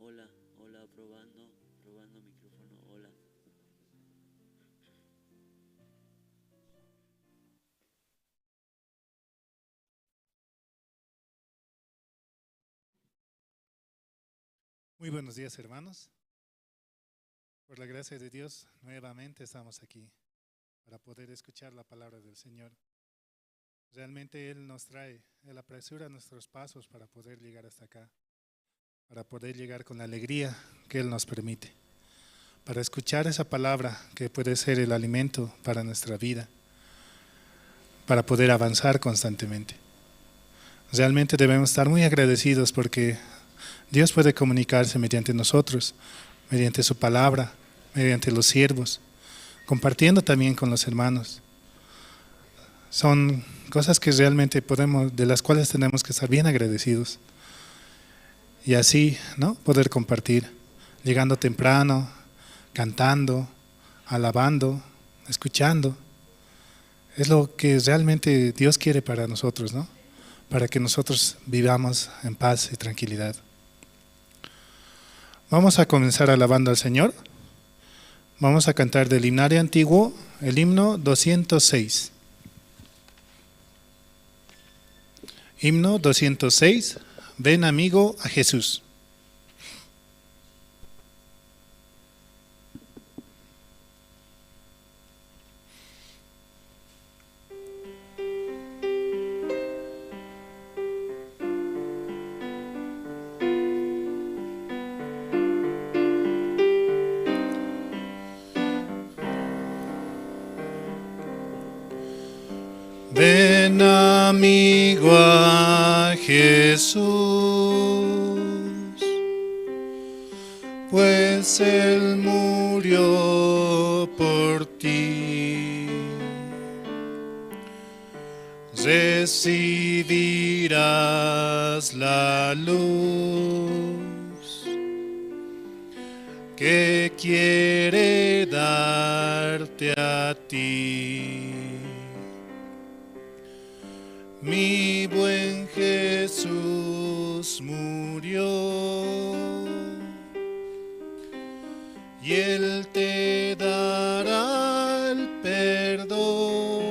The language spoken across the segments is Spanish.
Hola, hola, probando, probando micrófono, hola. Muy buenos días, hermanos. Por la gracia de Dios, nuevamente estamos aquí para poder escuchar la palabra del Señor. Realmente Él nos trae, Él apresura nuestros pasos para poder llegar hasta acá, para poder llegar con la alegría que Él nos permite, para escuchar esa palabra que puede ser el alimento para nuestra vida, para poder avanzar constantemente. Realmente debemos estar muy agradecidos porque Dios puede comunicarse mediante nosotros, mediante su palabra, mediante los siervos, compartiendo también con los hermanos. Son cosas que realmente podemos, de las cuales tenemos que estar bien agradecidos. Y así, ¿no? Poder compartir, llegando temprano, cantando, alabando, escuchando. Es lo que realmente Dios quiere para nosotros, ¿no? Para que nosotros vivamos en paz y tranquilidad. Vamos a comenzar alabando al Señor. Vamos a cantar del himnario antiguo, el himno 206. Himno 206, ven amigo a Jesús. Ven amigo a Jesús, pues Él murió por ti. Recibirás la luz que quiere darte a ti. Mi buen Jesús murió y Él te dará el perdón.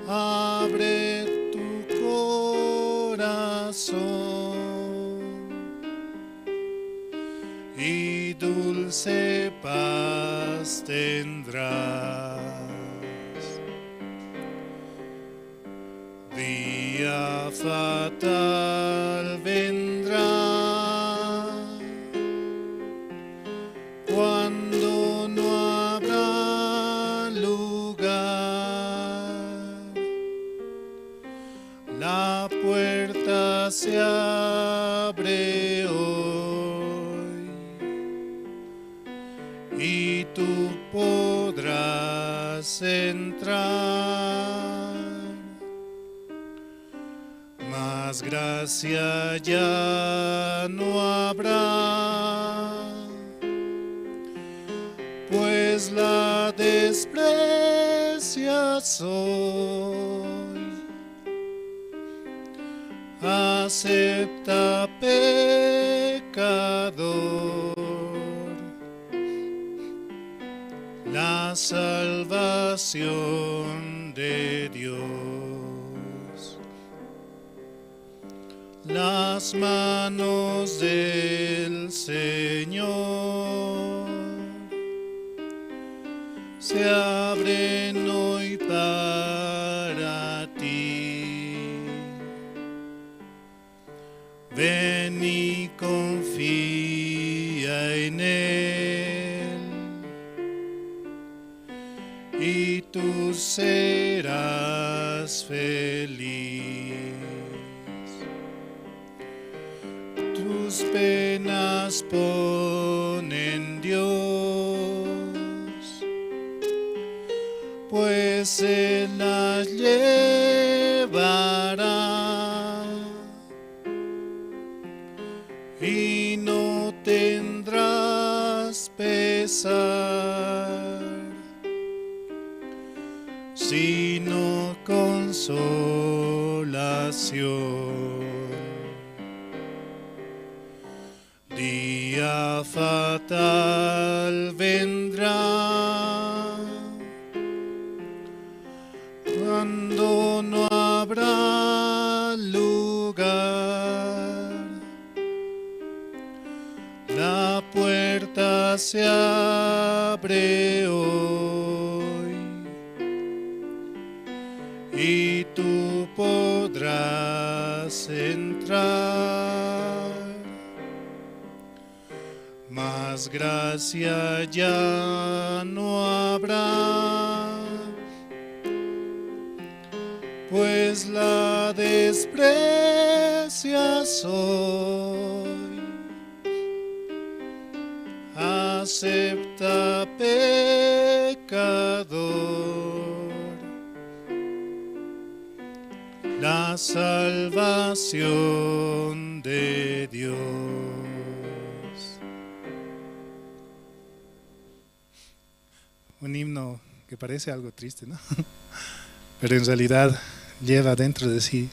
Abre tu corazón y dulce paz tendrás. Día fatal vendrá cuando no habrá lugar. La puerta se abre hoy y tú podrás entrar. Más gracia ya no habrá, pues la desprecias hoy. Acepta, pecador, la salvación de Dios. Las manos del Señor se abren hoy para ti. Ven y confía en Él y tú serás feliz. Tus penas pon en Dios, pues Él las llevará y no tendrás pesar, sino consolación. día fatal vendrá, cuando no habrá lugar. La puerta se abre hoy y tú podrás entrar, mas gracia ya no habrá, pues la desprecias hoy. Acepta, pecador, la salvación de Dios. Un himno que parece algo triste, ¿no? Pero en realidad lleva dentro de sí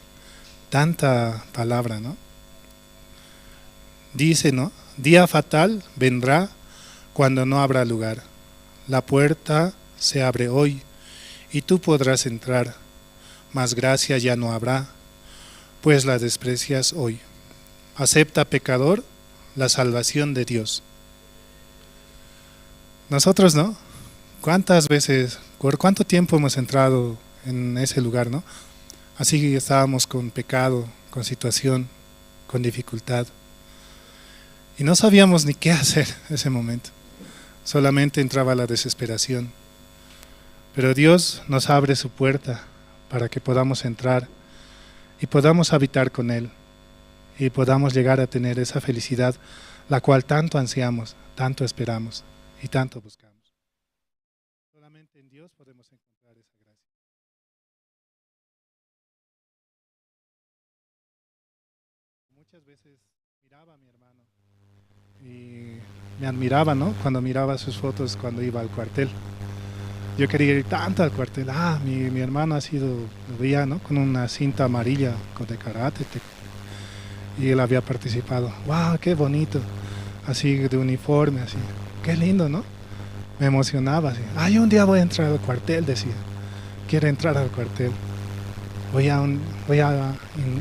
tanta palabra, ¿no? Dice, ¿no? Día fatal vendrá cuando no habrá lugar. La puerta se abre hoy y tú podrás entrar, mas gracia ya no habrá, pues la desprecias hoy. Acepta, pecador, la salvación de Dios. Nosotros, ¿no? ¿Cuántas veces, por cuánto tiempo hemos entrado en ese lugar, ¿no? Así estábamos con pecado, con situación, con dificultad. Y no sabíamos ni qué hacer en ese momento. Solamente entraba la desesperación. Pero Dios nos abre su puerta para que podamos entrar y podamos habitar con Él y podamos llegar a tener esa felicidad, la cual tanto ansiamos, tanto esperamos y tanto buscamos. Solamente en Dios podemos encontrar esa gracia. Muchas veces miraba a mi hermano y me admiraba, ¿no? Cuando miraba sus fotos cuando iba al cuartel. Yo quería ir tanto al cuartel. Mi hermano ha sido, lo veía, ¿no? Con una cinta amarilla de karate. Y él había participado. ¡Wow! ¡Qué bonito! Así de uniforme, así. ¡Qué lindo!, ¿no? Me emocionaba así. Yo un día voy a entrar al cuartel, decía. Quiero entrar al cuartel. Voy a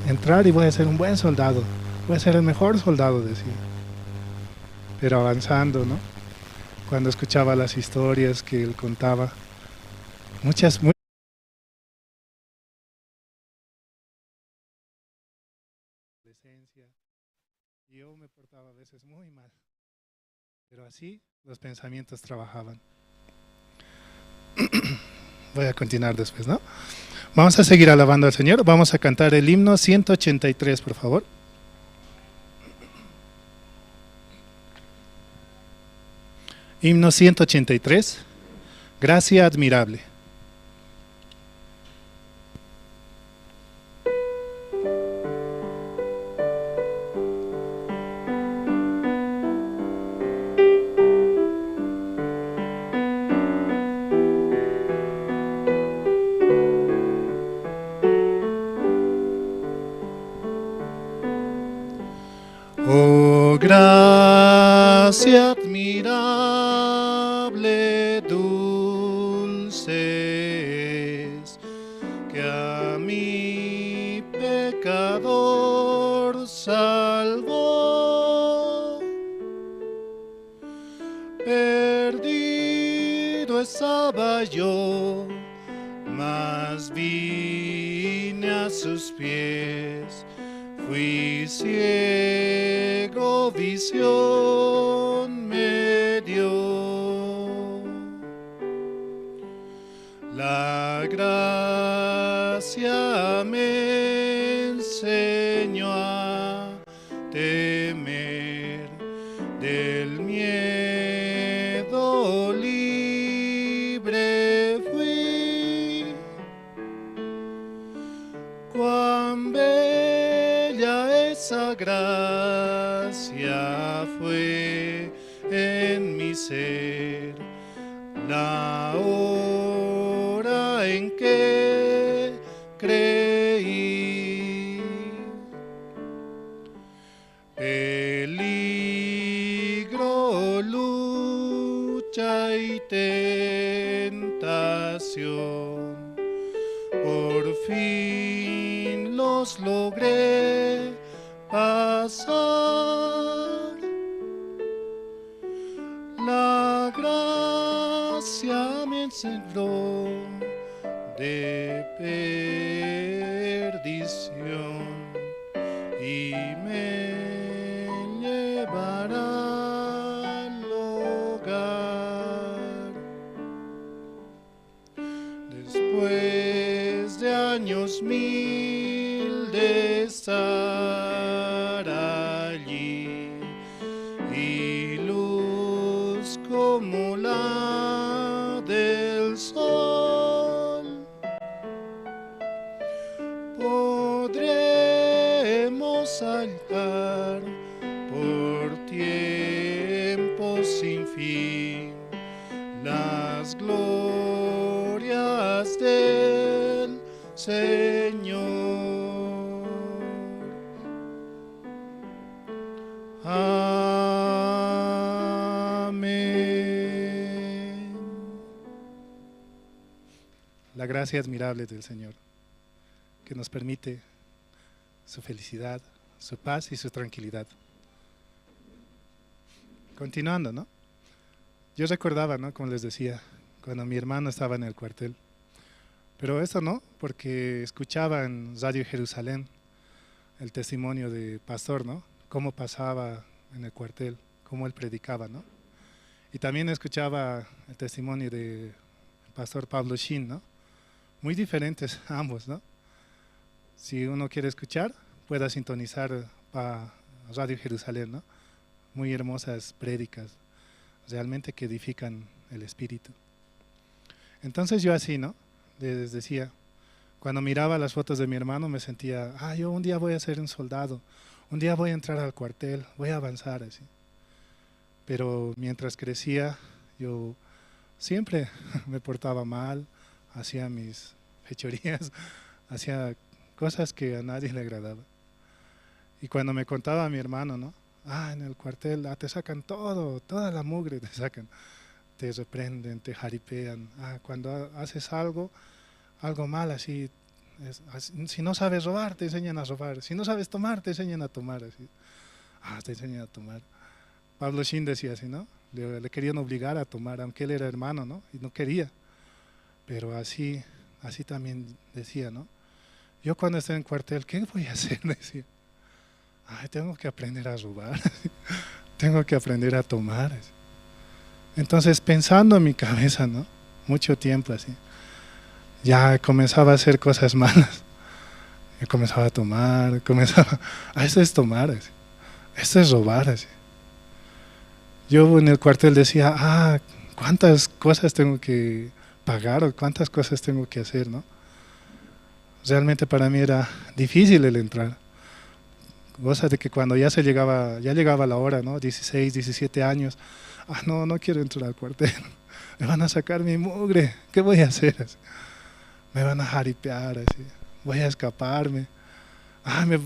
entrar y voy a ser un buen soldado. Voy a ser el mejor soldado, decía. Pero avanzando, ¿no? Cuando escuchaba las historias que él contaba, muchas y yo me portaba a veces muy mal, pero así los pensamientos trabajaban. Voy a continuar después, ¿no? Vamos a seguir alabando al Señor. Vamos a cantar el himno 183, por favor. Himno 183, gracia admirable. Oh, gracia admirable, dulces, que a mi pecador salvó. Perdido estaba yo, mas vine a sus pies. Fui ciego, visión me dio. La gracia me enseñó a temer, del miedo libre fui. Cuán esa gracia fue en mi ser, la hora en que creí. Peligro tentación. Por fin los logré pasar. La gracia me encerró de perdición y me llevará al hogar. Después de años mil de estar allí y luz como la del sol, podremos saltar por tiempos sin fin las glorias del Señor. Amén. La gracia admirable del Señor, que nos permite su felicidad, su paz y su tranquilidad. Continuando, ¿no? Yo recordaba, ¿no? Como les decía, cuando mi hermano estaba en el cuartel. Pero eso no, porque escuchaba en Radio Jerusalén el testimonio de pastor, ¿no? Cómo pasaba en el cuartel, cómo él predicaba, ¿no? Y también escuchaba el testimonio de pastor Pablo Shin, ¿no? Muy diferentes ambos, ¿no? Si uno quiere escuchar, pueda sintonizar para Radio Jerusalén, ¿no? Muy hermosas prédicas, realmente que edifican el espíritu. Entonces yo así, ¿no? Les decía, cuando miraba las fotos de mi hermano me sentía, yo un día voy a ser un soldado, un día voy a entrar al cuartel, voy a avanzar así. Pero mientras crecía, yo siempre me portaba mal, hacía mis fechorías, hacía cosas que a nadie le agradaba. Y cuando me contaba a mi hermano, ¿no? En el cuartel te sacan toda la mugre te sacan, te reprenden, te jaripean. Cuando haces algo mal así, si no sabes robar, te enseñan a robar. Si no sabes tomar, te enseñan a tomar así. Te enseñan a tomar. Pablo Shin decía así, ¿no? Le querían obligar a tomar, aunque él era hermano, ¿no? Y no quería. Pero así también decía, ¿no? Yo cuando estoy en cuartel, ¿qué voy a hacer? Decía. Tengo que aprender a robar, tengo que aprender a tomar. Entonces, pensando en mi cabeza, ¿no? Mucho tiempo así, ya comenzaba a hacer cosas malas. Yo comenzaba a tomar, esto es tomar, así. Esto es robar. Así. Yo en el cuartel decía, ¿cuántas cosas tengo que pagar o cuántas cosas tengo que hacer, ¿no? Realmente para mí era difícil el entrar. Cosa de que cuando ya llegaba la hora, ¿no? 16, 17 años, no quiero entrar al cuartel, me van a sacar mi mugre, ¿qué voy a hacer? Así. Me van a jaripear, así. Voy a escaparme.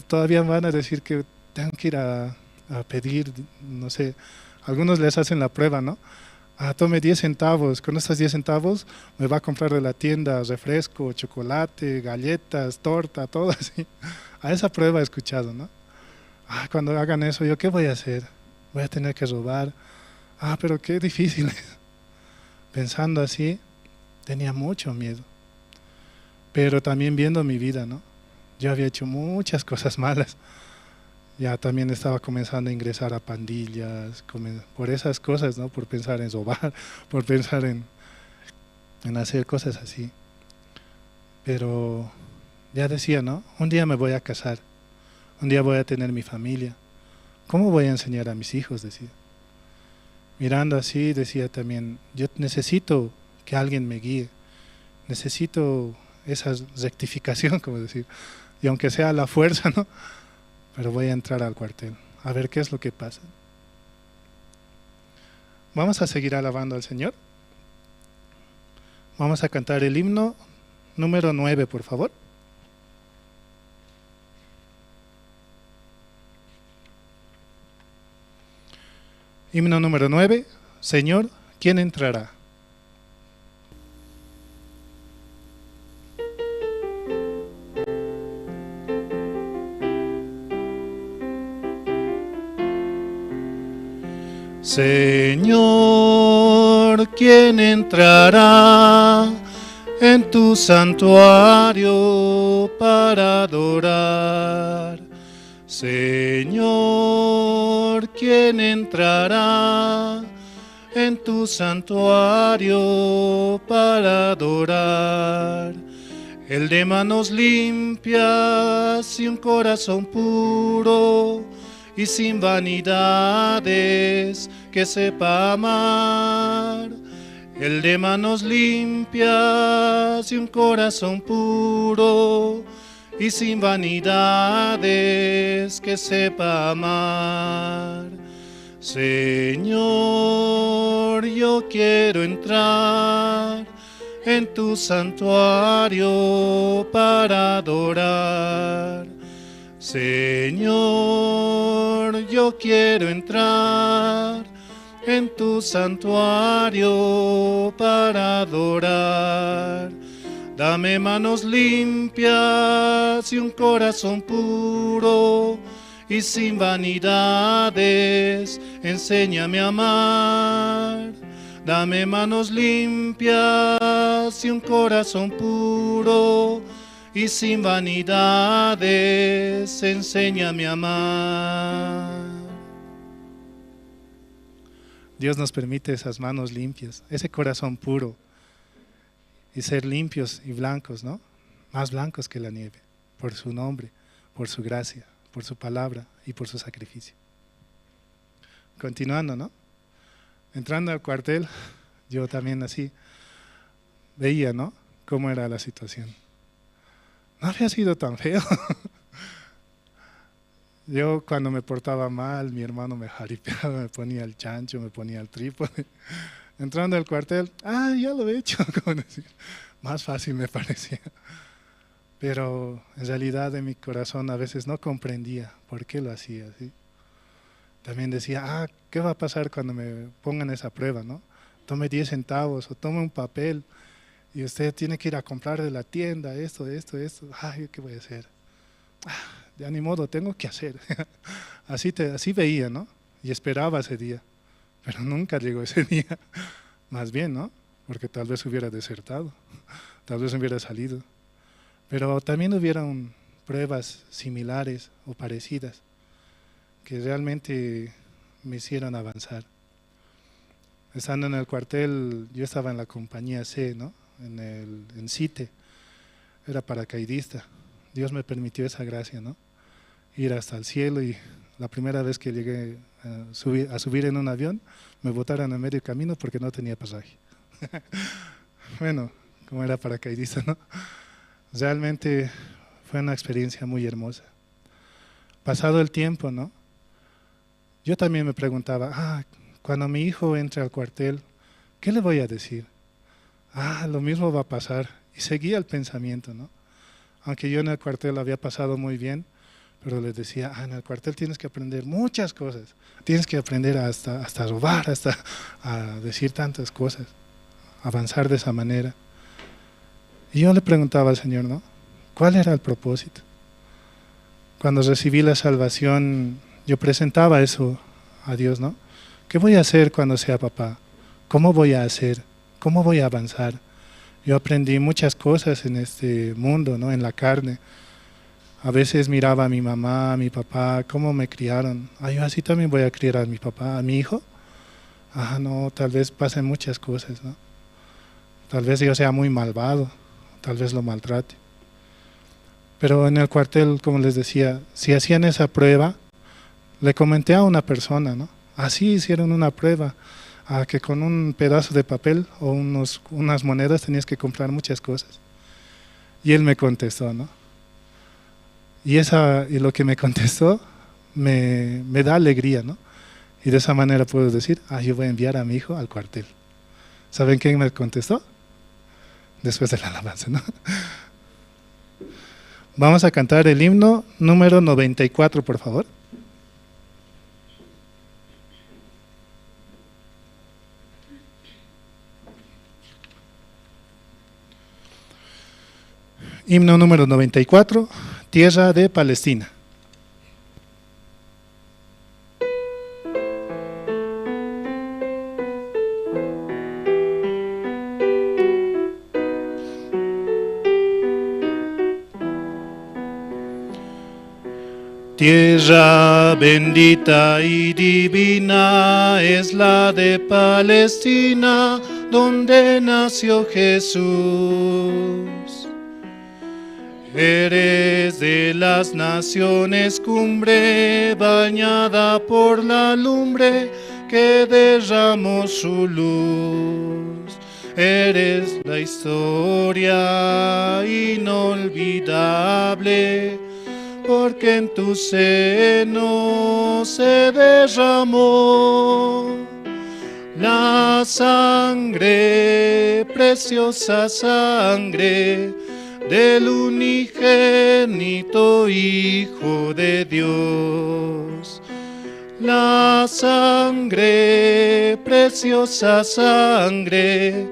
Todavía me van a decir que tengo que ir a pedir, no sé, algunos les hacen la prueba, ¿no? Tome 10 centavos, con estos 10 centavos me va a comprar de la tienda refresco, chocolate, galletas, torta, todo así. A esa prueba he escuchado, ¿no? Cuando hagan eso, ¿yo qué voy a hacer? Voy a tener que robar. Pero qué difícil es. Pensando así, tenía mucho miedo. Pero también viendo mi vida, ¿no? Yo había hecho muchas cosas malas. Ya también estaba comenzando a ingresar a pandillas, por esas cosas, ¿no? Por pensar en robar, por pensar en hacer cosas así. Pero ya decía, ¿no? Un día me voy a casar. Un día voy a tener mi familia. ¿Cómo voy a enseñar a mis hijos? Decía. Mirando así, decía también, yo necesito que alguien me guíe. Necesito esa rectificación, como decir. Y aunque sea a la fuerza, ¿no? Pero voy a entrar al cuartel, a ver qué es lo que pasa. Vamos a seguir alabando al Señor. Vamos a cantar el himno número 9, por favor. Himno número 9, Señor, ¿quién entrará? Señor, ¿quién entrará en tu santuario para adorar? Señor, ¿quién entrará en tu santuario para adorar? El de manos limpias y un corazón puro y sin vanidades, que sepa amar. El de manos limpias y un corazón puro y sin vanidades, que sepa amar. Señor, yo quiero entrar en tu santuario para adorar. Señor, yo quiero entrar en tu santuario para adorar. Dame manos limpias y un corazón puro y sin vanidades, enséñame a amar. Dame manos limpias y un corazón puro y sin vanidades, enséñame a amar. Dios nos permite esas manos limpias, ese corazón puro, y ser limpios y blancos, ¿no? Más blancos que la nieve, por su nombre, por su gracia, por su palabra y por su sacrificio. Continuando, ¿no? Entrando al cuartel, yo también así veía, ¿no?, cómo era la situación. No había sido tan feo. Yo cuando me portaba mal, mi hermano me jaripeaba, me ponía el chancho, me ponía el trípode. Entrando al cuartel, ya lo he hecho, como decir, más fácil me parecía. Pero en realidad en mi corazón a veces no comprendía por qué lo hacía, ¿sí? También decía, ¿qué va a pasar cuando me pongan esa prueba, no? Tome 10 centavos o tome un papel y usted tiene que ir a comprar de la tienda esto. ¿Qué voy a hacer? Ya ni modo, tengo que hacer. Así veía, ¿no? Y esperaba ese día, pero nunca llegó ese día. Más bien, ¿no? Porque tal vez hubiera desertado, tal vez hubiera salido. Pero también hubieron pruebas similares o parecidas que realmente me hicieron avanzar. Estando en el cuartel, yo estaba en la compañía C, ¿no? En CITE, era paracaidista. Dios me permitió esa gracia, ¿no? Ir hasta el cielo, y la primera vez que llegué a subir en un avión, me botaron en medio camino porque no tenía pasaje. Bueno, como era paracaidista, ¿no? Realmente fue una experiencia muy hermosa. Pasado el tiempo, ¿no?, yo también me preguntaba, cuando mi hijo entre al cuartel, ¿qué le voy a decir? Lo mismo va a pasar. Y seguía el pensamiento, ¿no? Aunque yo en el cuartel había pasado muy bien, pero les decía, en el cuartel tienes que aprender muchas cosas. Tienes que aprender hasta robar, hasta a decir tantas cosas, avanzar de esa manera. Y yo le preguntaba al Señor, ¿no?, ¿cuál era el propósito? Cuando recibí la salvación, yo presentaba eso a Dios, ¿no? ¿Qué voy a hacer cuando sea papá? ¿Cómo voy a hacer? ¿Cómo voy a avanzar? Yo aprendí muchas cosas en este mundo, ¿no?, en la carne. A veces miraba a mi mamá, a mi papá, cómo me criaron. Yo así también voy a criar a mi papá, a mi hijo. No, tal vez pasen muchas cosas, ¿no? Tal vez yo sea muy malvado, tal vez lo maltrate. Pero en el cuartel, como les decía, si hacían esa prueba, le comenté a una persona, ¿no? Así hicieron una prueba, que con un pedazo de papel o unas monedas tenías que comprar muchas cosas. Y él me contestó, ¿no? Y lo que me contestó me da alegría, ¿no? Y de esa manera puedo decir, yo voy a enviar a mi hijo al cuartel. ¿Saben quién me contestó? Después de la alabanza, ¿no? Vamos a cantar el himno número 94, por favor. Himno número 94, Tierra de Palestina. Tierra bendita y divina es la de Palestina, donde nació Jesús. Eres de las naciones cumbre, bañada por la lumbre que derramó su luz. Eres la historia inolvidable, porque en tu seno se derramó la sangre, preciosa sangre del unigénito Hijo de Dios. La sangre, preciosa sangre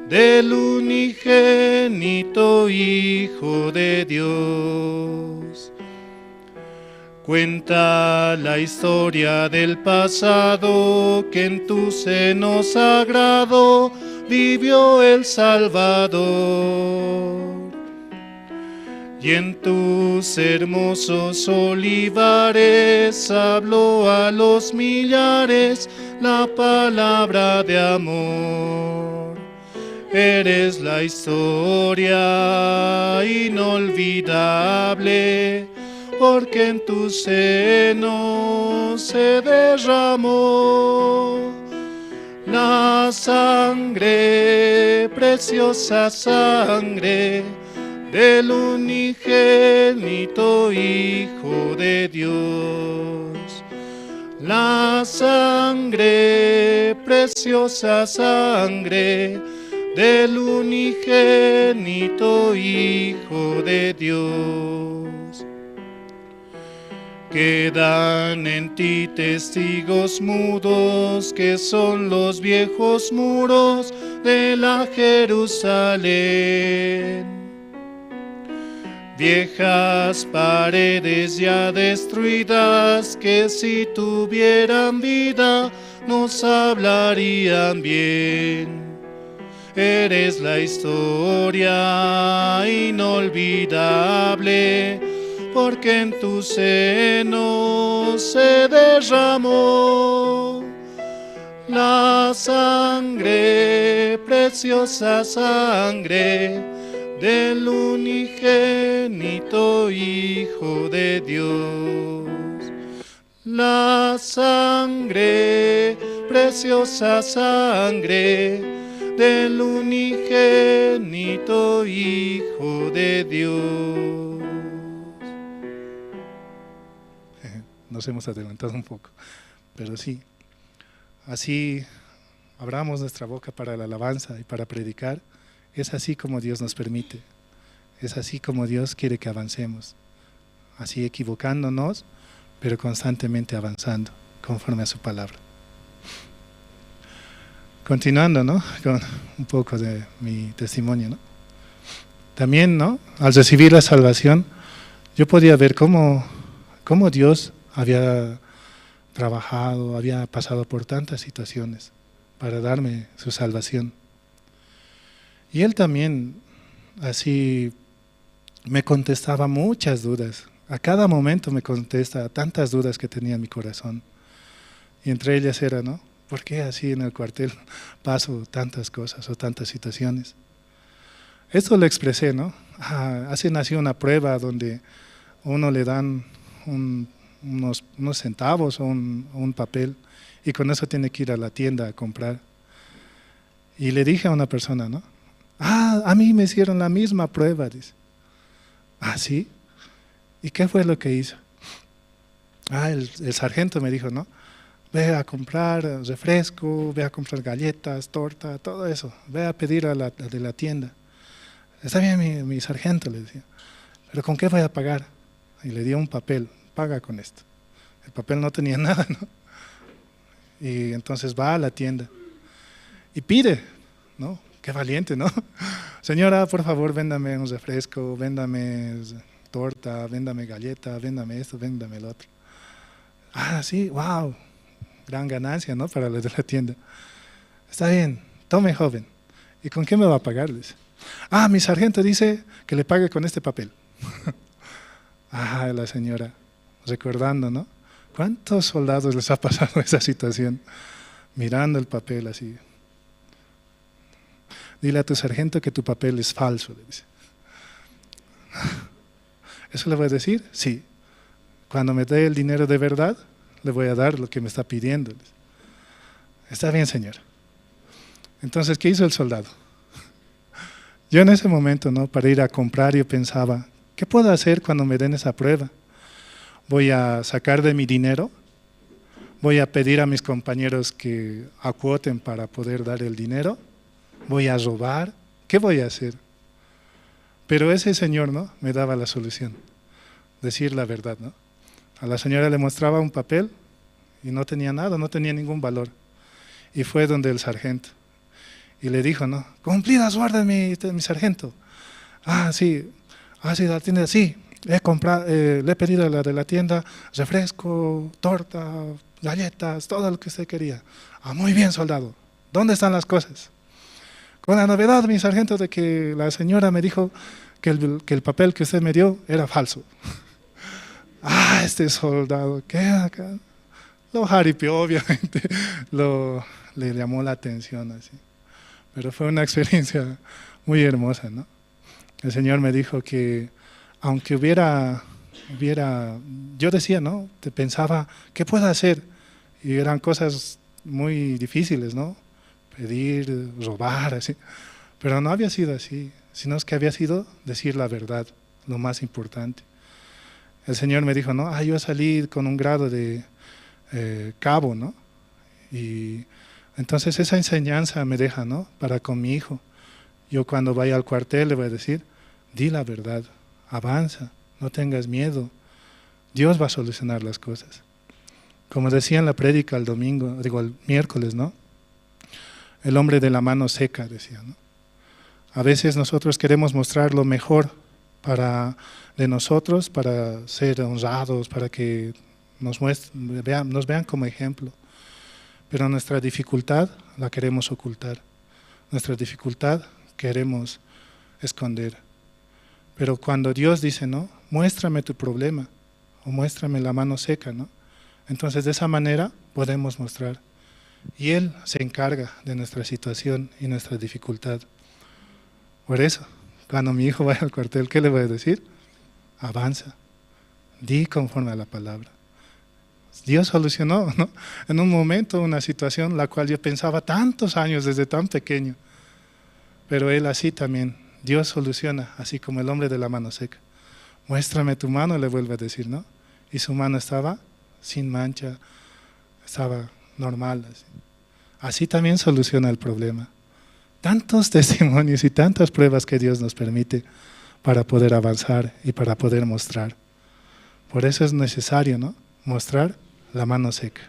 del unigénito Hijo de Dios. Cuenta la historia del pasado, que en tu seno sagrado vivió el Salvador. Y en tus hermosos olivares habló a los millares la palabra de amor. Eres la historia inolvidable, porque en tu seno se derramó la sangre, preciosa sangre del unigénito Hijo de Dios. La sangre, preciosa sangre del unigénito Hijo de Dios. Quedan en ti testigos mudos, que son los viejos muros de la Jerusalén. Viejas paredes ya destruidas, que si tuvieran vida nos hablarían bien. Eres la historia inolvidable, porque en tu seno se derramó la sangre, preciosa sangre del unigénito Hijo de Dios. La sangre, preciosa sangre del unigénito Hijo de Dios. Nos hemos adelantado un poco, pero sí, así abramos nuestra boca para la alabanza y para predicar. Es así como Dios nos permite, es así como Dios quiere que avancemos, así equivocándonos, pero constantemente avanzando, conforme a su palabra. Continuando, ¿no?, con un poco de mi testimonio, ¿no? También, ¿no?, al recibir la salvación, yo podía ver cómo Dios había trabajado, había pasado por tantas situaciones para darme su salvación. Y Él también así me contestaba muchas dudas. A cada momento me contesta tantas dudas que tenía en mi corazón. Y entre ellas era, ¿no?, ¿por qué así en el cuartel paso tantas cosas o tantas situaciones? Esto lo expresé, ¿no? Así nació una prueba donde a uno le dan unos centavos o un papel, y con eso tiene que ir a la tienda a comprar. Y le dije a una persona, ¿no?, a mí me hicieron la misma prueba, dice. ¿Sí? ¿Y qué fue lo que hizo? El sargento me dijo, ¿no?, ve a comprar refresco, ve a comprar galletas, torta, todo eso, ve a pedir a la de la tienda. Está bien, mi sargento, le decía, pero ¿con qué voy a pagar? Y le dio un papel, paga con esto. El papel no tenía nada, ¿no? Y entonces va a la tienda y pide, ¿no? Qué valiente, ¿no? Señora, por favor, véndame un refresco, véndame torta, véndame galleta, véndame esto, véndame el otro. Sí, wow, gran ganancia, ¿no?, para los de la tienda. Está bien, tome, joven. ¿Y con qué me va a pagar? Dice. Mi sargento dice que le pague con este papel. La señora, recordando, ¿no? ¿Cuántos soldados les ha pasado esa situación? Mirando el papel así. Dile a tu sargento que tu papel es falso, le dice. ¿Eso le voy a decir? Sí. Cuando me dé el dinero de verdad, le voy a dar lo que me está pidiendo. Está bien, señor. Entonces, ¿qué hizo el soldado? Yo en ese momento, ¿no? Para ir a comprar, yo pensaba, ¿qué puedo hacer cuando me den esa prueba? Voy a sacar de mi dinero, voy a pedir a mis compañeros que acuoten para poder dar el dinero, voy a robar, ¿qué voy a hacer? Pero ese señor, ¿no? Me daba la solución, decir la verdad, ¿no? A la señora le mostraba un papel y no tenía nada, no tenía ningún valor. Y fue donde el sargento. Y le dijo, ¿no? Cumplida su orden, mi sargento. Sí, la tienda, sí. Le he pedido a la de la tienda refresco, torta, galletas, todo lo que usted quería. Muy bien, soldado. ¿Dónde están las cosas? Con la novedad, mi sargento, de que la señora me dijo que el papel que usted me dio era falso. Este soldado, ¿qué acá? Lo jaripeó, obviamente, le llamó la atención así. Pero fue una experiencia muy hermosa, ¿no? El Señor me dijo que aunque yo decía, ¿no? Te pensaba, ¿qué puedo hacer? Y eran cosas muy difíciles, ¿no? Pedir, robar, así. Pero no había sido así, sino es que había sido decir la verdad, lo más importante. El Señor me dijo, ¿no? Yo salí con un grado de cabo, ¿no? Y entonces esa enseñanza me deja, ¿no? Para con mi hijo. Yo cuando vaya al cuartel le voy a decir, di la verdad, avanza, no tengas miedo. Dios va a solucionar las cosas. Como decía en la prédica el miércoles, ¿no? El hombre de la mano seca, decía, ¿no? A veces nosotros queremos mostrar lo mejor de nosotros para ser honrados, para que nos vean como ejemplo. Pero nuestra dificultad la queremos ocultar. Nuestra dificultad queremos esconder. Pero cuando Dios dice, ¿no? Muéstrame tu problema o muéstrame la mano seca, ¿no? Entonces de esa manera podemos mostrar. Y Él se encarga de nuestra situación y nuestra dificultad. Por eso, cuando mi hijo vaya al cuartel, ¿qué le voy a decir? Avanza, di conforme a la palabra. Dios solucionó, ¿no? En un momento una situación la cual yo pensaba tantos años desde tan pequeño. Pero Él así también, Dios soluciona, así como el hombre de la mano seca. Muéstrame tu mano, le vuelve a decir, ¿no? Y su mano estaba sin mancha, estaba normal. Así también soluciona el problema. Tantos testimonios y tantas pruebas que Dios nos permite para poder avanzar y para poder mostrar. Por eso es necesario, ¿no? Mostrar la mano seca,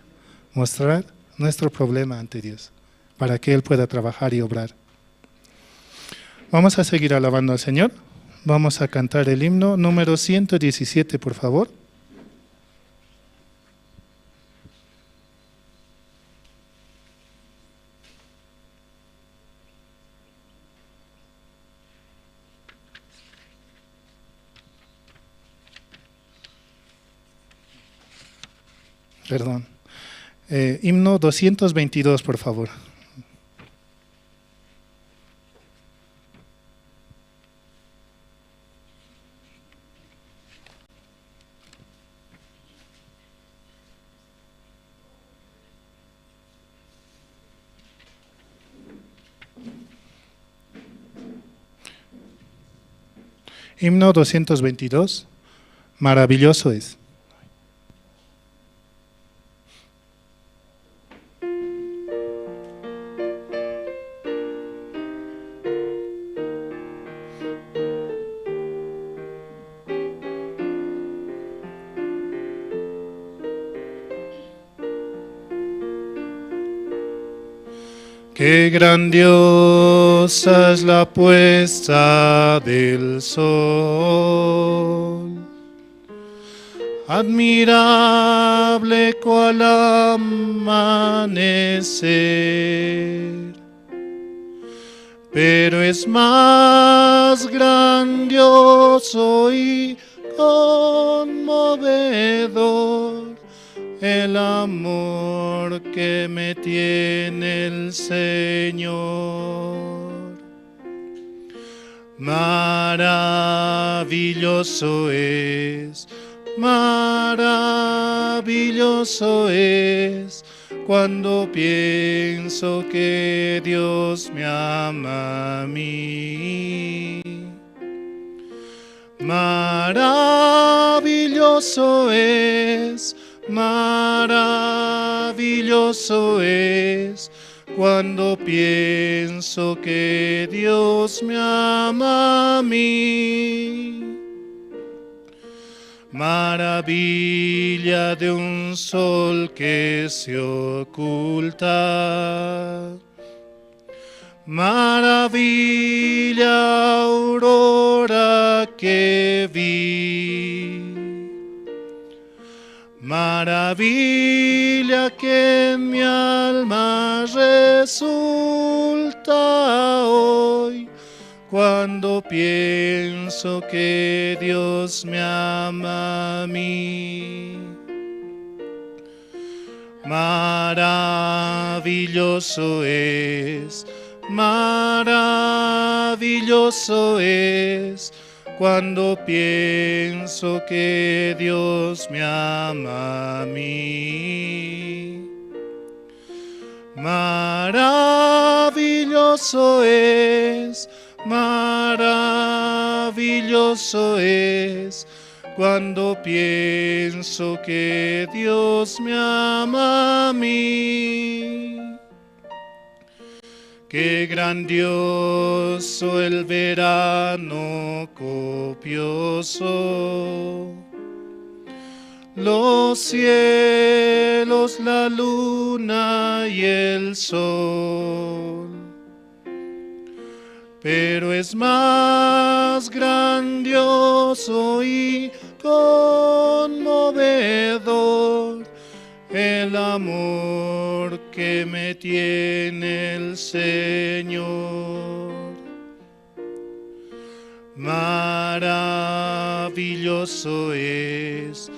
mostrar nuestro problema ante Dios, para que Él pueda trabajar y obrar. Vamos a seguir alabando al Señor. Vamos a cantar el himno número 117, por favor. Perdón. Himno 222, por favor. Himno 222. Maravilloso es. Qué grandiosa es la puesta del sol, admirable cual amanecer, pero es más grandioso y conmovedor el amor que me tiene el Señor. Maravilloso es cuando pienso que Dios me ama a mí. Maravilloso es cuando pienso que Dios me ama a mí. Maravilla de un sol que se oculta, maravilla aurora que vi, maravilla que en mi alma resulta hoy, cuando pienso que Dios me ama a mí. Maravilloso es cuando pienso que Dios me ama a mí. Maravilloso es cuando pienso que Dios me ama a mí. Qué grandioso el verano copioso, los cielos, la luna y el sol. Pero es más grandioso y conmovedor el amor que me tiene el Señor. Maravilloso es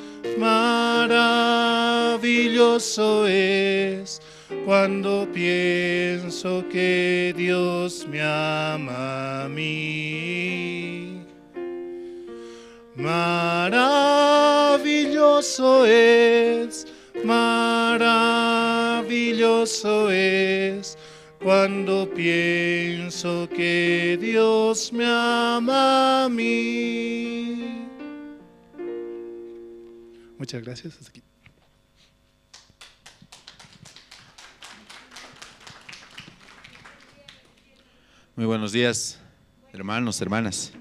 cuando pienso que Dios me ama a mí. Maravilloso es cuando pienso que Dios me ama a mí. Muchas gracias. Hasta aquí. Muy buenos días, hermanos, hermanas.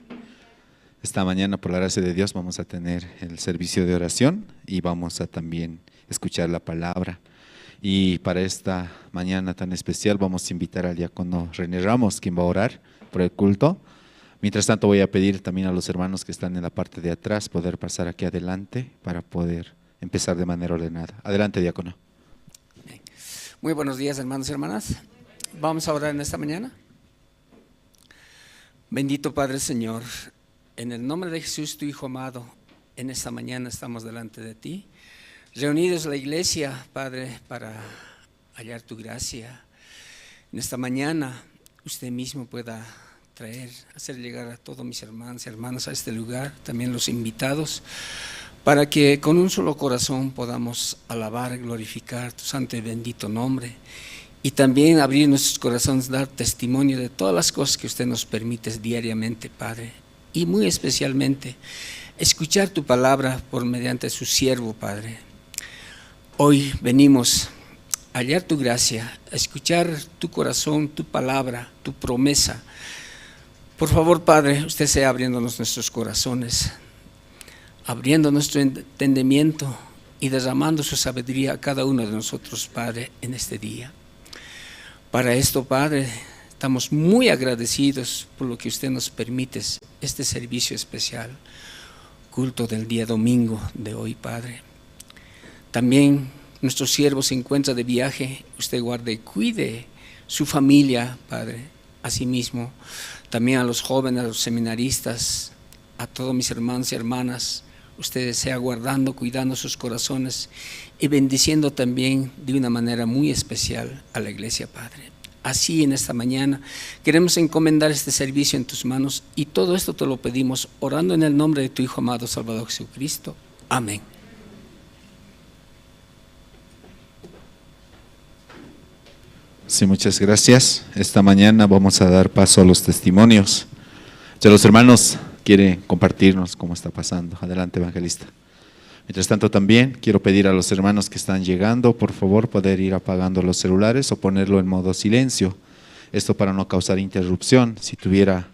Esta mañana, por la gracia de Dios, vamos a tener el servicio de oración y vamos a también escuchar la palabra. Y para esta mañana tan especial vamos a invitar al diácono René Ramos, quien va a orar por el culto. Mientras tanto, voy a pedir también a los hermanos que están en la parte de atrás poder pasar aquí adelante para poder empezar de manera ordenada. Adelante, diácono. Muy buenos días, hermanos y hermanas. Vamos a orar en esta mañana. Bendito Padre Señor, en el nombre de Jesús, tu Hijo amado, en esta mañana estamos delante de ti, reunidos la iglesia, Padre, para hallar tu gracia. En esta mañana, usted mismo pueda hacer llegar a todos mis hermanos y hermanas a este lugar, también los invitados, para que con un solo corazón podamos alabar, glorificar tu santo y bendito nombre. Y también abrir nuestros corazones, dar testimonio de todas las cosas que usted nos permite diariamente, Padre. Y muy especialmente, escuchar tu palabra por mediante su siervo, Padre. Hoy venimos a hallar tu gracia, a escuchar tu corazón, tu palabra, tu promesa. Por favor, Padre, usted sea abriéndonos nuestros corazones, abriendo nuestro entendimiento y derramando su sabiduría a cada uno de nosotros, Padre, en este día. Para esto, Padre, estamos muy agradecidos por lo que usted nos permite, este servicio especial, culto del día domingo de hoy, Padre. También nuestro siervo se encuentra de viaje, usted guarde y cuide su familia, Padre. Asimismo, también a los jóvenes, a los seminaristas, a todos mis hermanos y hermanas, usted sea guardando, cuidando sus corazones y bendiciendo también de una manera muy especial a la iglesia, Padre. Así en esta mañana queremos encomendar este servicio en tus manos y todo esto te lo pedimos orando en el nombre de tu Hijo amado Salvador Jesucristo. Amén. Sí, muchas gracias. Esta mañana vamos a dar paso a los testimonios. Ya los hermanos quieren compartirnos cómo está pasando. Adelante, evangelista. Mientras tanto, también quiero pedir a los hermanos que están llegando, por favor, poder ir apagando los celulares o ponerlo en modo silencio. Esto para no causar interrupción. Si tuviera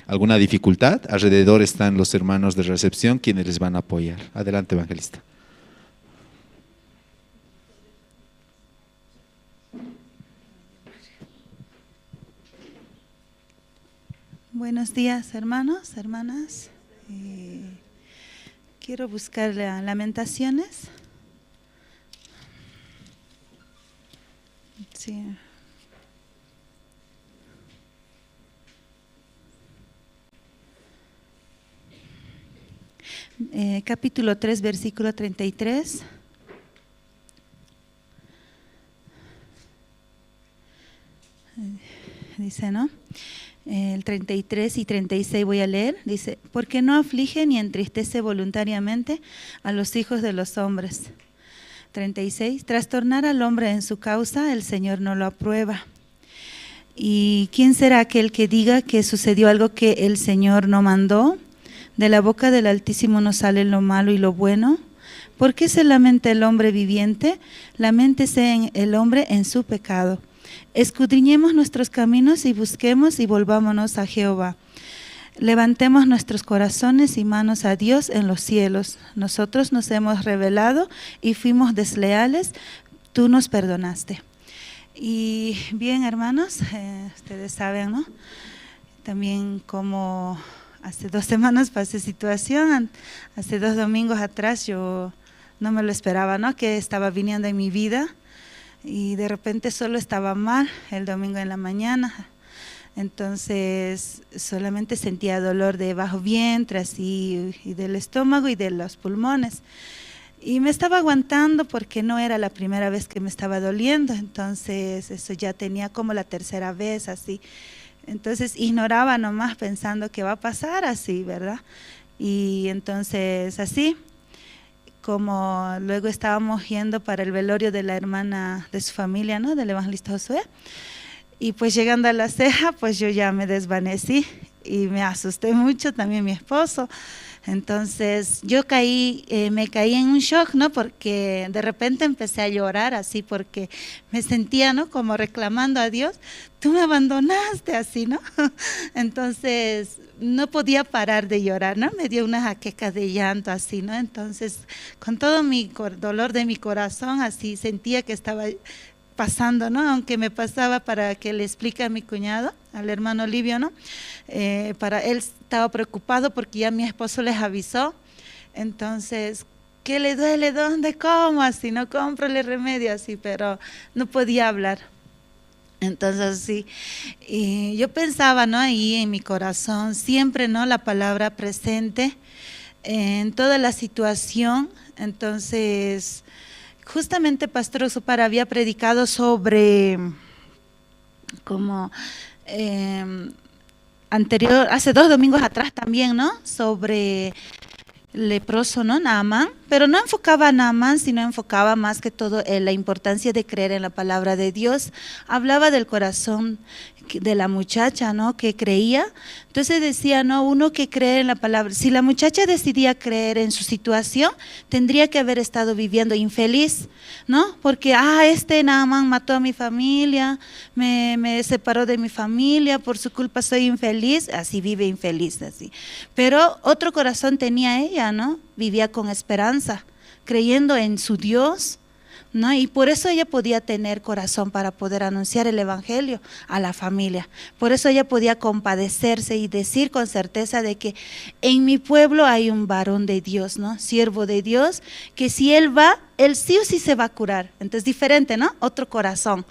alguna dificultad, alrededor están los hermanos de recepción quienes les van a apoyar. Adelante, evangelista. Buenos días, hermanos, hermanas. Quiero buscar Lamentaciones. Sí. Capítulo 3, versículo 33. Dice, ¿no? El 33 y 36 voy a leer, dice, porque no aflige ni entristece voluntariamente a los hijos de los hombres. 36, trastornar al hombre en su causa, el Señor no lo aprueba. ¿Y quién será aquel que diga que sucedió algo que el Señor no mandó? De la boca del Altísimo no sale lo malo y lo bueno. ¿Por qué se lamenta el hombre viviente? Laméntese el hombre en su pecado. Escudriñemos nuestros caminos y busquemos y volvámonos a Jehová. Levantemos nuestros corazones y manos a Dios en los cielos. Nosotros nos hemos rebelado y fuimos desleales, tú nos perdonaste. Y bien, hermanos, ustedes saben, ¿no? También como hace 2 semanas pasé situación, hace 2 domingos atrás yo no me lo esperaba, ¿no? Que estaba viniendo en mi vida. Y de repente solo estaba mal el domingo en la mañana, entonces solamente sentía dolor de bajo vientre, así, y del estómago y de los pulmones. Y me estaba aguantando porque no era la primera vez que me estaba doliendo, entonces eso ya tenía como la 3.ª vez, así. Entonces ignoraba nomás pensando que va a pasar así, ¿verdad? Y entonces así. Como luego estábamos yendo para el velorio de la hermana de su familia, ¿no? Del evangelista Josué, y pues llegando a la ceja, pues yo ya me desvanecí y me asusté mucho, también mi esposo. Entonces yo me caí en un shock, ¿no? Porque de repente empecé a llorar así porque me sentía, ¿no? Como reclamando a Dios, tú me abandonaste así, ¿no? Entonces no podía parar de llorar, ¿no? Me dio una jaqueca de llanto así, ¿no? Entonces con todo mi dolor de mi corazón así sentía que estaba pasando, ¿no? Aunque me pasaba para que le explique a mi cuñado, al hermano Livio, ¿no? Para él estaba preocupado porque ya mi esposo les avisó, entonces, ¿qué le duele? ¿Dónde? ¿Cómo? Así, no, cómprale remedio, así, pero no podía hablar. Entonces, sí, y yo pensaba, ¿no? Ahí en mi corazón, siempre, ¿no? La palabra presente en toda la situación. Entonces, justamente Pastor Osopar había predicado sobre como hace 2 domingos atrás también, ¿no? Sobre leproso, ¿no? Naamán, pero no enfocaba a Naamán, sino enfocaba más que todo en la importancia de creer en la palabra de Dios. Hablaba del corazón de la muchacha, ¿no? Que creía. Entonces decía, no, uno que cree en la palabra. Si la muchacha decidía creer en su situación, tendría que haber estado viviendo infeliz, ¿no? Porque, Naamán mató a mi familia, me separó de mi familia, por su culpa soy infeliz, así vive infeliz, así. Pero otro corazón tenía ella, ¿no? Vivía con esperanza, creyendo en su Dios, ¿no? Y por eso ella podía tener corazón para poder anunciar el evangelio a la familia. Por eso ella podía compadecerse y decir con certeza de que en mi pueblo hay un varón de Dios, ¿no? Siervo de Dios, que si él va, él sí o sí se va a curar. Entonces, diferente, ¿no? Otro corazón.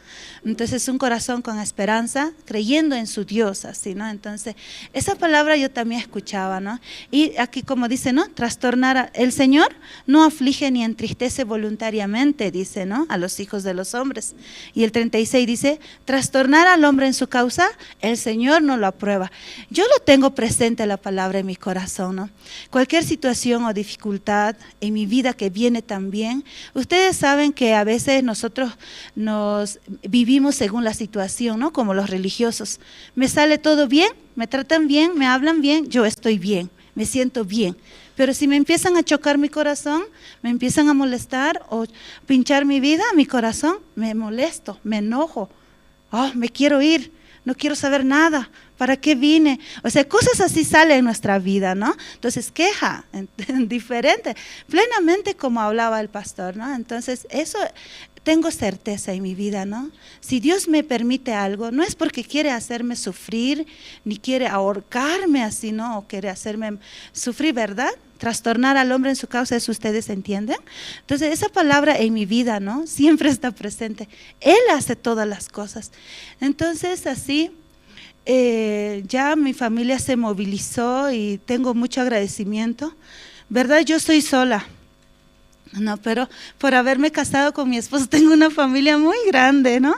Entonces, un corazón con esperanza, creyendo en su Dios, así, ¿no? Entonces, esa palabra yo también escuchaba, ¿no? Y aquí, como dice, ¿no? Trastornar, el Señor no aflige ni entristece voluntariamente, dice, ¿no? A los hijos de los hombres. Y el 36 dice, trastornar al hombre en su causa, el Señor no lo aprueba. Yo lo tengo presente la palabra en mi corazón, ¿no? Cualquier situación o dificultad en mi vida que viene también, ustedes saben que a veces nosotros nos vivimos según la situación, ¿no? Como los religiosos. Me sale todo bien, me tratan bien, me hablan bien, yo estoy bien, me siento bien. Pero si me empiezan a chocar mi corazón, me empiezan a molestar o pinchar mi vida, mi corazón, me molesto, me enojo. Oh, me quiero ir, no quiero saber nada. ¿Para qué vine? O sea, cosas así salen en nuestra vida, ¿no? Entonces, queja, diferente, plenamente como hablaba el pastor, ¿no? Entonces, eso tengo certeza en mi vida, ¿no? Si Dios me permite algo, no es porque quiere hacerme sufrir, ni quiere ahorcarme así, ¿no? O quiere hacerme sufrir, ¿verdad? Trastornar al hombre en su causa, ¿eso ustedes entienden? Entonces, esa palabra en mi vida, ¿no? Siempre está presente. Él hace todas las cosas. Entonces, así, ya mi familia se movilizó y tengo mucho agradecimiento. ¿Verdad? Yo soy sola. No, pero por haberme casado con mi esposo tengo una familia muy grande, ¿no?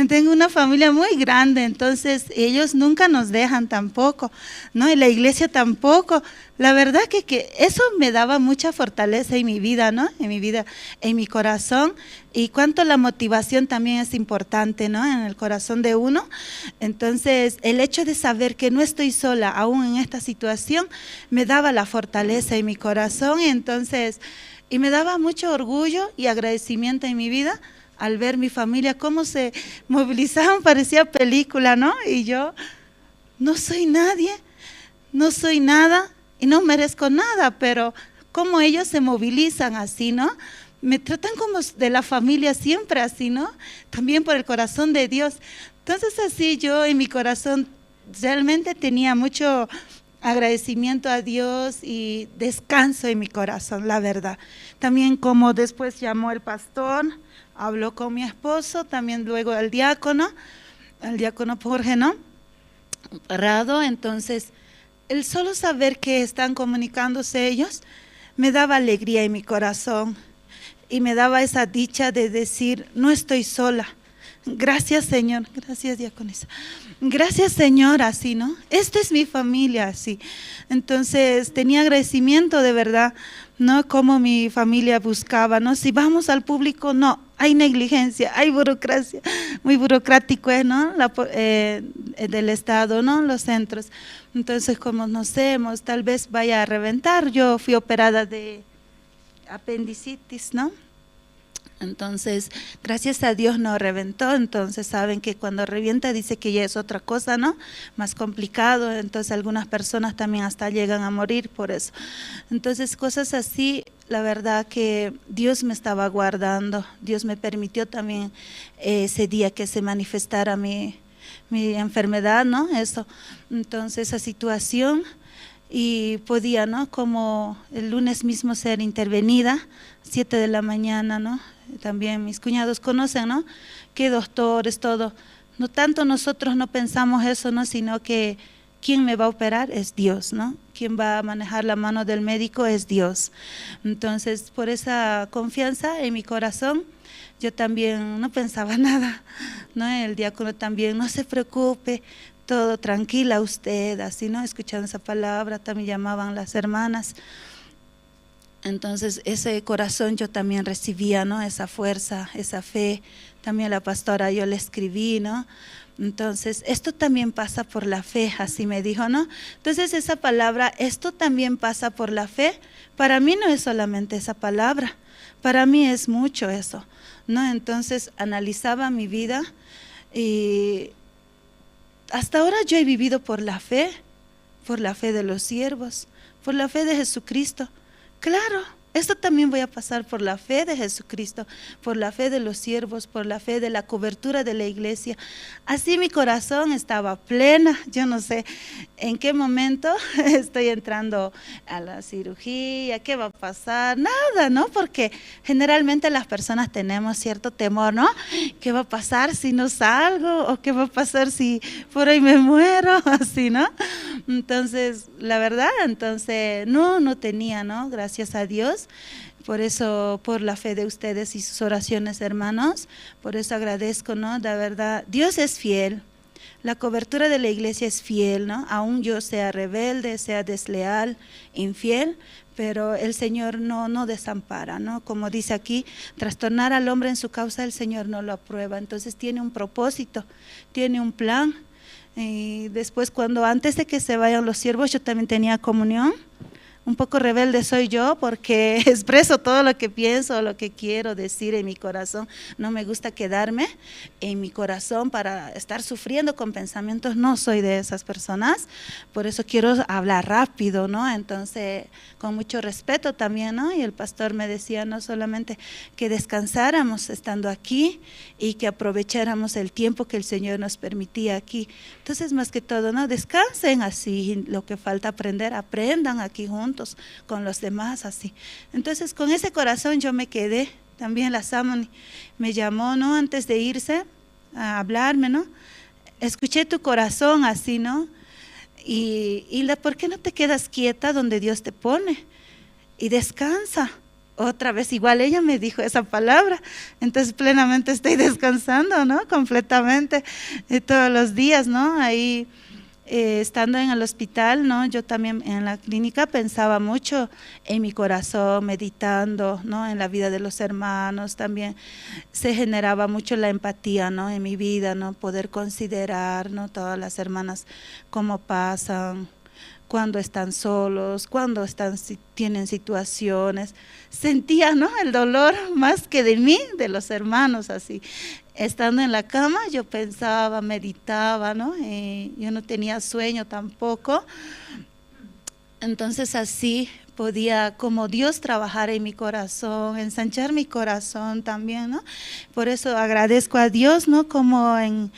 Tengo una familia muy grande, entonces ellos nunca nos dejan tampoco, ¿no? Y la iglesia tampoco. La verdad que eso me daba mucha fortaleza en mi vida, ¿no? En mi vida, en mi corazón. Y cuánto la motivación también es importante, ¿no? En el corazón de uno. Entonces, el hecho de saber que no estoy sola aún en esta situación, me daba la fortaleza en mi corazón. Y me daba mucho orgullo y agradecimiento en mi vida al ver mi familia, cómo se movilizaban, parecía película, ¿no? Y yo no soy nadie, no soy nada y no merezco nada, pero cómo ellos se movilizan así, ¿no? Me tratan como de la familia siempre así, ¿no? También por el corazón de Dios. Entonces así yo en mi corazón realmente tenía mucho agradecimiento a Dios y descanso en mi corazón, la verdad. También como después llamó el pastor, habló con mi esposo, también luego el diácono Jorge, ¿no? Parado, entonces el solo saber que están comunicándose ellos me daba alegría en mi corazón y me daba esa dicha de decir, no estoy sola. Gracias, Señor. Gracias, diaconisa. Gracias, Señor, así, ¿no? Esta es mi familia, así. Entonces, tenía agradecimiento de verdad, ¿no? Como mi familia buscaba, ¿no? Si vamos al público, no, hay negligencia, hay burocracia, muy burocrático, ¿no? Del Estado, ¿no? Los centros. Entonces, como no sé, tal vez vaya a reventar. Yo fui operada de apendicitis, ¿no? Entonces, gracias a Dios no reventó. Entonces saben que cuando revienta dice que ya es otra cosa, ¿no? Más complicado. Entonces algunas personas también hasta llegan a morir por eso. Entonces cosas así, la verdad que Dios me estaba guardando. Dios me permitió también ese día que se manifestara mi enfermedad, ¿no? Eso. Entonces esa situación, y podía, ¿no? Como el lunes mismo ser intervenida, 7 de la mañana, ¿no? También mis cuñados conocen, ¿no? Que doctores, todo. No tanto nosotros no pensamos eso, ¿no? Sino que quien me va a operar es Dios, ¿no? Quien va a manejar la mano del médico es Dios. Entonces, por esa confianza en mi corazón, yo también no pensaba nada, ¿no? El diácono también, no se preocupe, todo tranquila usted, así, ¿no? Escuchando esa palabra, también llamaban las hermanas. Entonces, ese corazón yo también recibía, ¿no? Esa fuerza, esa fe. También la pastora yo le escribí, ¿no? Entonces, esto también pasa por la fe, así me dijo, ¿no? Entonces, esa palabra, esto también pasa por la fe, para mí no es solamente esa palabra, para mí es mucho eso, ¿no? Entonces, analizaba mi vida y hasta ahora yo he vivido por la fe de los siervos, por la fe de Jesucristo. Claro, Esto también voy a pasar por la fe de Jesucristo, por la fe de los siervos, por la fe de la cobertura de la iglesia. Así mi corazón estaba plena. Yo no sé en qué momento estoy entrando a la cirugía, qué va a pasar, nada, ¿no? Porque generalmente las personas tenemos cierto temor, ¿no? ¿Qué va a pasar si no salgo? ¿O qué va a pasar si por ahí me muero? Así, ¿no? Entonces, la verdad, no tenía, ¿no? Gracias a Dios. Por eso, por la fe de ustedes y sus oraciones, hermanos, por eso agradezco, ¿no? De verdad, Dios es fiel. La cobertura de la iglesia es fiel, ¿no? Aún yo sea rebelde, sea desleal, infiel, pero el Señor no desampara, ¿no? Como dice aquí, trastornar al hombre en su causa, el Señor no lo aprueba. Entonces tiene un propósito, tiene un plan. Y después, antes de que se vayan los siervos, yo también tenía comunión. Un poco rebelde soy yo porque expreso todo lo que pienso, lo que quiero decir en mi corazón. No me gusta quedarme en mi corazón para estar sufriendo con pensamientos. No soy de esas personas, por eso quiero hablar rápido, ¿no? Entonces, con mucho respeto también, ¿no? Y el pastor me decía no solamente que descansáramos estando aquí y que aprovecháramos el tiempo que el Señor nos permitía aquí. Entonces, más que todo, ¿no? Descansen así, lo que falta aprender, aprendan aquí juntos con los demás así. Entonces con ese corazón yo me quedé. También la Samoni me llamó, ¿no? Antes de irse a hablarme, ¿no? Escuché tu corazón así, ¿no? ¿Por qué no te quedas quieta donde Dios te pone? Y descansa. Otra vez igual ella me dijo esa palabra, entonces plenamente estoy descansando, ¿no? Completamente todos los días, ¿no? Ahí estando en el hospital, ¿no? Yo también en la clínica pensaba mucho en mi corazón, meditando, ¿no? En la vida de los hermanos también se generaba mucho la empatía, ¿no? En mi vida, ¿no? Poder considerar, ¿no? Todas las hermanas cómo pasan, cuando están solos, cuando tienen situaciones. Sentía, ¿no? El dolor más que de mí, de los hermanos, así. Estando en la cama yo pensaba, meditaba, ¿no? Yo no tenía sueño tampoco. Entonces así podía como Dios trabajar en mi corazón, ensanchar mi corazón también, ¿no? Por eso agradezco a Dios, ¿no? Como en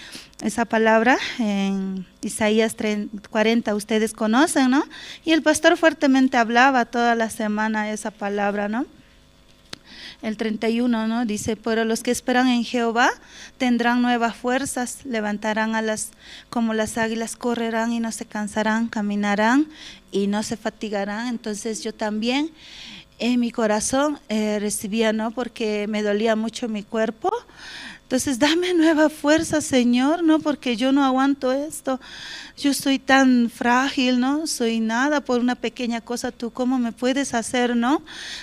esa palabra, en Isaías 40, ustedes conocen, ¿no? Y el pastor fuertemente hablaba toda la semana esa palabra, ¿no? El 31, ¿no? Dice, pero los que esperan en Jehová tendrán nuevas fuerzas, levantarán alas como las águilas, correrán y no se cansarán, caminarán y no se fatigarán. Entonces yo también en mi corazón recibía, ¿no? Porque me dolía mucho mi cuerpo. Entonces, dame nueva fuerza, Señor, ¿no? Porque yo no aguanto esto. Yo soy tan frágil, ¿no? Soy nada por una pequeña cosa. ¿Tú cómo me puedes hacer, no?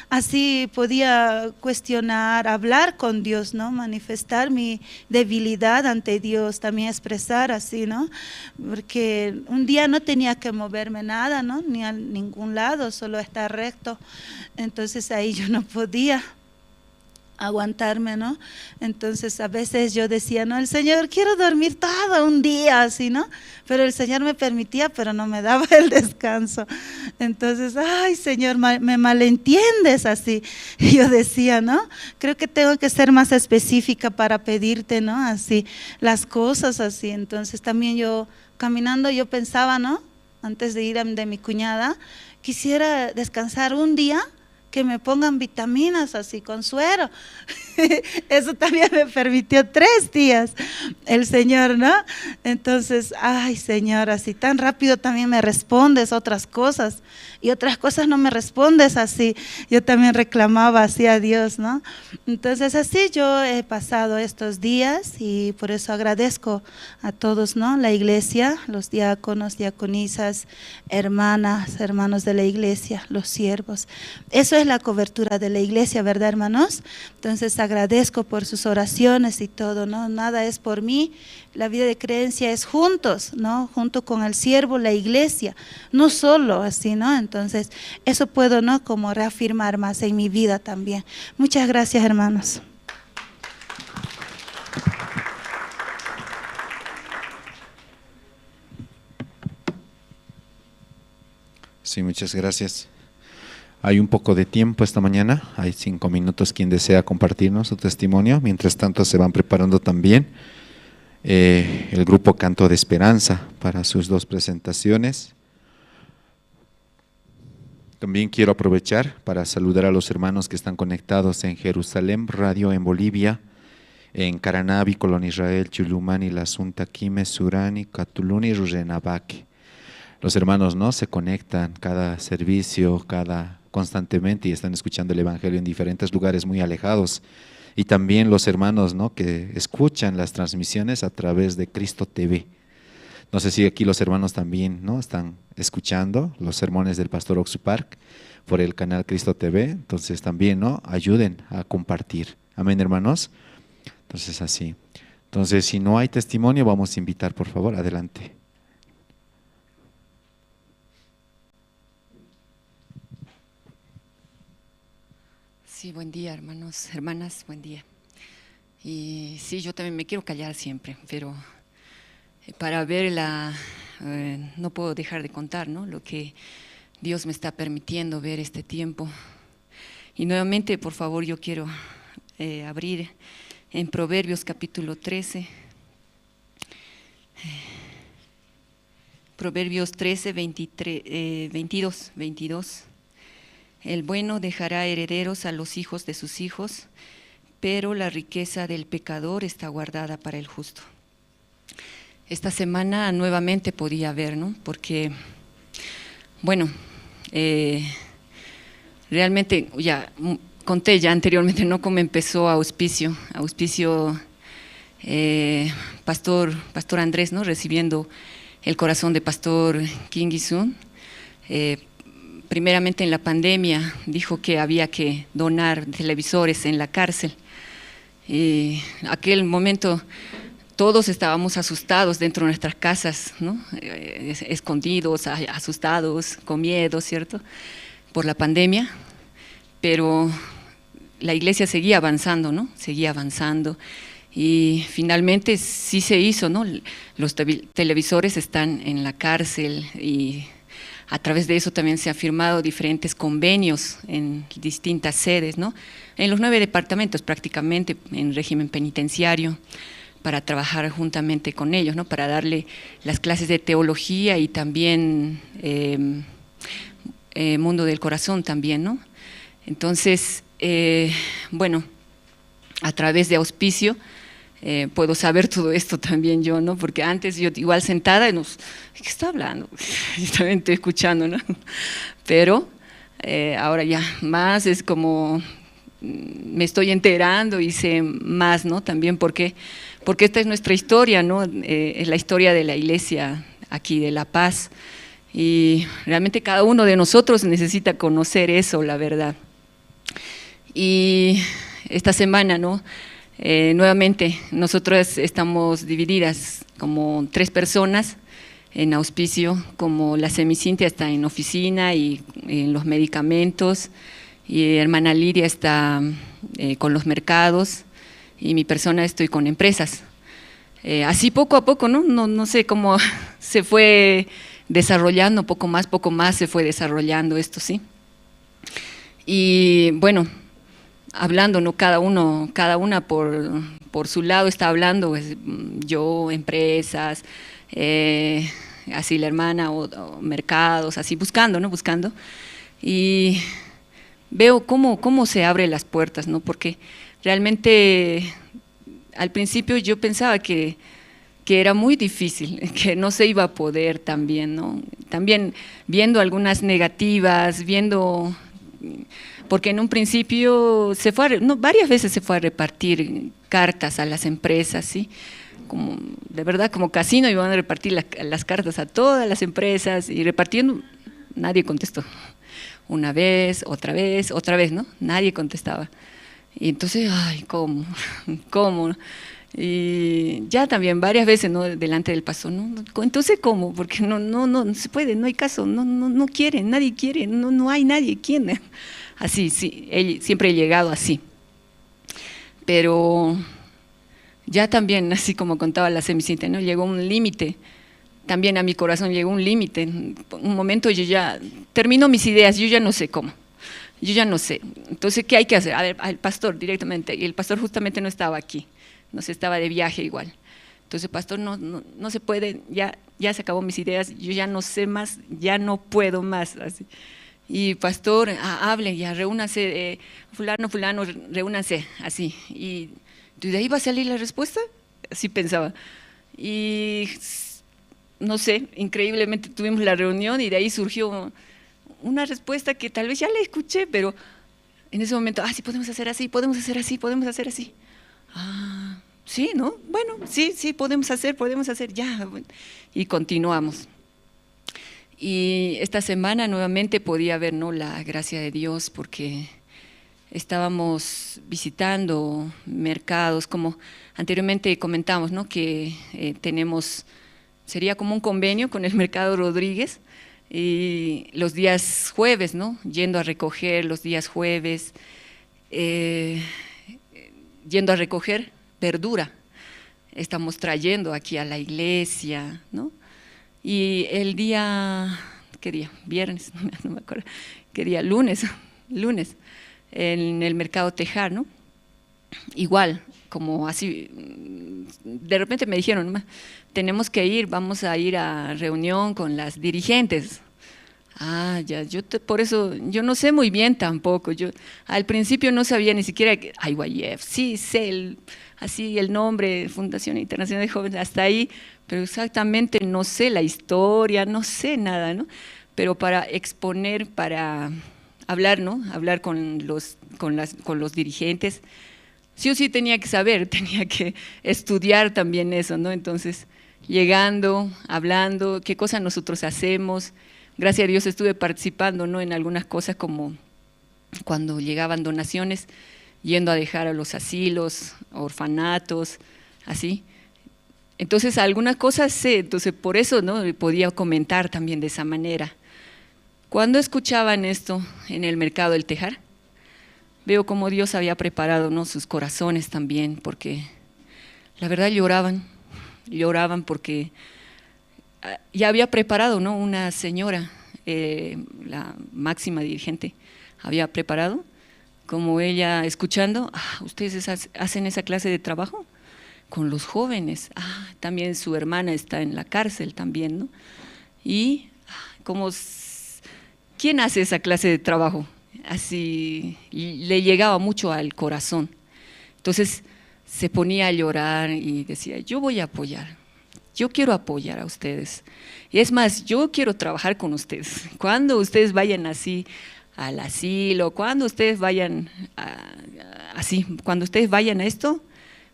Así podía cuestionar, hablar con Dios, ¿no? Manifestar mi debilidad ante Dios, también expresar así, ¿no? Porque un día no tenía que moverme nada, ¿no? Ni a ningún lado, solo estar recto. Entonces, ahí yo no podía aguantarme, ¿no? Entonces a veces yo decía, no, el Señor, quiero dormir todo un día así, ¿no? Pero el Señor me permitía, pero no me daba el descanso. Entonces, ay, Señor, me malentiendes así. Y yo decía, ¿no? Creo que tengo que ser más específica para pedirte, ¿no? Así, las cosas así. Entonces también yo, caminando, yo pensaba, ¿no? Antes de ir de mi cuñada, quisiera descansar un día, que me pongan vitaminas así con suero. Eso también me permitió 3 días el Señor, ¿no? Entonces, ay, Señor, así tan rápido también me respondes otras cosas y otras cosas no me respondes así. Yo también reclamaba así a Dios, ¿no? Entonces así yo he pasado estos días y por eso agradezco a todos, ¿no? La iglesia, los diáconos, diaconisas, hermanas, hermanos de la iglesia, los siervos. Eso es la cobertura de la iglesia, ¿verdad, hermanos? Entonces agradezco por sus oraciones y todo, ¿no? Nada es por mí, la vida de creencia es juntos, ¿no? Junto con el siervo, la iglesia, no solo así, ¿no? Entonces eso puedo, ¿no? Como reafirmar más en mi vida también. Muchas gracias, hermanos. Sí, muchas gracias. Hay un poco de tiempo esta mañana, hay 5 minutos quien desea compartirnos su testimonio. Mientras tanto se van preparando también el grupo Canto de Esperanza para sus 2 presentaciones. También quiero aprovechar para saludar a los hermanos que están conectados en Jerusalén Radio, en Bolivia, en Caranavi, Colón Israel, Chulumani, La Sunta, Quime, Surani, Catuluni, Rurenabaque. Los hermanos no se conectan cada servicio, constantemente, y están escuchando el Evangelio en diferentes lugares muy alejados. Y también los hermanos, ¿no?, que escuchan las transmisiones a través de Cristo TV. No sé si aquí los hermanos también, ¿no?, están escuchando los sermones del pastor Oxupark por el canal Cristo TV. Entonces también, ¿no?, ayuden a compartir. Amén, hermanos. Entonces así. Entonces, si no hay testimonio, vamos a invitar, por favor, adelante. Sí, buen día, hermanos, hermanas, buen día. Y sí, yo también me quiero callar siempre, pero para ver no puedo dejar de contar, ¿no?, lo que Dios me está permitiendo ver este tiempo. Y nuevamente, por favor, yo quiero abrir en Proverbios capítulo 13. Proverbios 13, 22. El bueno dejará herederos a los hijos de sus hijos, pero la riqueza del pecador está guardada para el justo. Esta semana nuevamente podía ver, ¿no?, porque, bueno, realmente ya conté ya anteriormente, ¿no?, cómo empezó Auspicio, Pastor Andrés, ¿no?, recibiendo el corazón de Pastor King Isun. Primeramente en la pandemia dijo que había que donar televisores en la cárcel. Y aquel momento todos estábamos asustados dentro de nuestras casas, ¿no?, escondidos, asustados, con miedo, ¿cierto?, por la pandemia, pero la iglesia seguía avanzando, ¿no?, seguía avanzando, y finalmente sí se hizo, ¿no?, los televisores están en la cárcel, y a través de eso también se han firmado diferentes convenios en distintas sedes, ¿no?, en los 9 departamentos prácticamente, en régimen penitenciario, para trabajar juntamente con ellos, ¿no?, para darle las clases de teología y también mundo del corazón también, ¿no? Entonces, bueno, a través de Auspicio puedo saber todo esto también yo, ¿no?, porque antes yo igual sentada, ¿qué está hablando? También estoy escuchando, ¿no? Pero ahora ya más es como me estoy enterando y sé más, ¿no?, también porque esta es nuestra historia, ¿no?, es la historia de la iglesia aquí de La Paz, y realmente cada uno de nosotros necesita conocer eso, la verdad. Y esta semana, ¿no?, nuevamente nosotros estamos divididas como 3 personas en Auspicio, como la Semicintia está en oficina y en los medicamentos, y hermana Lidia está con los mercados, y mi persona estoy con empresas. Así poco a poco, no sé cómo se fue desarrollando, poco más se fue desarrollando esto, ¿sí? Y bueno, hablando, ¿no?, cada una por su lado está hablando, pues, yo, empresas, así la hermana, o mercados, así buscando, y veo cómo se abren las puertas, ¿no?, porque realmente al principio yo pensaba que era muy difícil, que no se iba a poder también, ¿no? También viendo algunas negativas, porque en un principio varias veces se fue a repartir cartas a las empresas, ¿sí? Como, de verdad, como casino, iban a repartir las cartas a todas las empresas, y repartiendo, nadie contestó. Una vez, otra vez, ¿no? Nadie contestaba. Y entonces, ay, ¿cómo? Y ya también varias veces, ¿no?, delante del pastor, ¿no? Entonces, ¿cómo? Porque no se puede, no hay caso, no quieren, nadie quiere, no hay nadie, ¿quién? Así, sí, siempre he llegado así. Pero ya también, así como contaba la Semicintia, ¿no?, llegó un límite, también a mi corazón llegó un límite. Un momento yo ya termino mis ideas, yo ya no sé cómo. yo ya no sé. Entonces, ¿qué hay que hacer? A ver, al pastor directamente, y el pastor justamente no estaba aquí, no sé, estaba de viaje igual. Entonces, pastor, no se puede, ya se acabó mis ideas, yo ya no sé más, ya no puedo más. Así. Y pastor, hable, ya reúnanse, fulano, reúnanse, así. Y de ahí va a salir la respuesta, así pensaba. Y no sé, increíblemente tuvimos la reunión y de ahí surgió una respuesta que tal vez ya la escuché, pero en ese momento, sí, podemos hacer así, podemos hacer así, podemos hacer así. Sí, ¿no? Bueno, sí, podemos hacer, ya. Y continuamos. Y esta semana nuevamente podía ver, ¿no?, la gracia de Dios, porque estábamos visitando mercados, como anteriormente comentamos, ¿no?, que sería como un convenio con el Mercado Rodríguez, y los días jueves, ¿no?, yendo a recoger los días jueves, yendo a recoger verdura, estamos trayendo aquí a la iglesia, ¿no? Y el día, ¿qué día? Viernes, no me acuerdo, ¿qué día? Lunes, en el Mercado Tejar, ¿no? Igual, como así, de repente me dijeron, tenemos que ir, vamos a ir a reunión con las dirigentes. Ya, por eso, yo no sé muy bien tampoco, yo al principio no sabía ni siquiera, IYF, sí sé así el nombre, Fundación Internacional de Jóvenes, hasta ahí, pero exactamente no sé la historia, no sé nada, ¿no? Pero para exponer, para hablar, ¿no?, hablar con los dirigentes, sí o sí tenía que saber, tenía que estudiar también eso, ¿no? Entonces, llegando, hablando, qué cosas nosotros hacemos. Gracias a Dios estuve participando, ¿no?, en algunas cosas, como cuando llegaban donaciones, yendo a dejar a los asilos, orfanatos, así. Entonces, algunas cosas sé, entonces por eso, ¿no?, podía comentar también de esa manera. Cuando escuchaban esto en el Mercado del Tejar, veo cómo Dios había preparado, ¿no?, sus corazones también, porque la verdad lloraban porque ya había preparado, ¿no?, una señora, la máxima dirigente, había preparado, como ella escuchando, ustedes hacen esa clase de trabajo con los jóvenes, también su hermana está en la cárcel también, ¿no? Y ¿quién hace esa clase de trabajo? Así le llegaba mucho al corazón. Entonces se ponía a llorar y decía, yo voy a apoyar, yo quiero apoyar a ustedes. Y es más, yo quiero trabajar con ustedes. Cuando ustedes vayan así al asilo, cuando ustedes vayan cuando ustedes vayan a esto,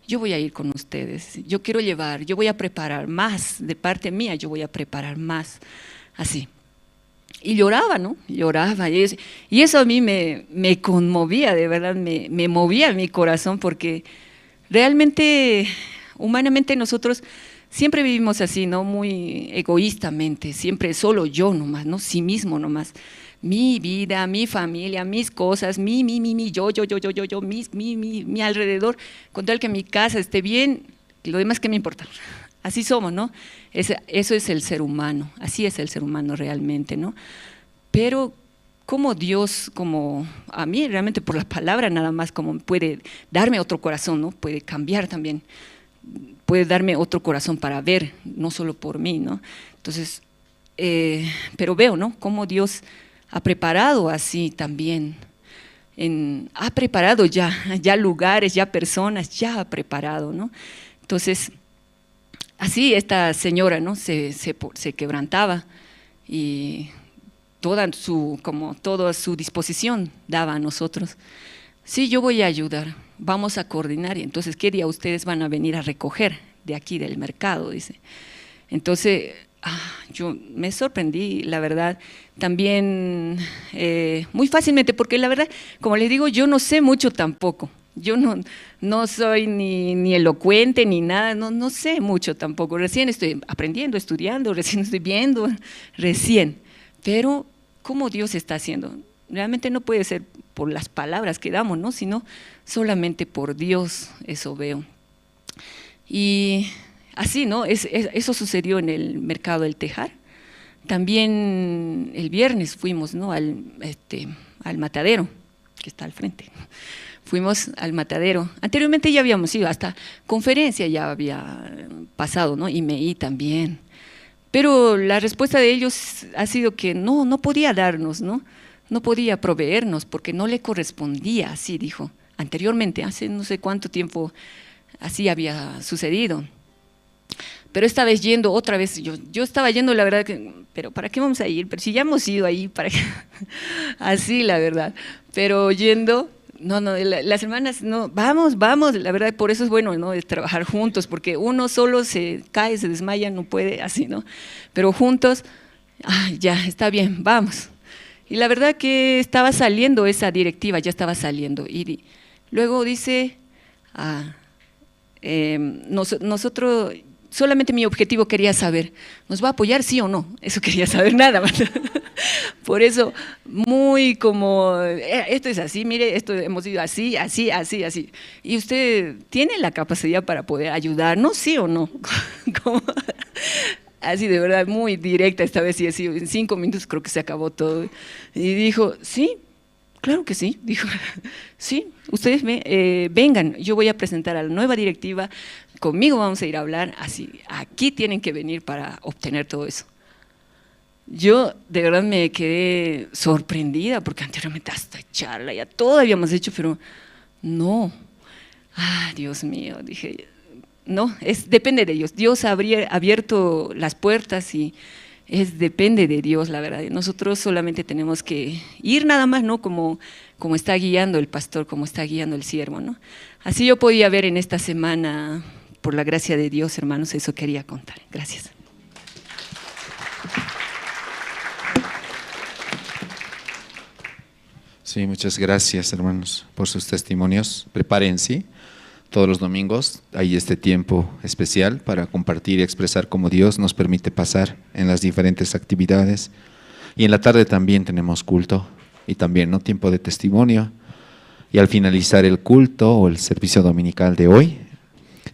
yo voy a ir con ustedes. Yo quiero llevar, yo voy a preparar más, de parte mía yo voy a preparar más, así. Y lloraba, ¿no? Lloraba. Y eso a mí me conmovía, de verdad, me movía mi corazón, porque realmente, humanamente nosotros siempre vivimos así, ¿no?, muy egoístamente, siempre solo yo nomás, ¿no?, sí mismo nomás. Mi vida, mi familia, mis cosas, mi, yo, mi alrededor, con tal que mi casa esté bien, lo demás ¿qué me importa? Así somos, ¿no? Eso es el ser humano, así es el ser humano realmente, ¿no? Pero como Dios, como a mí realmente por la palabra nada más, como puede darme otro corazón, ¿no? Puede cambiar también, puede darme otro corazón para ver, no solo por mí, ¿no? Entonces, pero veo, ¿no?, cómo Dios ha preparado así también, ha preparado ya lugares, ya personas, ya ha preparado, ¿no? Entonces, así esta señora, ¿no?, se quebrantaba y toda su disposición daba a nosotros. Sí, yo voy a ayudar, vamos a coordinar. Y entonces, ¿qué día ustedes van a venir a recoger de aquí del mercado?, dice. Entonces, yo me sorprendí, la verdad, también muy fácilmente, porque la verdad, como les digo, yo no sé mucho tampoco. Yo no soy ni elocuente ni nada, no sé mucho tampoco. Recién estoy aprendiendo, estudiando, recién estoy viendo, Pero, ¿cómo Dios está haciendo? Realmente no puede ser por las palabras que damos, ¿no?, sino solamente por Dios, eso veo. Y así, ¿no?, eso sucedió en el Mercado del Tejar. También el viernes fuimos, ¿no?, al matadero. que está al frente. Fuimos al matadero. Anteriormente ya habíamos ido, hasta conferencia ya había pasado, ¿no? IMEI también. Pero la respuesta de ellos ha sido que no podía darnos, ¿no? No podía proveernos porque no le correspondía, así dijo. Anteriormente, hace no sé cuánto tiempo así había sucedido. Pero esta vez yendo, otra vez, yo estaba yendo, la verdad, pero ¿para qué vamos a ir? Pero si ya hemos ido ahí, ¿para qué? Así, la verdad. Pero yendo, no, las hermanas, no, vamos, la verdad, por eso es bueno, ¿no? Es trabajar juntos, porque uno solo se cae, se desmaya, no puede, así, ¿no? Pero juntos, ya, está bien, vamos. Y la verdad que estaba saliendo esa directiva, ya estaba saliendo. Y luego dice, nosotros, solamente mi objetivo quería saber, ¿nos va a apoyar sí o no? Eso quería saber, nada más. Por eso, muy como, esto es así, mire, esto hemos ido así. ¿Y usted tiene la capacidad para poder ayudarnos, sí o no? Como, así de verdad, muy directa esta vez, y así, en 5 minutos creo que se acabó todo. Y dijo, sí, claro que sí, dijo, sí, ustedes vengan, yo voy a presentar a la nueva directiva, conmigo vamos a ir a hablar, así, aquí tienen que venir para obtener todo eso. Yo de verdad me quedé sorprendida, porque anteriormente hasta charla, ya todo habíamos hecho, pero no, Dios mío, dije, no, depende de Dios, Dios ha abierto las puertas y depende de Dios, la verdad. Nosotros solamente tenemos que ir nada más, ¿no? Como está guiando el pastor, como está guiando el siervo, ¿no? Así yo podía ver en esta semana, por la gracia de Dios, hermanos, eso quería contar. Gracias. Sí, muchas gracias, hermanos, por sus testimonios. Prepárense. Todos los domingos hay este tiempo especial para compartir y expresar cómo Dios nos permite pasar en las diferentes actividades. Y en la tarde también tenemos culto y también, ¿no?, tiempo de testimonio. Y al finalizar el culto o el servicio dominical de hoy,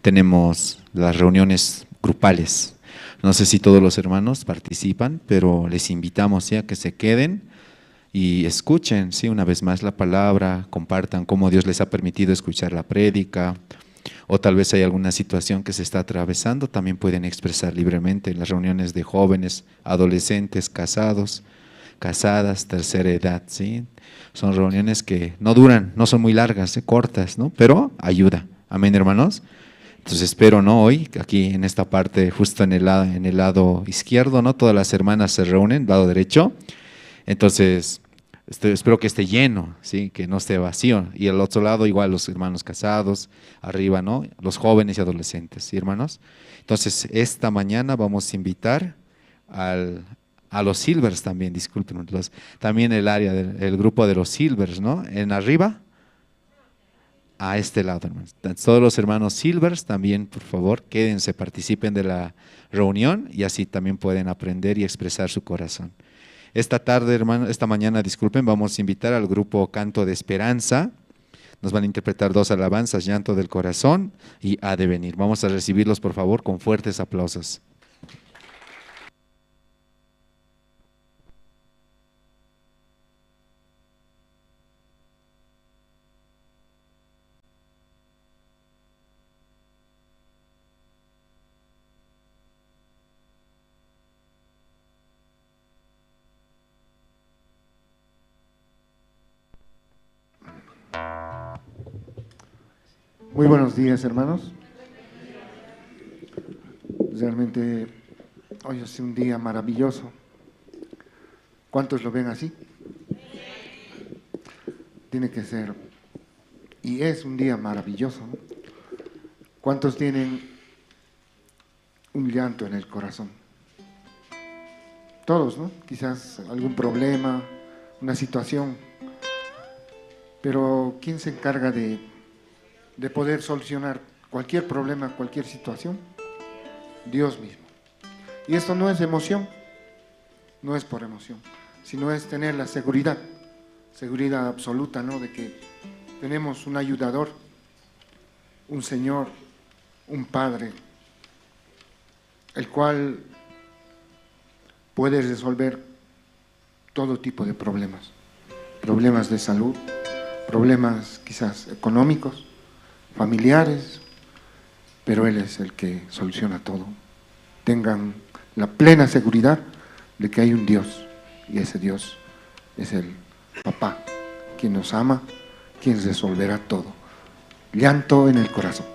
tenemos las reuniones grupales. No sé si todos los hermanos participan, pero les invitamos ya que se queden y escuchen, sí, una vez más la palabra, compartan cómo Dios les ha permitido escuchar la prédica, o tal vez hay alguna situación que se está atravesando, también pueden expresar libremente en las reuniones de jóvenes, adolescentes, casados, casadas, tercera edad, ¿sí? Son reuniones que no duran, no son muy largas, cortas, ¿no? Pero ayuda. Amén, hermanos. Entonces espero, ¿no?, hoy, aquí en esta parte, justo en el lado izquierdo, ¿no?, todas las hermanas se reúnen, lado derecho. Entonces espero que esté lleno, ¿sí?, que no esté vacío. Y al otro lado igual los hermanos casados, arriba, ¿no?, los jóvenes y adolescentes, ¿sí, hermanos? Entonces esta mañana vamos a invitar a los silvers también, disculpen, también el área del grupo de los silvers, ¿no?, en arriba, a este lado, hermanos. Todos los hermanos silvers también, por favor, quédense, participen de la reunión y así también pueden aprender y expresar su corazón. Esta tarde, hermano, esta mañana, disculpen, vamos a invitar al grupo Canto de Esperanza. Nos van a interpretar 2 alabanzas, Llanto del Corazón y Ha de Venir. Vamos a recibirlos, por favor, con fuertes aplausos. Muy buenos días, hermanos. Realmente hoy es un día maravilloso. ¿Cuántos lo ven así? Tiene que ser, y es un día maravilloso, ¿no? ¿Cuántos tienen un llanto en el corazón? Todos, ¿no? Quizás algún problema, una situación, pero ¿quién se encarga de poder solucionar cualquier problema, cualquier situación? Dios mismo. Y esto no es emoción, no es por emoción, sino es tener la seguridad absoluta, ¿no?, de que tenemos un ayudador, un Señor, un Padre, el cual puede resolver todo tipo de problemas de salud, problemas quizás económicos, familiares, pero Él es el que soluciona todo. Tengan la plena seguridad de que hay un Dios, y ese Dios es el Papá, quien nos ama, quien resolverá todo. Llanto en el corazón.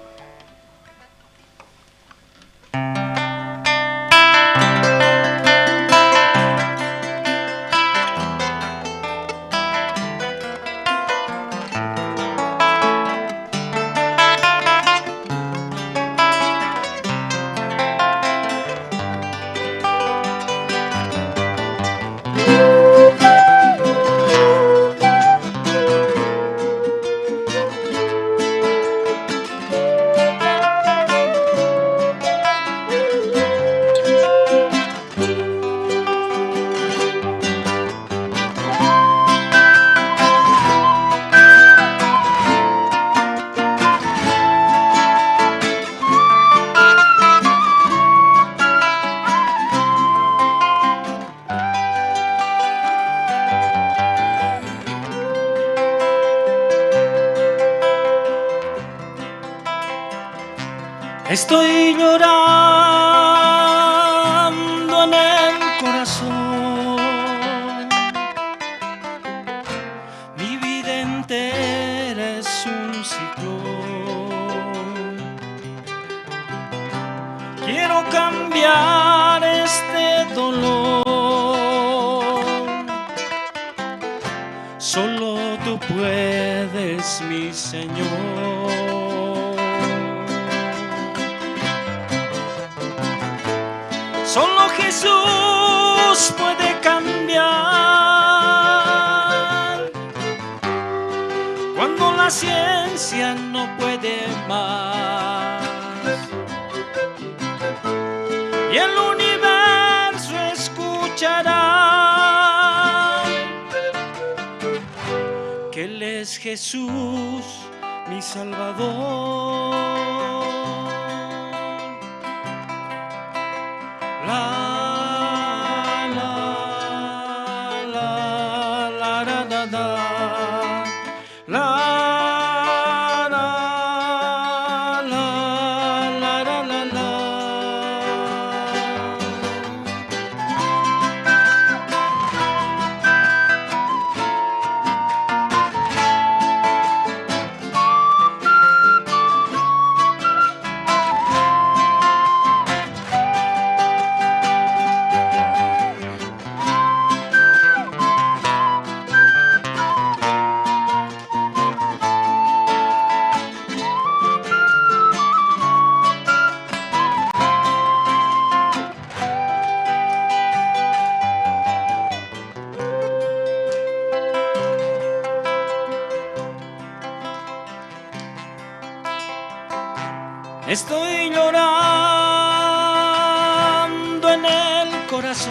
Estoy llorando en el corazón, mi vida entera es un ciclón. Quiero cambiar este dolor, solo tú puedes, mi Señor. Solo Jesús puede cambiar cuando la ciencia no puede más y el universo escuchará que Él es Jesús, mi Salvador. Estoy llorando en el corazón,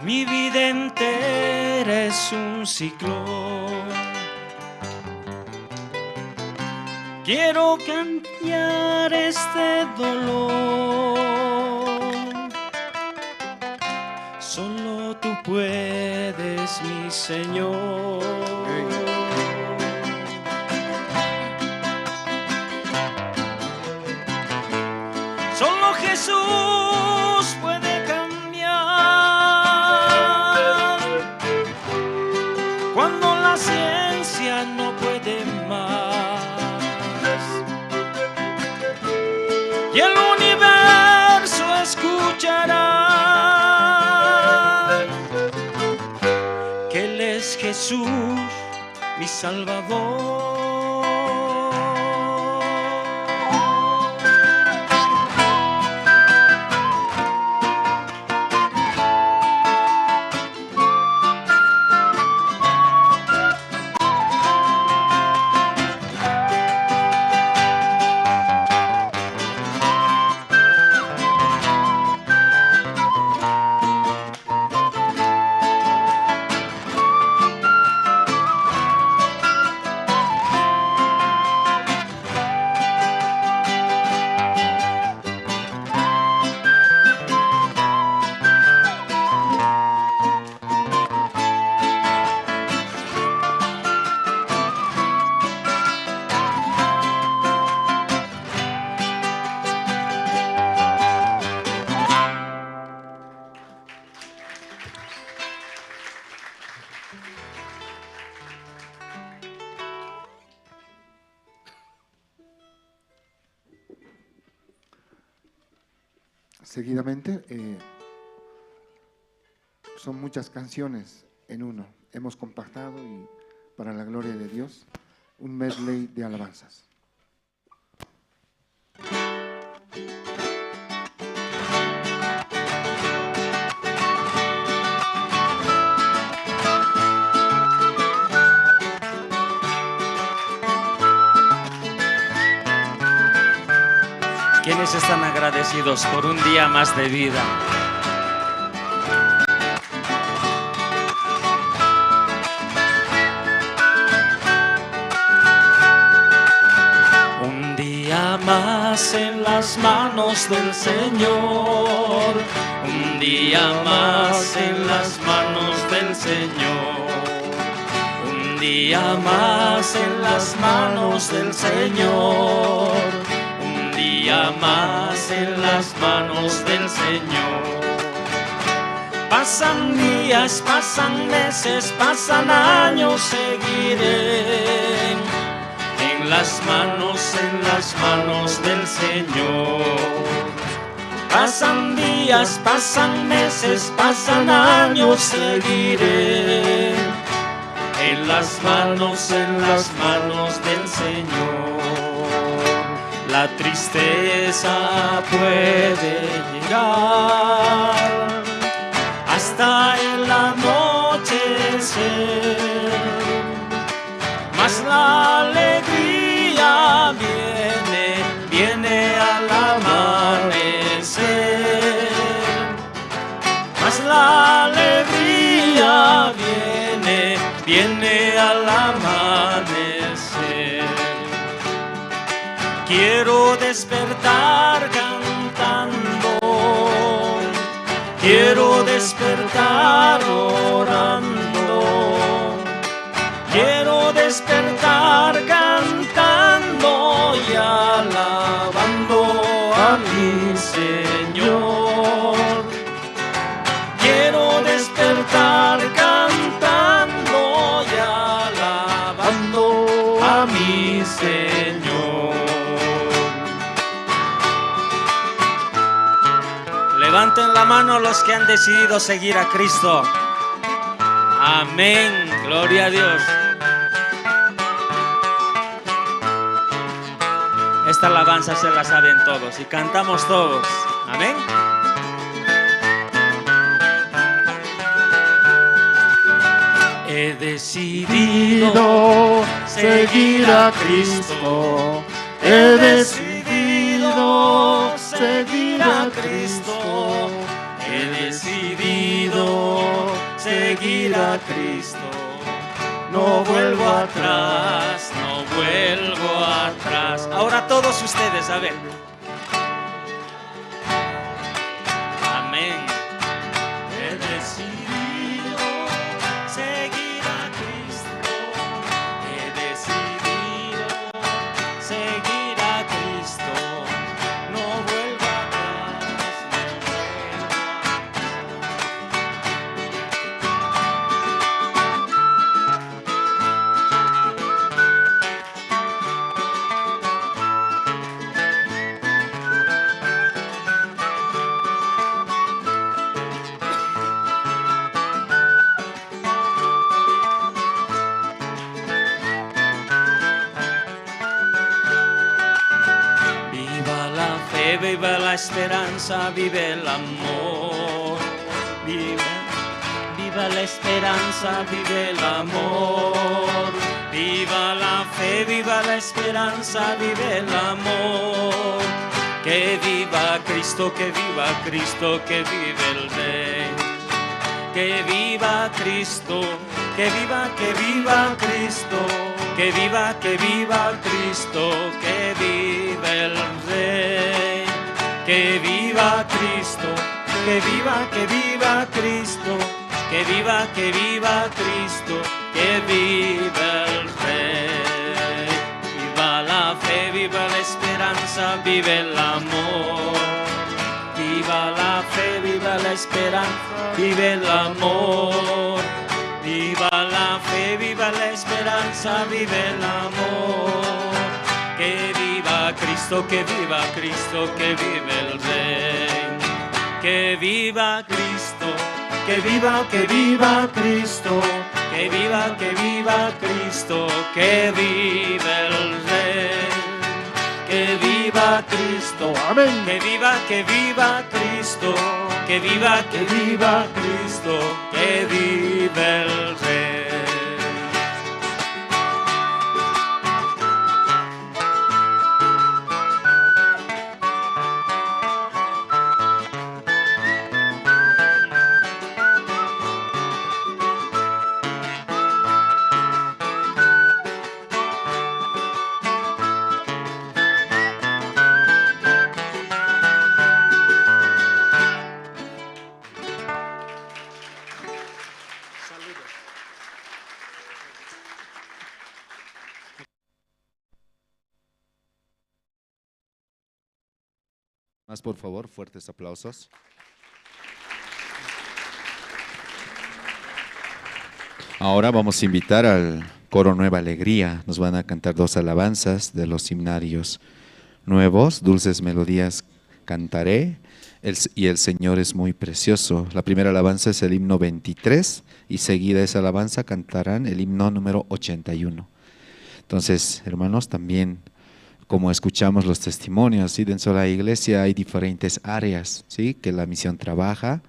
mi vida entera es un ciclón. Quiero cambiar este dolor, solo tú puedes, mi Señor. Solo Jesús puede cambiar cuando la ciencia no puede más y el universo escuchará que Él es Jesús, mi Salvador. Seguidamente, son muchas canciones en uno. Hemos compactado y para la gloria de Dios, un medley de alabanzas. ¿Quiénes están agradecidos por un día más de vida? Un día más en las manos del Señor. Un día más en las manos del Señor. Un día más en las manos del Señor. Día más en las manos del Señor. Pasan días, pasan meses, pasan años, seguiré en las manos del Señor. Pasan días, pasan meses, pasan años, seguiré en las manos del Señor. La tristeza puede llegar hasta el anochecer, mas la alegría viene al amanecer, mas la alegría viene al amanecer. Quiero despertar cantando, quiero despertar orando, quiero despertar cantando y alabando a mi Señor. Quiero despertar cantando y alabando a mi Señor. Levanten la mano los que han decidido seguir a Cristo. Amén. Gloria a Dios. Esta alabanza se la saben todos y cantamos todos. Amén. He decidido seguir a Cristo. He decidido seguir a Cristo. He decidido seguir a Cristo. No vuelvo atrás, no vuelvo atrás. Ahora todos ustedes, a ver. Amén. He decidido seguir a Cristo. He decidido seguir a Cristo. No vuelvo atrás, no vuelvo viva la esperanza, vive el amor. Viva la esperanza, vive el amor. Viva la fe, viva la esperanza, vive el amor. Que viva Cristo, que viva Cristo, que vive el Rey. Que viva Cristo, que viva Cristo. Que viva Cristo, que viva el Rey. Que viva Cristo, que viva Cristo, que viva Cristo, que viva el Rey. Viva la fe, viva la esperanza, vive el amor. Viva la fe, viva la esperanza, vive el amor. Viva viva la fe, viva la esperanza, vive el amor. Que viva Cristo, que viva Cristo, que vive el Rey. Que viva Cristo, que viva Cristo, que viva Cristo, que vive el Rey. Que viva Cristo, amén. Que viva Cristo, que viva Cristo, que vive el Rey. Más, por favor, fuertes aplausos. Ahora vamos a invitar al coro Nueva Alegría. Nos van a cantar 2 alabanzas de los himnarios nuevos. Dulces melodías cantaré y el Señor es muy precioso. La primera alabanza es el himno 23 y seguida esa alabanza cantarán el himno número 81. Entonces, hermanos, también como escuchamos los testimonios, ¿sí? Dentro de la iglesia hay diferentes áreas, ¿sí? Que la misión trabaja,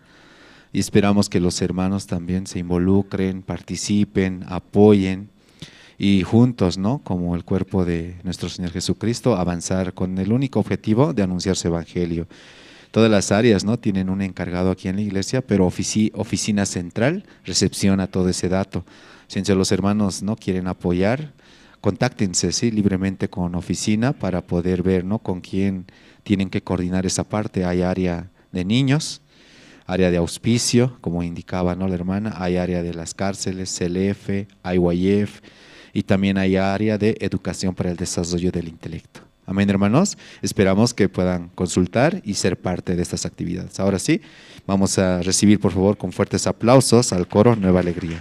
y esperamos que los hermanos también se involucren, participen, apoyen y juntos, ¿no? Como el cuerpo de nuestro Señor Jesucristo, avanzar con el único objetivo de anunciar su evangelio. Todas las áreas, ¿no? Tienen un encargado aquí en la iglesia, pero oficina central recepciona todo ese dato. Si los hermanos no quieren apoyar, contáctense, ¿sí? Libremente con oficina para poder ver, ¿no? Con quién tienen que coordinar esa parte. Hay área de niños, área de auspicio, como indicaba, ¿no? La hermana, hay área de las cárceles, CLF, IYF, y también hay área de educación para el desarrollo del intelecto. Amén, hermanos. Esperamos que puedan consultar y ser parte de estas actividades. Ahora sí, vamos a recibir, por favor, con fuertes aplausos al coro Nueva Alegría.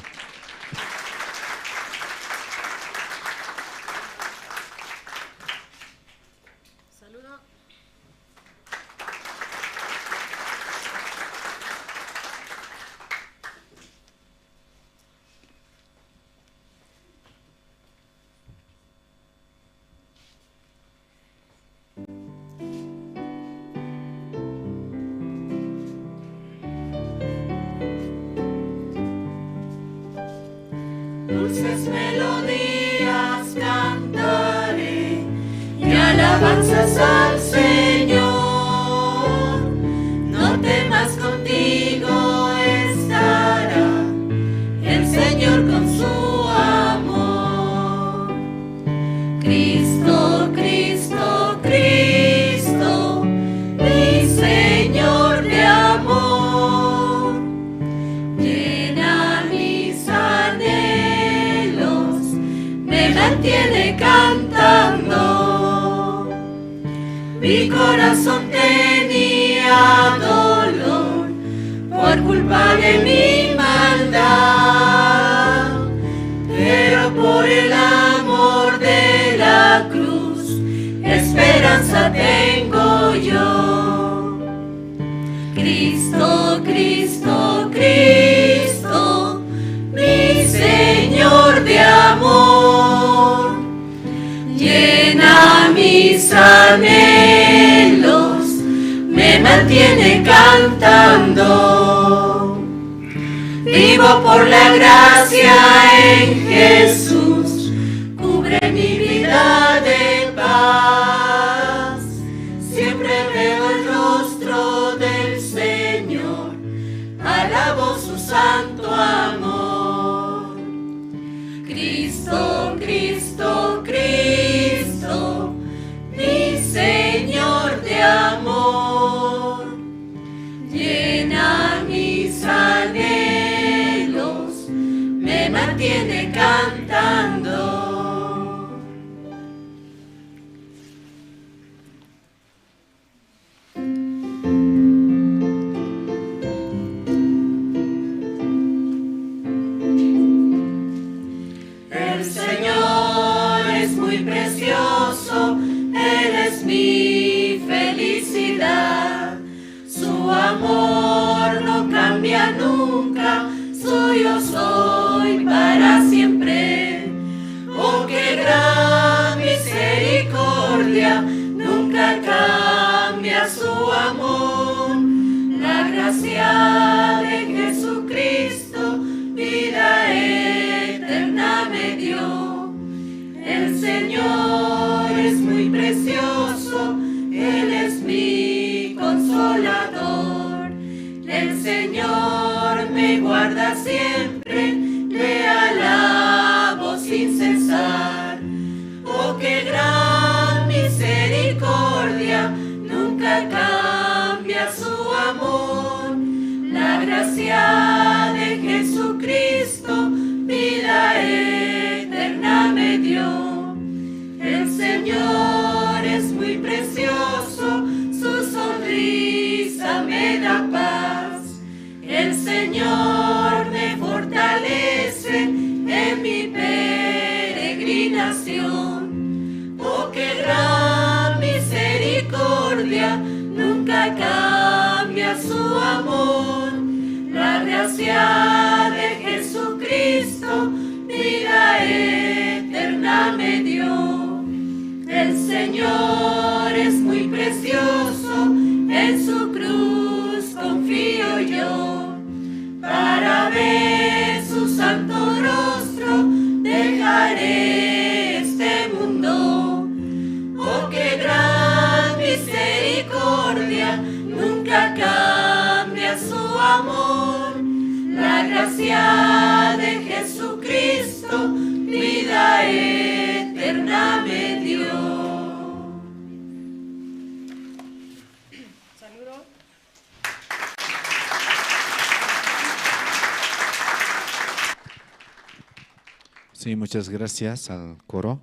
Dulces melodías cantaré y alabanzas al Señor. No temas, contigo estará el Señor con su amor. Cristo, Cristo, Cristo, mi Señor de amor, llena mis anhelos, me mantiene cantando. Mi corazón tenía dolor por culpa de mi maldad, pero por el amor de la cruz, esperanza tengo yo. Cristo, Cristo, Cristo, mi Señor de amor, llena mis anhelos, me mantiene cantando. Vivo por la gracia en Jesús, cubre mi vida de paz. Siempre veo el rostro del Señor, alabo su santo amor. Cristo, Cristo, Cristo, mi Señor de amor, llena mis anhelos, me mantiene cantando. muy precioso, Él es mi felicidad. Su amor no cambia nunca, suyo soy para siempre. Oh, qué gran misericordia, nunca cambia su amor. La gracia de Jesucristo, vida eterna me dio. El Señor es muy precioso, Él es mi consolador. El Señor me guarda siempre, le alabo sin cesar. Oh, qué gran misericordia, nunca cambia su amor. La gracia de Jesucristo, vida eterna me dio. El Señor es muy precioso, su sonrisa me da paz. El Señor me fortalece en mi peregrinación. Oh, qué gran misericordia, nunca cambia su amor. La gracia de Jesucristo, vida eterna me dio. El Señor es muy precioso, en su cruz confío yo. Para ver su santo rostro, dejaré este mundo. Oh, qué gran misericordia, nunca cambia su amor. La gracia de Jesucristo, vida eterna me dio. Sí, muchas gracias al coro.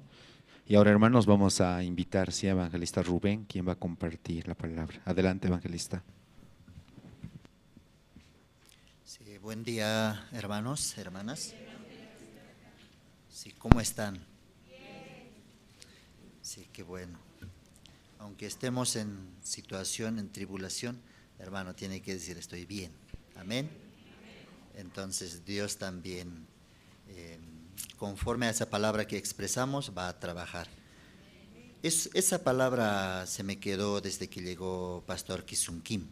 Y ahora, hermanos, vamos a invitar a evangelista Rubén, quien va a compartir la palabra. Adelante, evangelista. Sí, buen día, hermanos, hermanas. Sí, ¿cómo están? Sí, qué bueno. Aunque estemos en situación, en tribulación, hermano, tiene que decir estoy bien. Amén. Entonces Dios también, conforme a esa palabra que expresamos, va a trabajar. Esa palabra se me quedó desde que llegó Pastor Kisung Kim.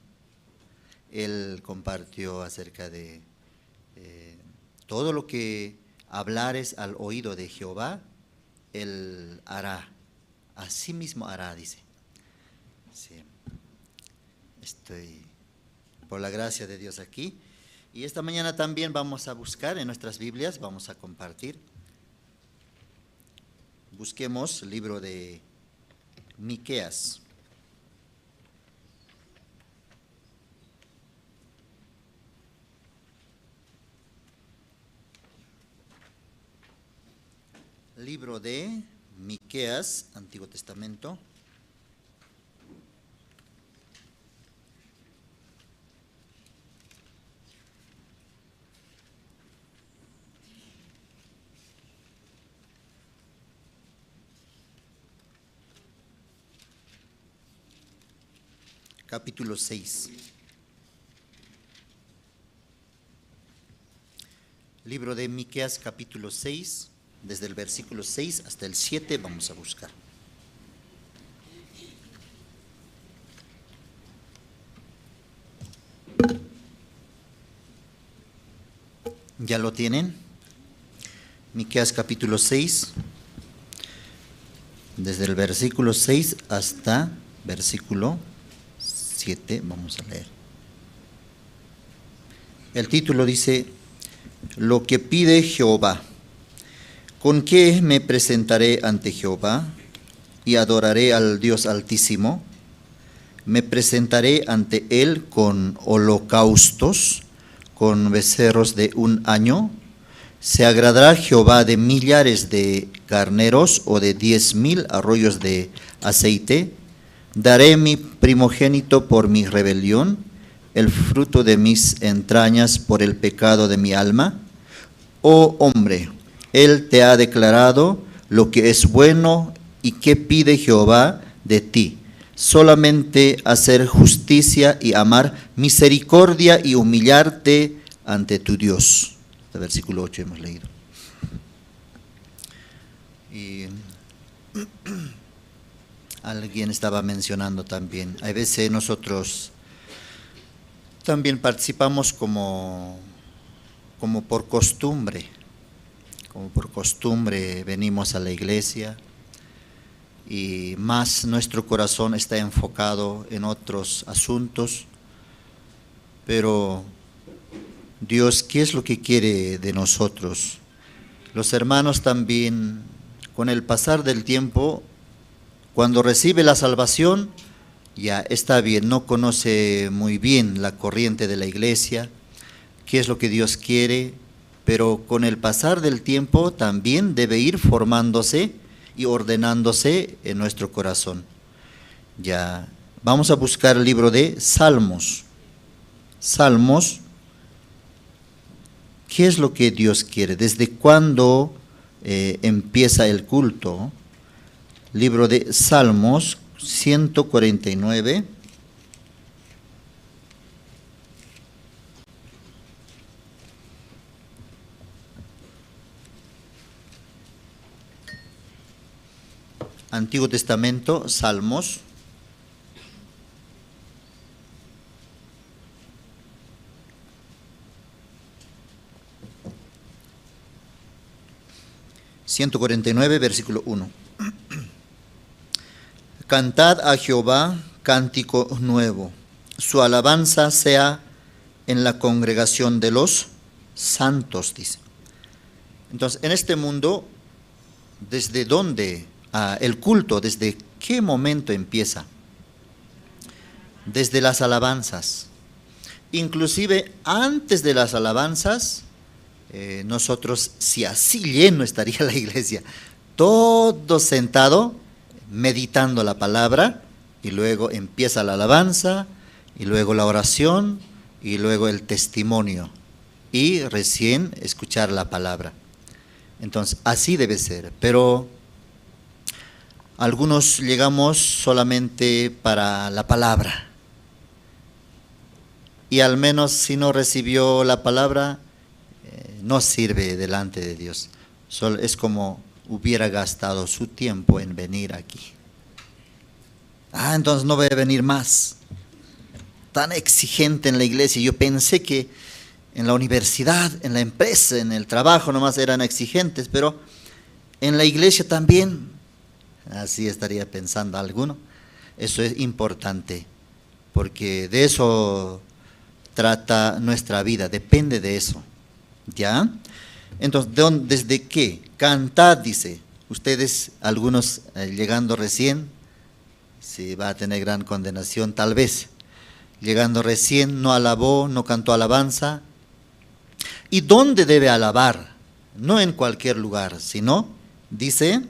Él compartió acerca de todo lo que hablares al oído de Jehová, Él hará. Así mismo hará, dice. Sí. Estoy por la gracia de Dios aquí. Y esta mañana también vamos a buscar en nuestras Biblias, vamos a compartir. Busquemos el libro de Miqueas. Libro de Miqueas, Antiguo Testamento. Capítulo 6. Libro de Miqueas, capítulo 6. Desde el versículo 6 hasta el 7 vamos a buscar. ¿Ya lo tienen? Miqueas capítulo 6, desde el versículo 6 hasta versículo 7, vamos a leer. El título dice, lo que pide Jehová. ¿Con qué me presentaré ante Jehová y adoraré al Dios Altísimo? Me presentaré ante Él con holocaustos, con becerros de 1 año. ¿Se agradará Jehová de millares de carneros o de 10,000 arroyos de aceite? ¿Daré mi primogénito por mi rebelión, el fruto de mis entrañas por el pecado de mi alma? Oh hombre, Él te ha declarado lo que es bueno y qué pide Jehová de ti. Solamente hacer justicia y amar misericordia y humillarte ante tu Dios. El versículo 8 hemos leído. Y alguien estaba mencionando también, a veces nosotros también participamos como por costumbre, venimos a la iglesia y más nuestro corazón está enfocado en otros asuntos, pero Dios, ¿qué es lo que quiere de nosotros? Los hermanos también, con el pasar del tiempo, cuando recibe la salvación, ya está bien, no conoce muy bien la corriente de la iglesia, qué es lo que Dios quiere, pero con el pasar del tiempo también debe ir formándose y ordenándose en nuestro corazón. Ya, vamos a buscar el libro de Salmos. Salmos, ¿qué es lo que Dios quiere? ¿Desde cuándo empieza el culto? Libro de Salmos 149. Antiguo Testamento, Salmos. ...149, versículo 1. Cantad a Jehová cántico nuevo, su alabanza sea en la congregación de los santos, dice. Entonces, en este mundo, ¿desde dónde el culto, desde qué momento empieza? Desde las alabanzas. Inclusive antes de las alabanzas, nosotros, si así lleno estaría la iglesia, todo sentado, meditando la palabra, y luego empieza la alabanza, y luego la oración, y luego el testimonio, y recién escuchar la palabra. Entonces, así debe ser, pero algunos llegamos solamente para la palabra, y al menos si no recibió la palabra, no sirve delante de Dios. Solo es como hubiera gastado su tiempo en venir aquí. Entonces no voy a venir más. Tan exigente en la iglesia. Yo pensé que en la universidad, en la empresa, en el trabajo nomás eran exigentes, pero en la iglesia también. Así estaría pensando alguno. Eso es importante, porque de eso trata nuestra vida, depende de eso. ¿Ya? Entonces, ¿desde qué? Cantad, dice. Ustedes, algunos llegando recién, si va a tener gran condenación, tal vez. Llegando recién, no alabó, no cantó alabanza. ¿Y dónde debe alabar? No en cualquier lugar, sino, dice,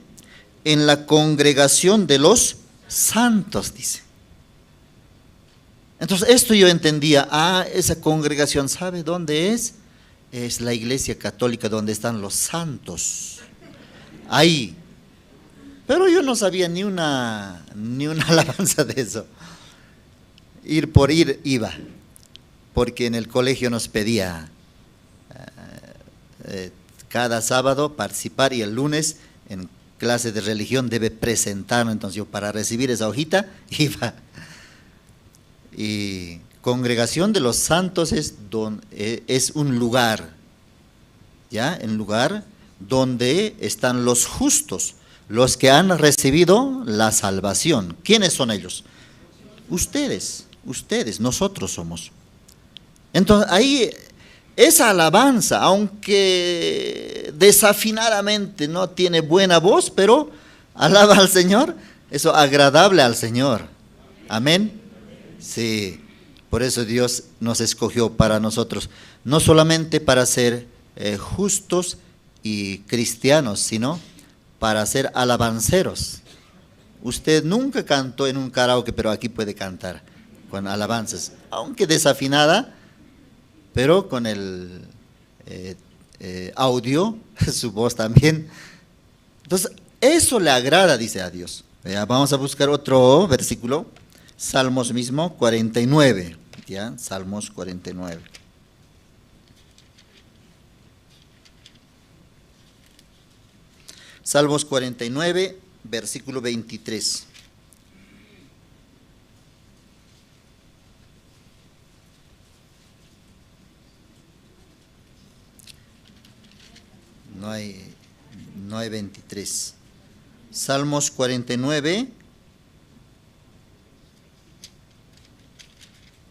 en la congregación de los santos, dice. Entonces, esto yo entendía. Esa congregación, ¿sabe dónde es? Es la iglesia católica donde están los santos. Ahí. Pero yo no sabía ni una alabanza de eso. Ir por ir iba. Porque en el colegio nos pedía cada sábado participar, y el lunes en clase de religión debe presentarme. Entonces yo, para recibir esa hojita, iba. Y congregación de los santos es un lugar, ¿ya? Un lugar donde están los justos, los que han recibido la salvación. ¿Quiénes son ellos? Ustedes, nosotros somos. Entonces ahí, esa alabanza, aunque desafinadamente no tiene buena voz, pero alaba al Señor, eso agradable al Señor. Amén. Sí. Por eso Dios nos escogió para nosotros, no solamente para ser justos y cristianos, sino para ser alabanceros. Usted nunca cantó en un karaoke, pero aquí puede cantar con alabanzas, aunque desafinada, pero con el audio, su voz también. Entonces, Eso le agrada, dice a Dios. Vamos a buscar otro versículo. Salmos mismo, 49. ¿Ya? Salmos 49. Salmos 49, versículo 23. No hay 23. Salmos 49.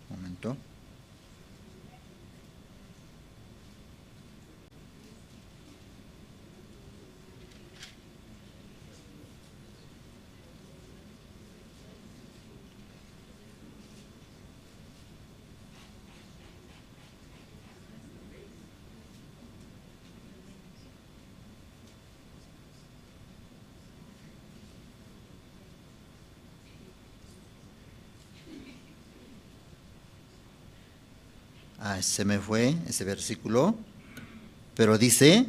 Un momento. Se me fue ese versículo, pero dice,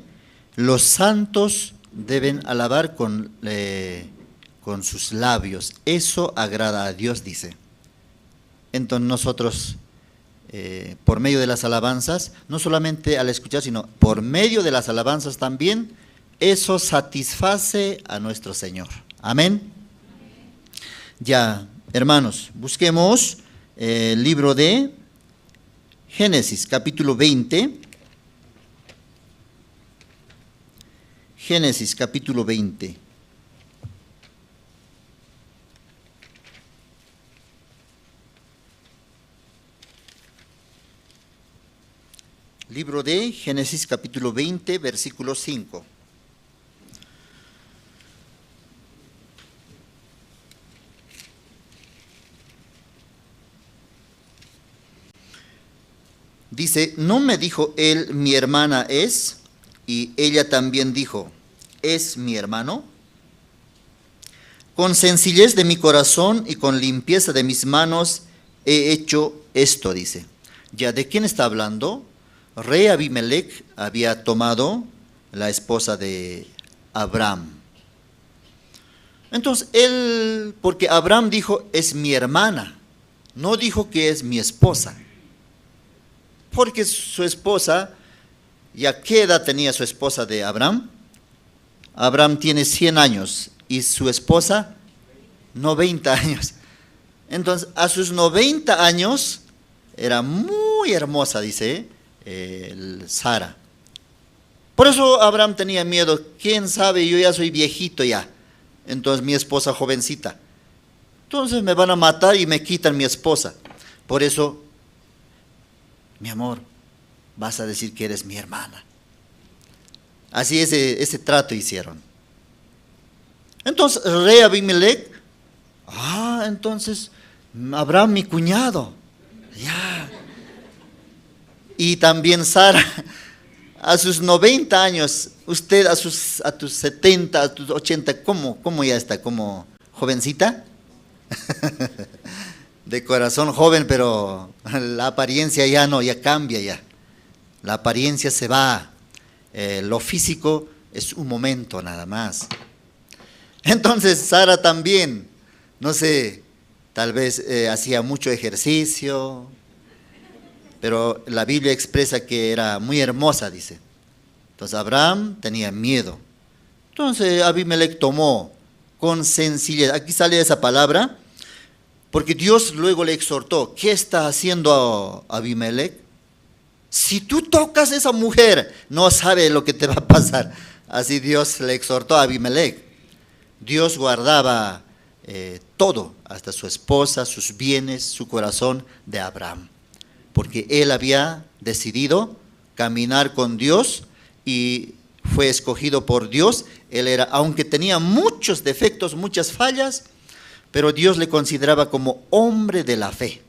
los santos deben alabar con sus labios, eso agrada a Dios, dice. Entonces nosotros, por medio de las alabanzas, no solamente al escuchar, sino por medio de las alabanzas también, eso satisface a nuestro Señor. Amén. Ya, hermanos, busquemos el libro de Génesis, capítulo 20. Génesis, capítulo 20. Libro de Génesis, capítulo 20, versículo 5. Dice, ¿no me dijo él, mi hermana es? Y ella también dijo, ¿es mi hermano? Con sencillez de mi corazón y con limpieza de mis manos he hecho esto, dice. ¿Ya de quién está hablando? Rey Abimelech había tomado la esposa de Abraham. Entonces, él, porque Abraham dijo, es mi hermana, no dijo que es mi esposa. Porque su esposa, ¿ya qué edad tenía su esposa de Abraham? Abraham tiene 100 años y su esposa 90 años. Entonces, a sus 90 años, era muy hermosa, dice Sara. Por eso Abraham tenía miedo, quién sabe, yo ya soy viejito ya. Entonces mi esposa jovencita. Entonces me van a matar y me quitan mi esposa. Por eso, mi amor, vas a decir que eres mi hermana. Así ese trato hicieron. Entonces, rey Abimelech, entonces, Abraham, mi cuñado. Ya. Y también Sara, a sus 90 años, usted a tus 70, a tus 80, ¿cómo ya está? ¿Como jovencita? De corazón joven, pero la apariencia ya no, ya cambia ya. La apariencia se va. Lo físico es un momento nada más. Entonces Sara también, no sé, tal vez hacía mucho ejercicio, pero la Biblia expresa que era muy hermosa, dice. Entonces Abraham tenía miedo. Entonces Abimelech tomó con sencillez, aquí sale esa palabra, porque Dios luego le exhortó, ¿qué está haciendo Abimelech? Si tú tocas a esa mujer, no sabe lo que te va a pasar. Así Dios le exhortó a Abimelech. Dios guardaba todo, hasta su esposa, sus bienes, su corazón de Abraham. Porque él había decidido caminar con Dios y fue escogido por Dios. Él era, aunque tenía muchos defectos, muchas fallas, pero Dios le consideraba como hombre de la fe.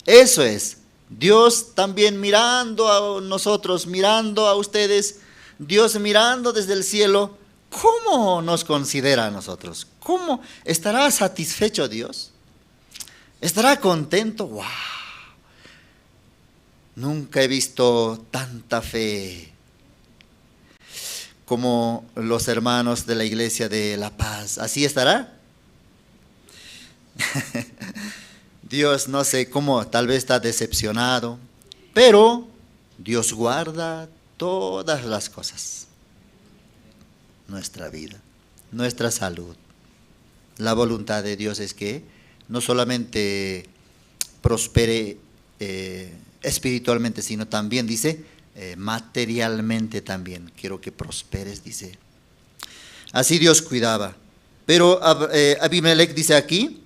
Eso es. Dios también mirando a nosotros, mirando a ustedes, Dios mirando desde el cielo, ¿cómo nos considera a nosotros? ¿Cómo estará satisfecho Dios? ¿Estará contento? ¡Wow! Nunca he visto tanta fe. como los hermanos de la iglesia de La Paz. ¿Así estará? Dios no sé cómo, tal vez está decepcionado, pero Dios guarda todas las cosas. Nuestra vida, nuestra salud. La voluntad de Dios es que no solamente prospere espiritualmente, sino también, dice, materialmente también. Quiero que prosperes, dice. Así Dios cuidaba. Pero Abimelech dice aquí,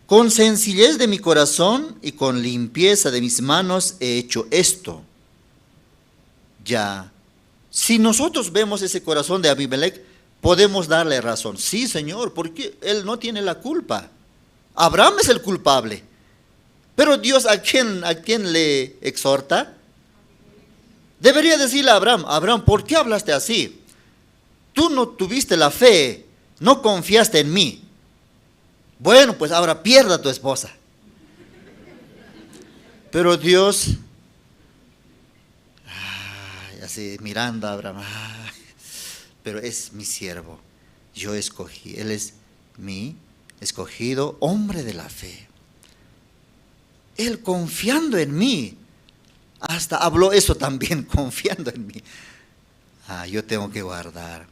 con sencillez de mi corazón y con limpieza de mis manos he hecho esto. Ya, si nosotros vemos ese corazón de Abimelech, podemos darle razón. Sí, Señor, porque él no tiene la culpa. Abraham es el culpable. Pero Dios, ¿a quién le exhorta? Debería decirle a Abraham, Abraham, ¿por qué hablaste así? Tú no tuviste la fe, no confiaste en mí. Bueno, pues ahora pierda a tu esposa. Pero Dios, así mirando a Abraham, pero es mi siervo, yo escogí, él es mi escogido hombre de la fe. Él confiando en mí, hasta habló eso también, confiando en mí. Yo tengo que guardar,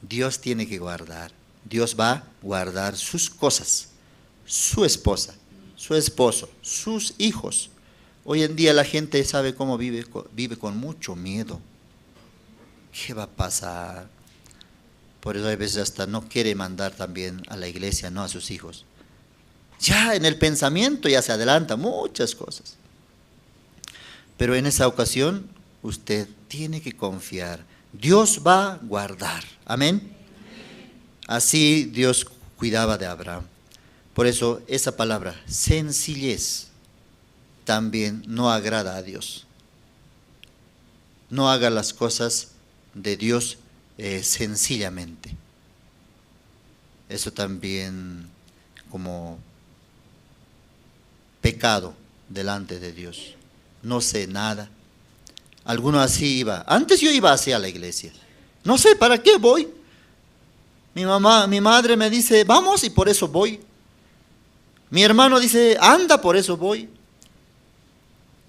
Dios tiene que guardar, Dios va a guardar sus cosas, su esposa, su esposo, sus hijos. Hoy en día la gente sabe cómo vive con mucho miedo. ¿Qué va a pasar? Por eso a veces hasta no quiere mandar también a la iglesia, no a sus hijos. Ya en el pensamiento ya se adelanta muchas cosas. Pero en esa ocasión usted tiene que confiar. Dios va a guardar. Amén. Así Dios cuidaba de Abraham. Por eso esa palabra, sencillez, también no agrada a Dios. No haga las cosas de Dios sencillamente. Eso también como pecado delante de Dios. No sé nada. Alguno así iba. Antes yo iba así a la iglesia. No sé para qué voy. Mi madre me dice, vamos, y por eso voy. Mi hermano dice, anda, por eso voy.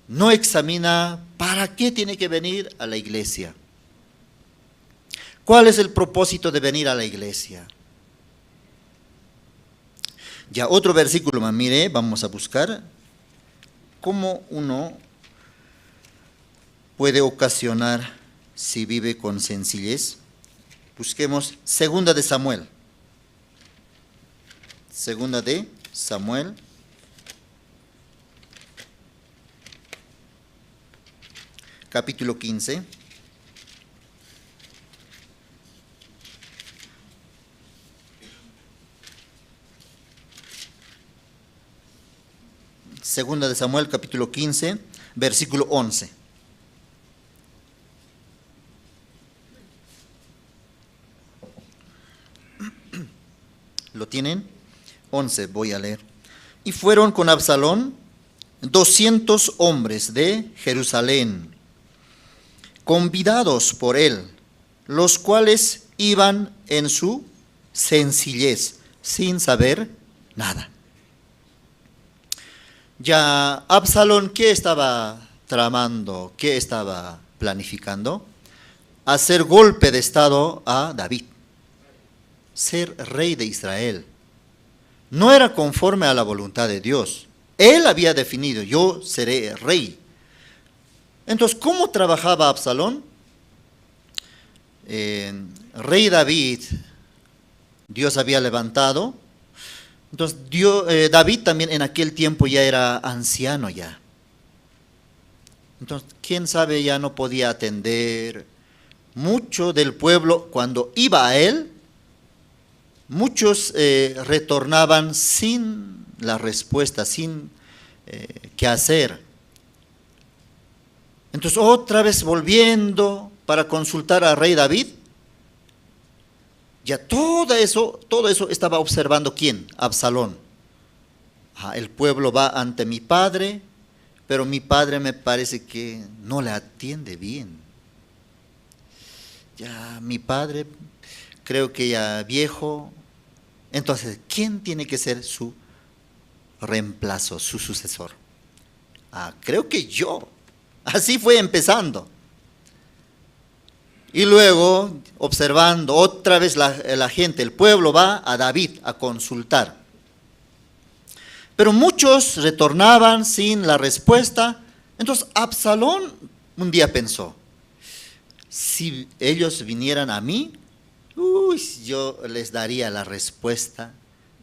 No examina para qué tiene que venir a la iglesia. ¿Cuál es el propósito de venir a la iglesia? Ya otro versículo más, mire, vamos a buscar cómo uno puede ocasionar si vive con sencillez. Busquemos Segunda de Samuel. Segunda de Samuel. Capítulo 15. Segunda de Samuel, capítulo 15, versículo 11. ¿Lo tienen? 11, voy a leer. Y fueron con Absalón 200 hombres de Jerusalén, convidados por él, los cuales iban en su sencillez, sin saber nada. Ya Absalón, ¿qué estaba tramando? ¿Qué estaba planificando? Hacer golpe de estado a David, ser rey de Israel. No era conforme a la voluntad de Dios. Él había definido, yo seré rey. Entonces, ¿cómo trabajaba Absalón? Rey David, Dios había levantado. Entonces, David también en aquel tiempo ya era anciano ya. Entonces, quién sabe, ya no podía atender. Mucho del pueblo, cuando iba a él, muchos retornaban sin la respuesta, sin qué hacer. Entonces, otra vez volviendo para consultar al rey David. Ya todo eso estaba observando ¿quién? Absalón. El pueblo va ante mi padre, pero mi padre me parece que no le atiende bien. ya mi padre, creo que ya viejo. Entonces, ¿quién tiene que ser su reemplazo, su sucesor? Creo que yo. Así fue empezando. Y luego, observando otra vez la gente, el pueblo va a David a consultar. Pero muchos retornaban sin la respuesta. Entonces Absalón un día pensó, si ellos vinieran a mí, yo les daría la respuesta,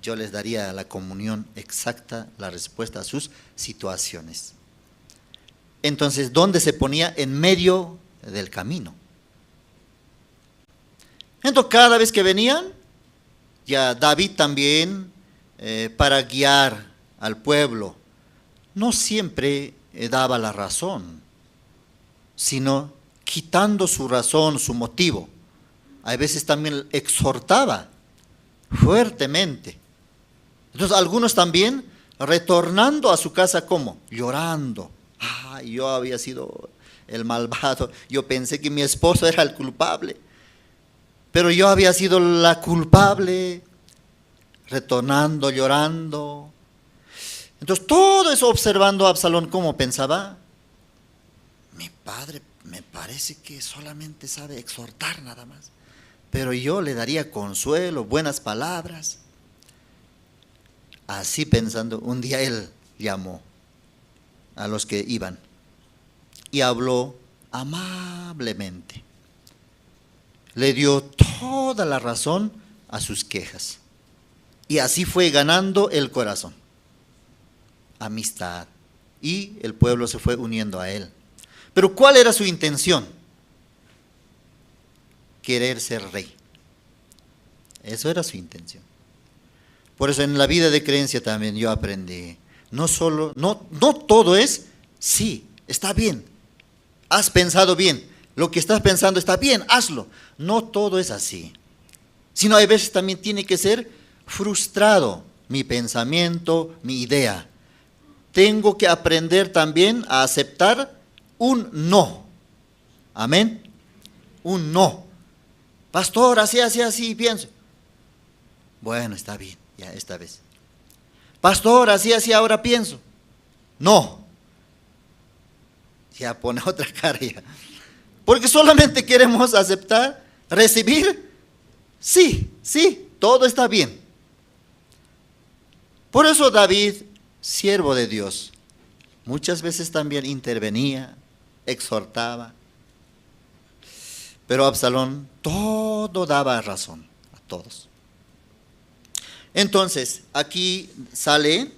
yo les daría la comunión exacta, la respuesta a sus situaciones. Entonces, ¿dónde se ponía? En medio del camino. Entonces, cada vez que venían, ya David también, para guiar al pueblo, no siempre daba la razón, sino quitando su razón, su motivo. A veces también exhortaba fuertemente. Entonces, algunos también retornando a su casa, ¿cómo? Llorando. Yo había sido el malvado, yo pensé que mi esposo era el culpable, pero yo había sido la culpable, retornando, llorando. Entonces todo eso observando a Absalón, ¿cómo pensaba? Mi padre me parece que solamente sabe exhortar nada más, pero yo le daría consuelo, buenas palabras. Así pensando, un día él llamó a los que iban y habló amablemente. Le dio toda la razón a sus quejas. Y así fue ganando el corazón. Amistad. Y el pueblo se fue uniendo a él. Pero ¿cuál era su intención? Querer ser rey. Eso era su intención. Por eso en la vida de creencia también yo aprendí. No todo es, sí, está bien. Has pensado bien. Lo que estás pensando está bien, hazlo. No todo es así. Sino hay veces también tiene que ser frustrado mi pensamiento, mi idea. Tengo que aprender también a aceptar un no. Amén. Un no. Pastor, así, pienso. Bueno, está bien, ya esta vez. Pastor, así, ahora pienso. No. Ya pone otra cara ya. Porque solamente queremos aceptar, recibir. Sí, todo está bien. Por eso David, siervo de Dios, muchas veces también intervenía, exhortaba. Pero Absalón todo daba razón a todos. Entonces, aquí sale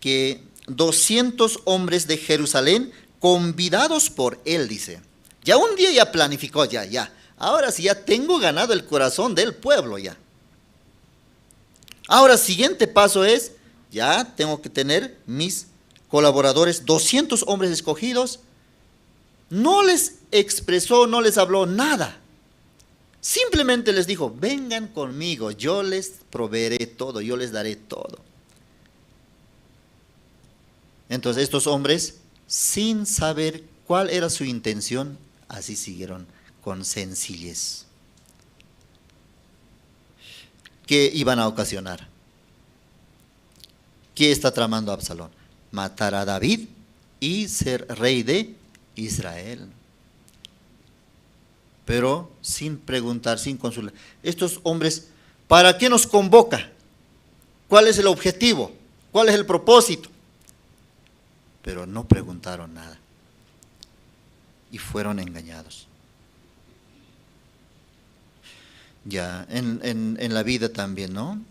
que 200 hombres de Jerusalén, convidados por él, dice. Ya un día ya planificó, ya. Ahora sí ya tengo ganado el corazón del pueblo ya. Ahora, siguiente paso es, ya tengo que tener mis colaboradores, 200 hombres escogidos. No les expresó, no les habló nada. Simplemente les dijo, vengan conmigo, yo les proveeré todo, yo les daré todo. Entonces estos hombres, sin saber cuál era su intención, así siguieron con sencillez. ¿Qué iban a ocasionar? ¿Qué está tramando Absalón? Matar a David y ser rey de Israel. Pero sin preguntar, sin consultar. Estos hombres, ¿para qué nos convoca? ¿Cuál es el objetivo? ¿Cuál es el propósito? Pero no preguntaron nada. Y fueron engañados. Ya, en la vida también, ¿no?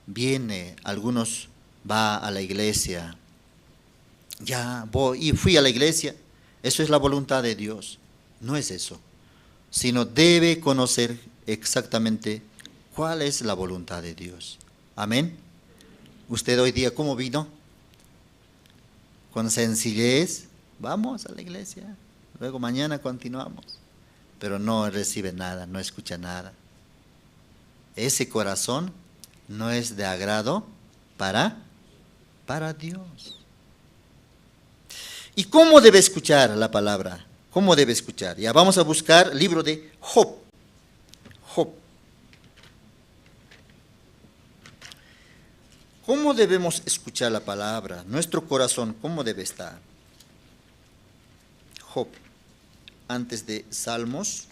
Viene, algunos va a la iglesia. Ya voy y fui a la iglesia. Eso es la voluntad de Dios. No es eso. Sino debe conocer exactamente cuál es la voluntad de Dios. Amén. Usted hoy día, ¿cómo vino? Con sencillez. Vamos a la iglesia. Luego mañana continuamos. Pero no recibe nada, no escucha nada. Ese corazón no es de agrado para Dios. ¿Y cómo debe escuchar la palabra? ¿Cómo debe escuchar? Ya vamos a buscar el libro de Job. Job. ¿Cómo debemos escuchar la palabra? Nuestro corazón, ¿cómo debe estar? Job, antes de Salmos.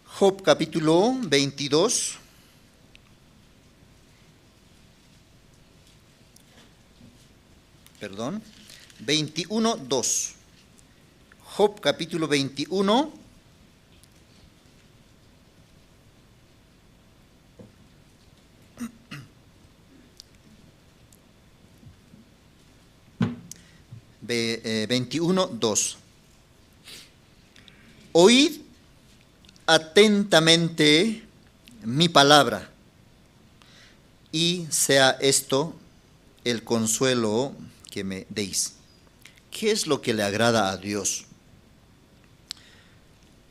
Job capítulo 22. Perdón, 21:2. Job capítulo 21. Ve, 21:2. Oíd atentamente mi palabra, y sea esto el consuelo que me deis. ¿Qué es lo que le agrada a Dios?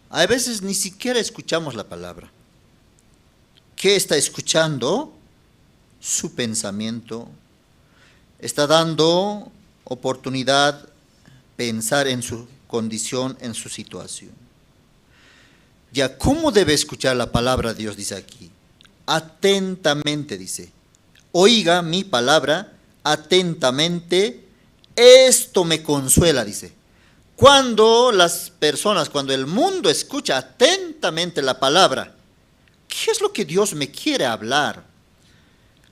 A veces ni siquiera escuchamos la palabra. ¿Qué está escuchando? Su pensamiento. Está dando oportunidad pensar en su condición, en su situación. Ya, ¿cómo debe escuchar la palabra de Dios? Dice aquí, atentamente, dice, oiga mi palabra atentamente, esto me consuela, dice. Cuando las personas, cuando el mundo escucha atentamente la palabra, ¿qué es lo que Dios me quiere hablar?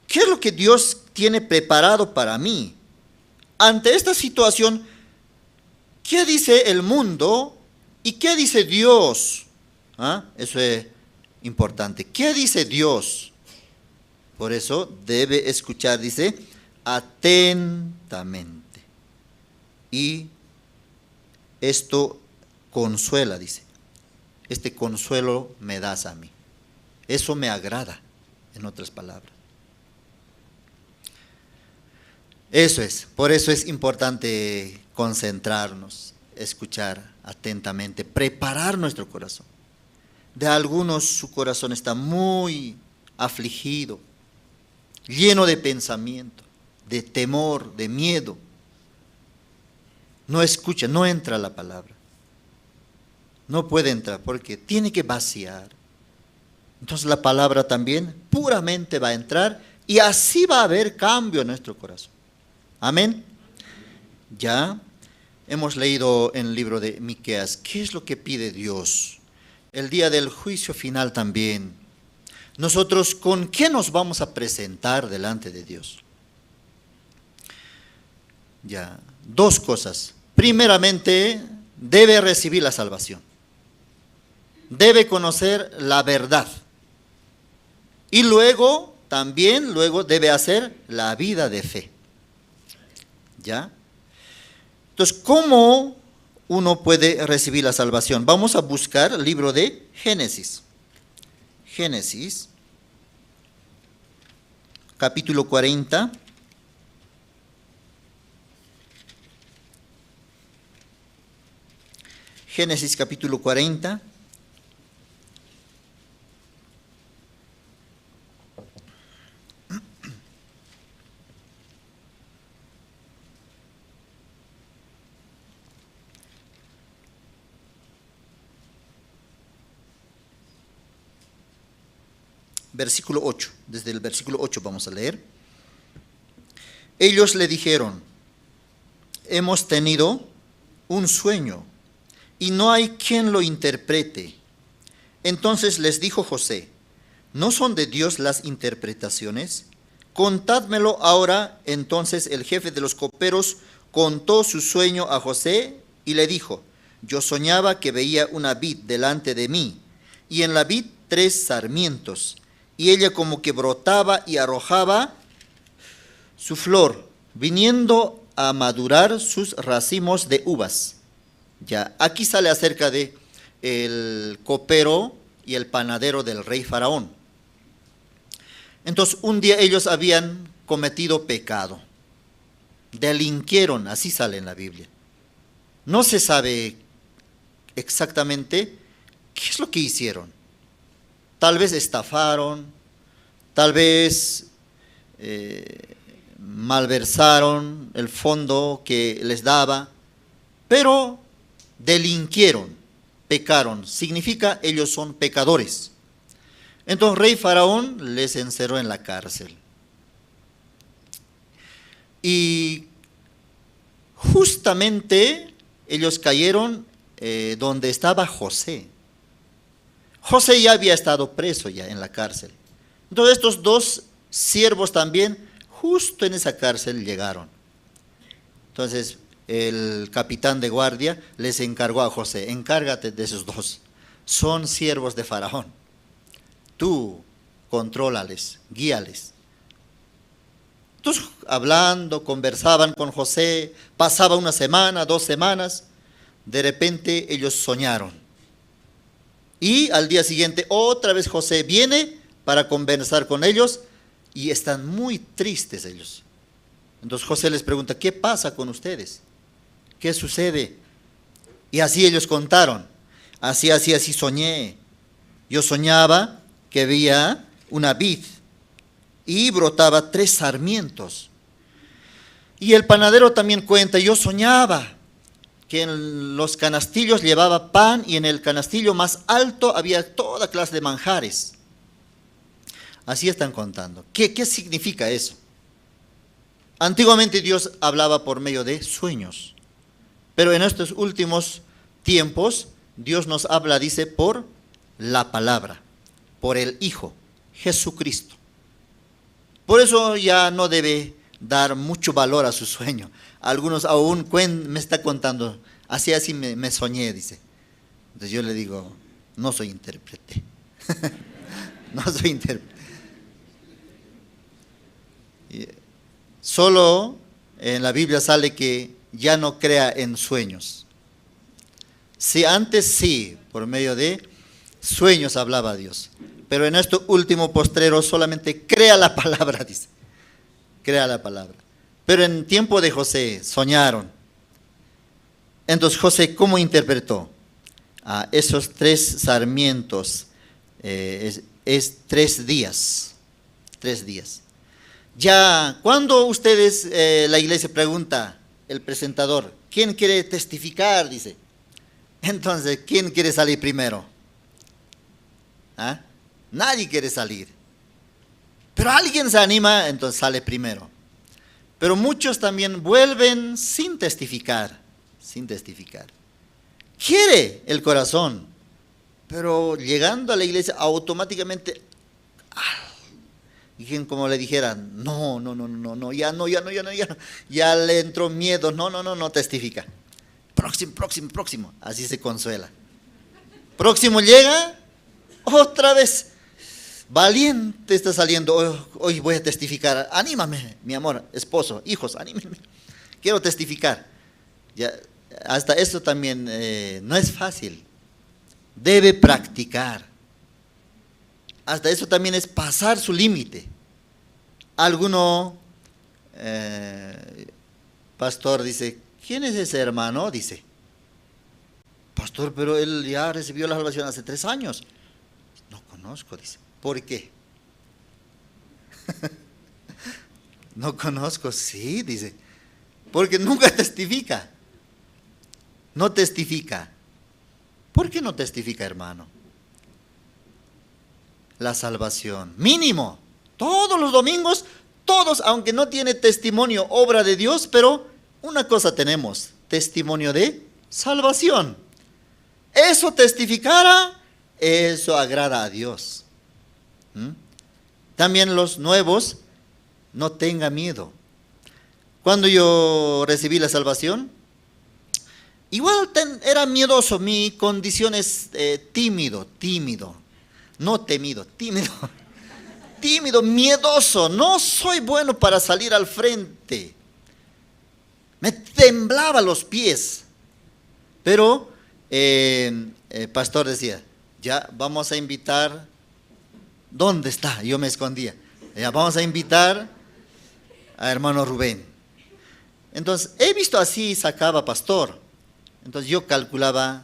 ¿Qué es lo que Dios tiene preparado para mí? Ante esta situación, ¿qué dice el mundo y qué dice Dios? Eso es importante. ¿Qué dice Dios? Por eso debe escuchar, dice, atentamente. Y esto consuela, dice. Este consuelo me das a mí. Eso me agrada, en otras palabras. Eso es. Por eso es importante concentrarnos, escuchar atentamente, preparar nuestro corazón. De algunos su corazón está muy afligido, lleno de pensamiento, de temor, de miedo. No escucha, no entra la palabra. No puede entrar porque tiene que vaciar. Entonces la palabra también puramente va a entrar y así va a haber cambio en nuestro corazón. Amén. Ya hemos leído en el libro de Miqueas, ¿qué es lo que pide Dios? El día del juicio final también. Nosotros, ¿con qué nos vamos a presentar delante de Dios? Ya, dos cosas. Primeramente, debe recibir la salvación. Debe conocer la verdad. Y luego, también, debe hacer la vida de fe. ¿Ya? Entonces, ¿cómo uno puede recibir la salvación? Vamos a buscar el libro de Génesis. Génesis, capítulo 40. Génesis capítulo 40. Versículo 8, desde el versículo 8 vamos a leer. Ellos le dijeron, hemos tenido un sueño y no hay quien lo interprete. Entonces les dijo José, ¿no son de Dios las interpretaciones? Contádmelo ahora. Entonces el jefe de los coperos contó su sueño a José y le dijo, yo soñaba que veía una vid delante de mí y en la vid 3 sarmientos. Y ella como que brotaba y arrojaba su flor, viniendo a madurar sus racimos de uvas. Ya, aquí sale acerca de el copero y el panadero del rey Faraón. Entonces, un día ellos habían cometido pecado, delinquieron, así sale en la Biblia. No se sabe exactamente qué es lo que hicieron. Tal vez estafaron, tal vez malversaron el fondo que les daba, pero delinquieron, pecaron. Significa ellos son pecadores. Entonces rey Faraón les encerró en la cárcel. Y justamente ellos cayeron donde estaba José. José ya había estado preso ya en la cárcel. Entonces estos dos siervos también justo en esa cárcel llegaron. Entonces el capitán de guardia les encargó a José: encárgate de esos dos, son siervos de Faraón, tú contrólales, guíales. Entonces hablando, conversaban con José, pasaba una semana, 2 semanas, de repente ellos soñaron. Y al día siguiente otra vez José viene para conversar con ellos y están muy tristes ellos. Entonces José les pregunta: ¿qué pasa con ustedes? ¿Qué sucede? Y así ellos contaron: así soñé. Yo soñaba que había una vid y brotaba 3 sarmientos. Y el panadero también cuenta: yo soñaba que en los canastillos llevaba pan y en el canastillo más alto había toda clase de manjares. Así están contando. ¿Qué significa eso? Antiguamente Dios hablaba por medio de sueños, pero en estos últimos tiempos Dios nos habla, dice, por la palabra, por el Hijo, Jesucristo. Por eso ya no debe dar mucho valor a su sueño. Algunos aún me está contando: así me soñé, dice. Entonces yo le digo: no soy intérprete. No soy intérprete. Solo en la Biblia sale que ya no crea en sueños. Si antes sí, por medio de sueños hablaba Dios, pero en esto último postrero solamente crea la palabra, dice. Crea la palabra. Pero en tiempo de José soñaron. Entonces José, ¿cómo interpretó? Esos 3 sarmientos es 3 días. 3 días. Ya, cuando ustedes, la iglesia pregunta, el presentador: ¿quién quiere testificar? Dice. Entonces, ¿quién quiere salir primero? Nadie quiere salir. Pero alguien se anima, entonces sale primero. Pero muchos también vuelven sin testificar. Sin testificar. Quiere el corazón, pero llegando a la iglesia automáticamente, como le dijeran: no, ya no, ya le entró miedo, no testifica. Próximo, así se consuela. Próximo llega, otra vez, valiente está saliendo: hoy voy a testificar, anímame, mi amor, esposo, hijos, anímenme, quiero testificar. Ya, hasta eso también no es fácil, debe practicar. Hasta eso también es pasar su límite. Alguno, pastor, dice: ¿quién es ese hermano? Dice: pastor, pero él ya recibió la salvación hace 3 años. No conozco, dice. ¿Por qué? No conozco, sí, dice. Porque nunca testifica. No testifica. ¿Por qué no testifica, hermano? La salvación, mínimo, todos los domingos, todos, aunque no tiene testimonio, obra de Dios, pero una cosa tenemos: testimonio de salvación. Eso testificara, eso agrada a Dios. También los nuevos, no tenga miedo. Cuando yo recibí la salvación, igual era miedoso, mi condición es tímido, no temido, tímido, miedoso, no soy bueno para salir al frente. Me temblaban los pies. Pero el pastor decía: ya vamos a invitar. ¿Dónde está? Yo me escondía. Ya vamos a invitar a hermano Rubén. Entonces he visto así sacaba pastor. Entonces yo calculaba,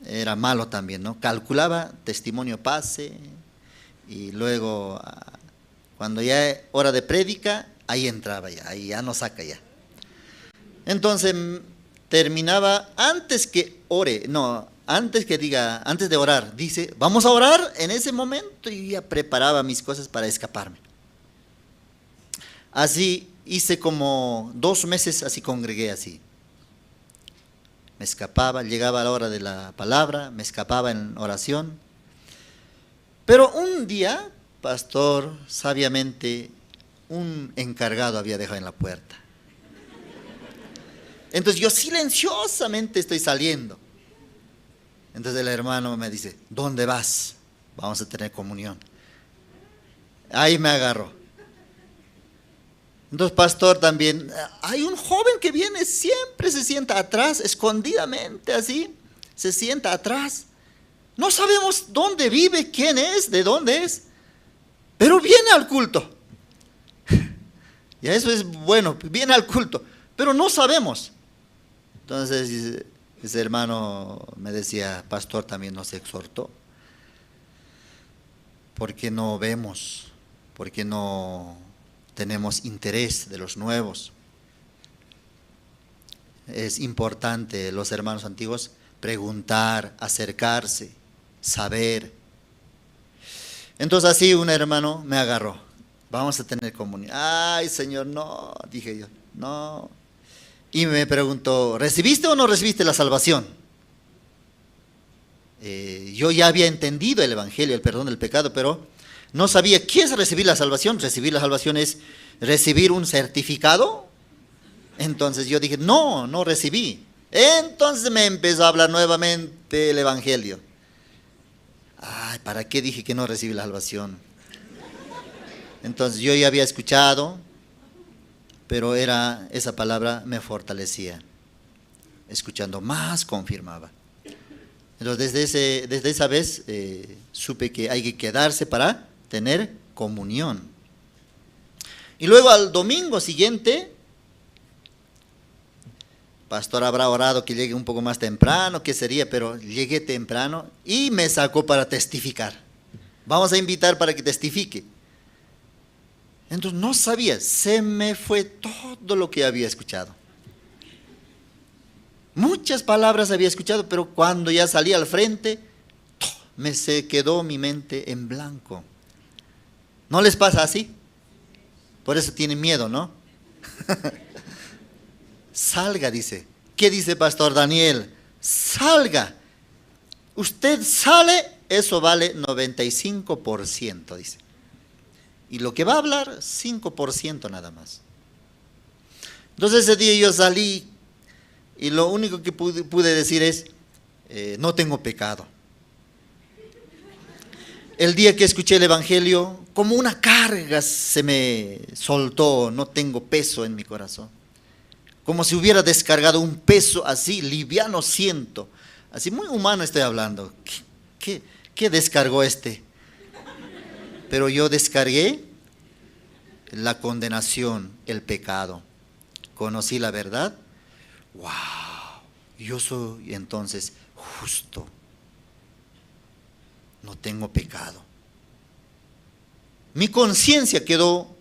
era malo también, ¿no? Calculaba testimonio pase y luego cuando ya es hora de prédica, ahí entraba ya, ahí ya no saca ya. Entonces terminaba antes que ore, no, antes de orar, dice, vamos a orar en ese momento, y ya preparaba mis cosas para escaparme. Así hice como 2 meses, así congregué así. Me escapaba, llegaba a la hora de la palabra, me escapaba en oración. Pero un día, pastor, sabiamente, un encargado había dejado en la puerta. Entonces yo silenciosamente estoy saliendo. Entonces el hermano me dice, ¿dónde vas? Vamos a tener comunión. Ahí me agarró. Entonces, pastor, también, hay un joven que viene, siempre se sienta atrás, escondidamente así, se sienta atrás. No sabemos dónde vive, quién es, de dónde es, pero viene al culto. Y eso es bueno, viene al culto, pero no sabemos. Entonces, ese hermano me decía, pastor, también nos exhortó. ¿Por qué no vemos? ¿Por qué no tenemos interés de los nuevos? Es importante, los hermanos antiguos, preguntar, acercarse, saber. Entonces así un hermano me agarró, vamos a tener comunión. Ay, Señor, no, dije yo, no. Y me preguntó, ¿recibiste o no recibiste la salvación? Yo ya había entendido el evangelio, el perdón del pecado, pero no sabía qué es recibir la salvación. Recibir la salvación es recibir un certificado. Entonces yo dije, no, no recibí. Entonces me empezó a hablar nuevamente el evangelio. Ay, ¿para qué dije que no recibí la salvación? Entonces yo ya había escuchado, pero esa palabra me fortalecía. Escuchando más confirmaba. Entonces desde esa vez supe que hay que quedarse para tener comunión. Y luego al domingo siguiente, pastor habrá orado que llegue un poco más temprano, ¿qué sería? Pero llegué temprano y me sacó para testificar. Vamos a invitar para que testifique. Entonces no sabía, se me fue todo lo que había escuchado. Muchas palabras había escuchado, pero cuando ya salí al frente, se quedó mi mente en blanco. ¿No les pasa así? Por eso tienen miedo, ¿no? Salga, dice. ¿Qué dice Pastor Daniel? Salga. Usted sale, eso vale 95%, dice. Y lo que va a hablar, 5% nada más. Entonces ese día yo salí y lo único que pude decir es, no tengo pecado. El día que escuché el evangelio, como una carga se me soltó, no tengo peso en mi corazón. Como si hubiera descargado un peso así, liviano siento. Así muy humano estoy hablando. ¿Qué descargó este? Pero yo descargué la condenación, el pecado. Conocí la verdad. ¡Wow! Yo soy entonces justo. No tengo pecado. Mi conciencia quedó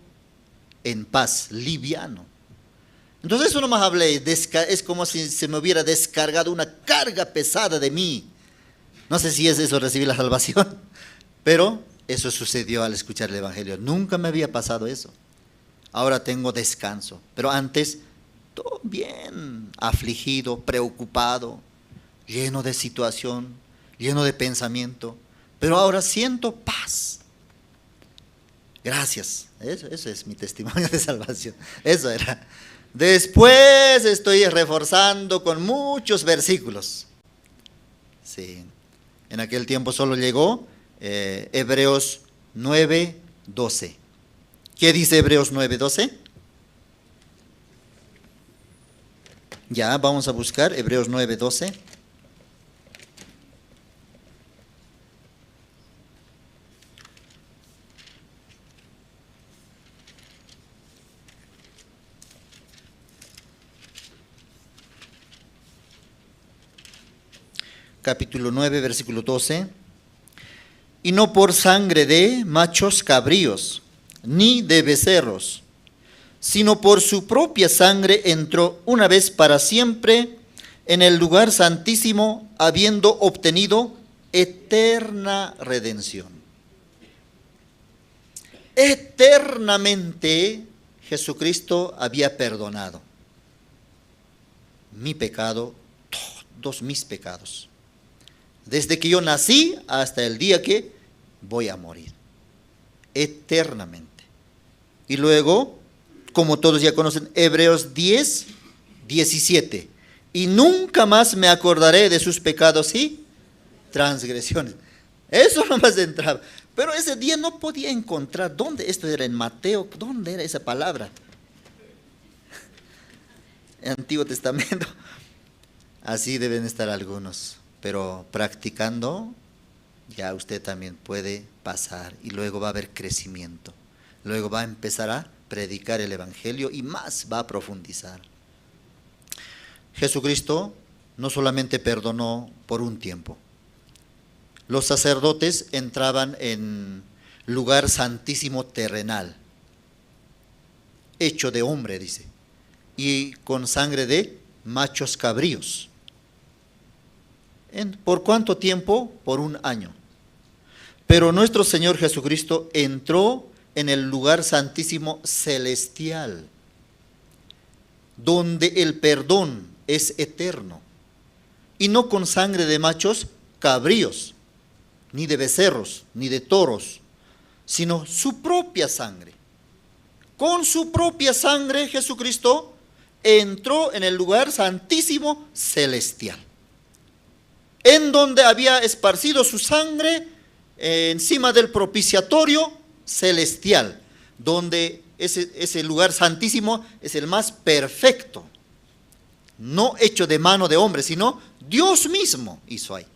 en paz, liviano. Entonces eso nomás hablé, es como si se me hubiera descargado una carga pesada de mí. No sé si es eso, recibir la salvación, pero eso sucedió al escuchar el evangelio. Nunca me había pasado eso. Ahora tengo descanso, pero antes todo bien afligido, preocupado, lleno de situación, lleno de pensamiento, pero ahora siento paz. Gracias. Eso es mi testimonio de salvación. Eso era. Después estoy reforzando con muchos versículos. Sí. En aquel tiempo solo llegó Hebreos 9:12. ¿Qué dice Hebreos 9:12? Ya, vamos a buscar Hebreos 9:12. Capítulo 9, versículo 12. Y no por sangre de machos cabríos, ni de becerros, sino por su propia sangre entró una vez para siempre en el lugar santísimo, habiendo obtenido eterna redención. Eternamente Jesucristo había perdonado mi pecado, todos mis pecados, desde que yo nací hasta el día que voy a morir, eternamente. Y luego, como todos ya conocen, Hebreos 10, 17, y nunca más me acordaré de sus pecados y transgresiones. Eso nomás entraba. Pero ese día no podía encontrar dónde esto era en Mateo, dónde era esa palabra. En Antiguo Testamento. Así deben estar algunos. Pero practicando, ya usted también puede pasar y luego va a haber crecimiento. Luego va a empezar a predicar el Evangelio y más va a profundizar. Jesucristo no solamente perdonó por un tiempo. Los sacerdotes entraban en lugar santísimo terrenal, hecho de hombre, dice, y con sangre de machos cabríos. ¿Por cuánto tiempo? Por un año. Pero nuestro Señor Jesucristo entró en el lugar santísimo celestial, donde el perdón es eterno, y no con sangre de machos cabríos, ni de becerros, ni de toros, sino su propia sangre. Con su propia sangre Jesucristo entró en el lugar santísimo celestial, en donde había esparcido su sangre encima del propiciatorio celestial, donde ese lugar santísimo es el más perfecto, no hecho de mano de hombre, sino Dios mismo hizo ahí.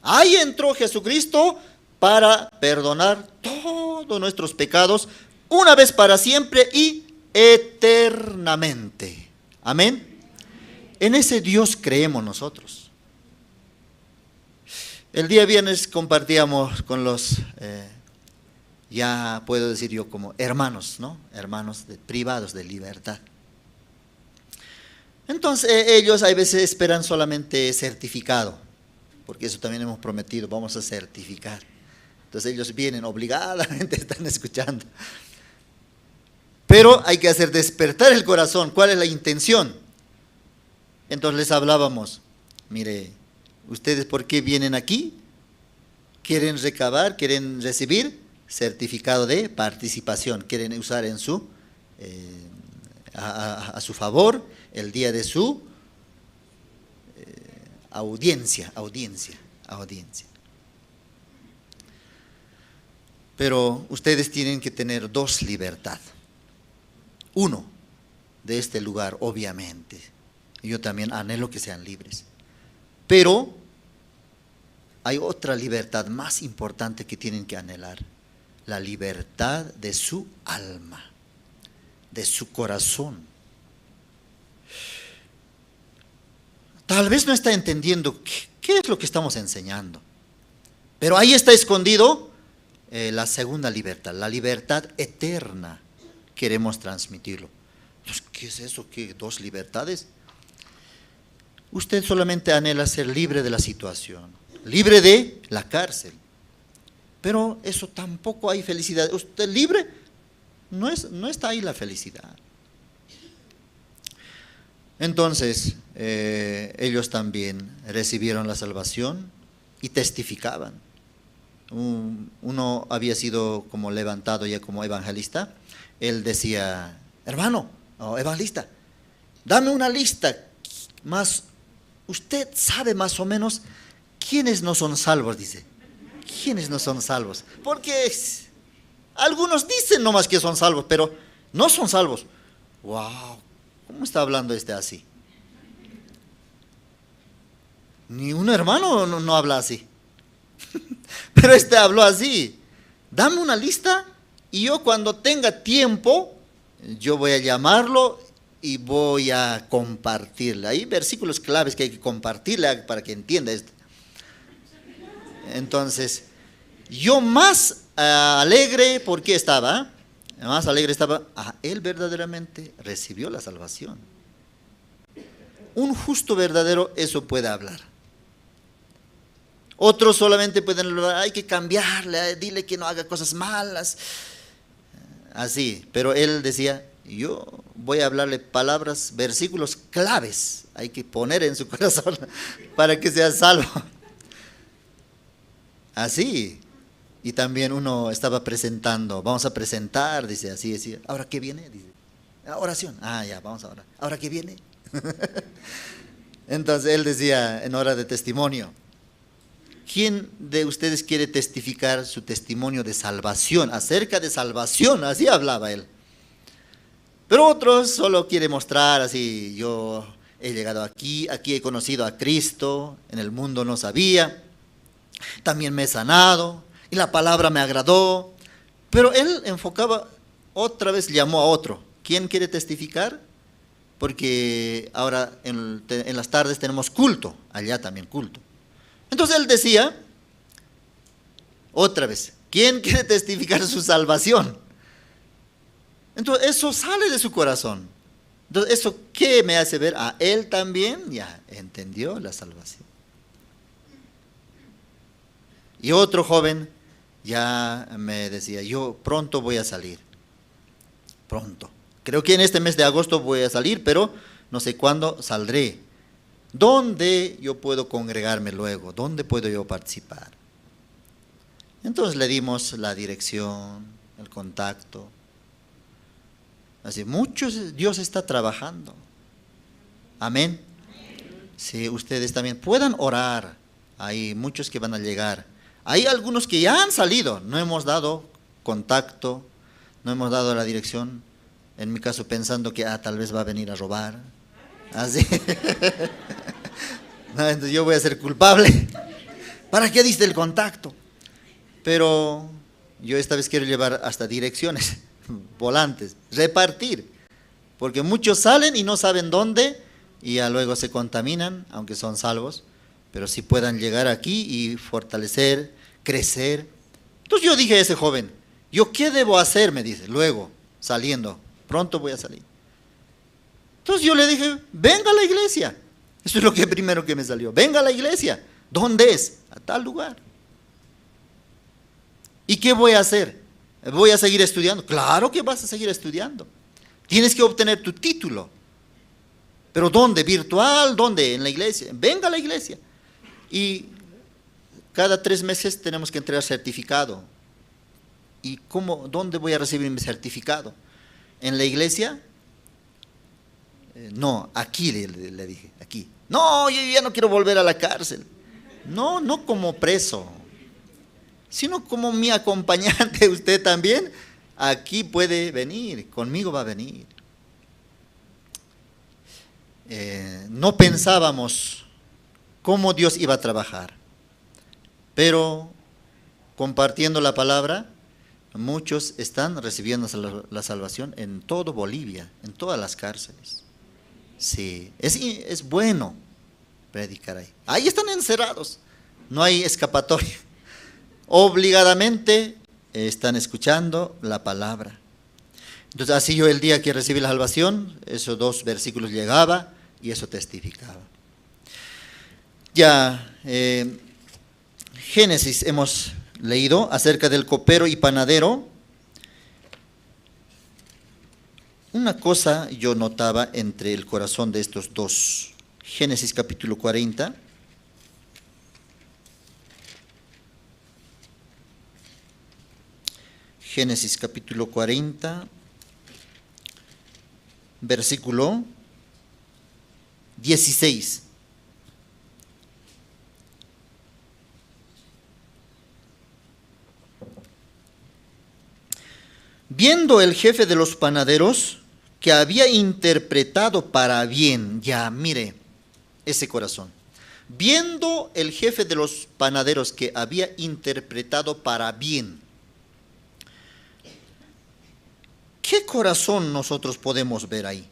Ahí entró Jesucristo para perdonar todos nuestros pecados, una vez para siempre y eternamente. Amén. En ese Dios creemos nosotros. El día viernes compartíamos con los, ya puedo decir yo como hermanos, ¿no? Hermanos privados de libertad. Entonces ellos a veces esperan solamente certificado, porque eso también hemos prometido, vamos a certificar. Entonces ellos vienen obligadamente, están escuchando. Pero hay que hacer despertar el corazón. ¿Cuál es la intención? Entonces les hablábamos, mire, ¿ustedes por qué vienen aquí? ¿Quieren recabar, quieren recibir certificado de participación? ¿Quieren usar en su, a su favor el día de su audiencia? Pero ustedes tienen que tener dos libertades. Uno, de este lugar, obviamente. Yo también anhelo que sean libres. Pero hay otra libertad más importante que tienen que anhelar. La libertad de su alma, de su corazón. Tal vez no está entendiendo qué es lo que estamos enseñando. Pero ahí está escondido la segunda libertad, la libertad eterna. Queremos transmitirlo. Pues, ¿qué es eso? ¿Qué dos libertades? Usted solamente anhela ser libre de la situación, libre de la cárcel. Pero eso tampoco hay felicidad. Usted libre, no está ahí la felicidad. Entonces, ellos también recibieron la salvación y testificaban. Uno había sido como levantado ya como evangelista. Él decía, hermano, evangelista, dame una lista más. Usted sabe más o menos quiénes no son salvos, dice. ¿Quiénes no son salvos? Porque algunos dicen nomás que son salvos, pero no son salvos. ¡Wow! ¿Cómo está hablando así? Ni un hermano no habla así. Pero habló así. Dame una lista y yo cuando tenga tiempo, yo voy a llamarlo y voy a compartirla. Hay versículos claves que hay que compartirle para que entienda esto. Entonces, yo más alegre, porque estaba, más alegre estaba, él verdaderamente recibió la salvación. Un justo verdadero eso puede hablar. Otros solamente pueden hablar, hay que cambiarle, dile que no haga cosas malas. Así, pero él decía, yo voy a hablarle palabras, versículos claves, hay que poner en su corazón para que sea salvo. Así. Y también uno estaba presentando, vamos a presentar, dice así, decía, ¿ahora qué viene? Dice, oración. Ya, vamos a orar. ¿Ahora qué viene? Entonces él decía en hora de testimonio, ¿quién de ustedes quiere testificar su testimonio de salvación, acerca de salvación? Así hablaba él. Pero otros solo quieren mostrar así, yo he llegado aquí he conocido a Cristo, en el mundo no sabía, también me he sanado, y la palabra me agradó. Pero él enfocaba, otra vez llamó a otro. ¿Quién quiere testificar? Porque ahora en las tardes tenemos culto, allá también culto. Entonces él decía, otra vez, ¿quién quiere testificar su salvación? Entonces eso sale de su corazón. Entonces eso, ¿qué me hace ver? Él también ya entendió la salvación. Y otro joven ya me decía, yo pronto voy a salir, pronto. Creo que en este mes de agosto voy a salir, pero no sé cuándo saldré. ¿Dónde yo puedo congregarme luego? ¿Dónde puedo yo participar? Entonces le dimos la dirección, el contacto. Así, Dios está trabajando. Amén. Si ustedes también puedan orar, hay muchos que van a llegar. Hay algunos que ya han salido, no hemos dado contacto, no hemos dado la dirección. En mi caso pensando que tal vez va a venir a robar. Así. No, entonces yo voy a ser culpable. ¿Para qué diste el contacto? Pero yo esta vez quiero llevar hasta direcciones, volantes, repartir. Porque muchos salen y no saben dónde y ya luego se contaminan, aunque son salvos. Pero si puedan llegar aquí y fortalecer, crecer. Entonces yo dije a ese joven, ¿yo qué debo hacer? Me dice, luego, saliendo, pronto voy a salir. Entonces yo le dije, venga a la iglesia. Eso es lo que primero que me salió. Venga a la iglesia. ¿Dónde es? A tal lugar. ¿Y qué voy a hacer? ¿Voy a seguir estudiando? Claro que vas a seguir estudiando. Tienes que obtener tu título. ¿Pero dónde? ¿Virtual? ¿Dónde? En la iglesia. Venga a la iglesia. Y cada 3 meses tenemos que entregar certificado. ¿Y dónde voy a recibir mi certificado? ¿En la iglesia? No, aquí le dije, aquí. No, yo ya no quiero volver a la cárcel. No como preso, sino como mi acompañante, usted también. Aquí puede venir, conmigo va a venir. No pensábamos cómo Dios iba a trabajar, pero compartiendo la palabra, muchos están recibiendo la salvación en todo Bolivia, en todas las cárceles. Sí, es bueno predicar ahí. Ahí están encerrados, no hay escapatoria. Obligadamente están escuchando la palabra. Entonces así yo el día que recibí la salvación, esos 2 versículos llegaba y eso testificaba. Ya, Génesis hemos leído acerca del copero y panadero. Una cosa yo notaba entre el corazón de estos dos. Génesis capítulo 40. Génesis capítulo 40, versículo 16. Viendo el jefe de los panaderos que había interpretado para bien, ya mire ese corazón, viendo el jefe de los panaderos que había interpretado para bien, ¿qué corazón nosotros podemos ver ahí?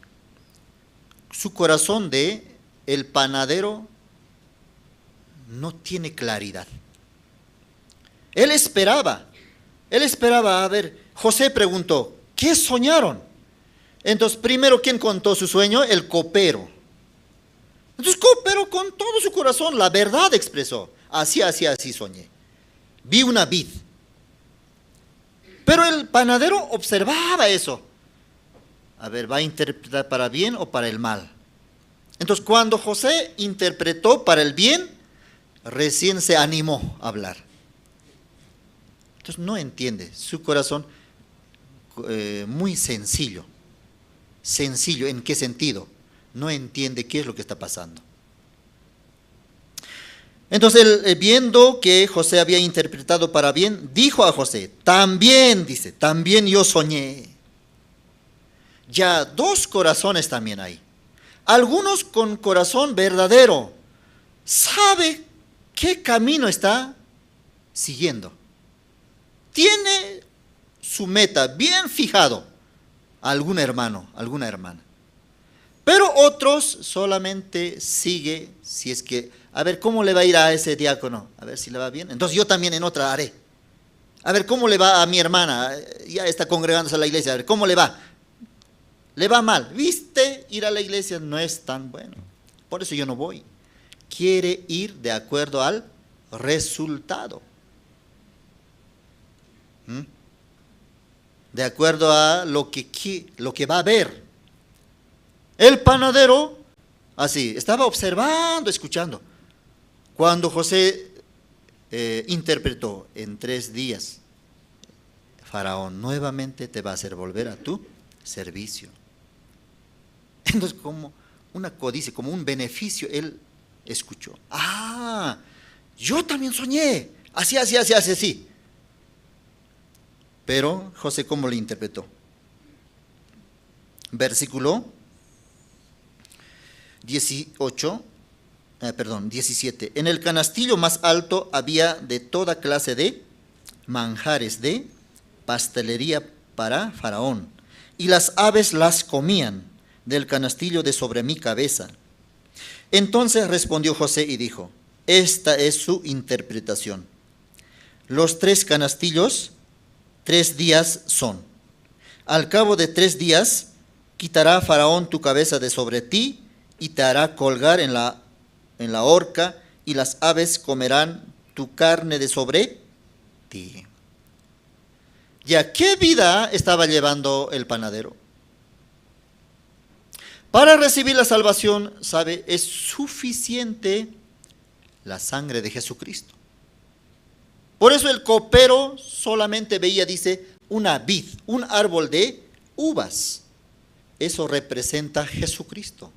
Su corazón de el panadero no tiene claridad. Él esperaba, a ver, José preguntó, ¿Qué soñaron? Entonces, primero, ¿quién contó su sueño? El copero. Entonces, copero con todo su corazón, la verdad expresó. Así soñé. Vi una vid. Pero el panadero observaba eso. A ver, ¿va a interpretar para bien o para el mal? Entonces, cuando José interpretó para el bien, recién se animó a hablar. Entonces, no entiende. Su corazón muy sencillo. Sencillo, ¿en qué sentido? No entiende qué es lo que está pasando. Entonces, él, viendo que José había interpretado para bien, dijo a José, también, dice, también yo soñé. Ya dos corazones también hay. Algunos con corazón verdadero, sabe qué camino está siguiendo. Tiene su meta bien fijado, algún hermano, alguna hermana. Pero otros solamente sigue, si es que, a ver, ¿cómo le va a ir a ese diácono? A ver si le va bien. Entonces yo también en otra haré. A ver, ¿cómo le va a mi hermana? Ya está congregándose a la iglesia. A ver, ¿cómo le va? Le va mal. ¿Viste? Ir a la iglesia no es tan bueno. Por eso yo no voy. Quiere ir de acuerdo al resultado. De acuerdo a lo que va a ver. El panadero, así, estaba observando, escuchando. Cuando José interpretó en 3 días, Faraón nuevamente te va a hacer volver a tu servicio. Entonces, como una codicia, como un beneficio, él escuchó. Ah, yo también soñé. Así. Pero José, ¿cómo lo interpretó? Versículo 17. En el canastillo más alto había de toda clase de manjares de pastelería para Faraón, y las aves las comían del canastillo de sobre mi cabeza. Entonces respondió José y dijo, esta es su interpretación. Los 3 canastillos, 3 días son. Al cabo de 3 días, quitará Faraón tu cabeza de sobre ti y te hará colgar en la horca, y las aves comerán tu carne de sobre ti. ¿Ya qué vida estaba llevando el panadero? Para recibir la salvación, ¿sabe? Es suficiente la sangre de Jesucristo. Por eso el copero solamente veía, dice, una vid, un árbol de uvas. Eso representa a Jesucristo.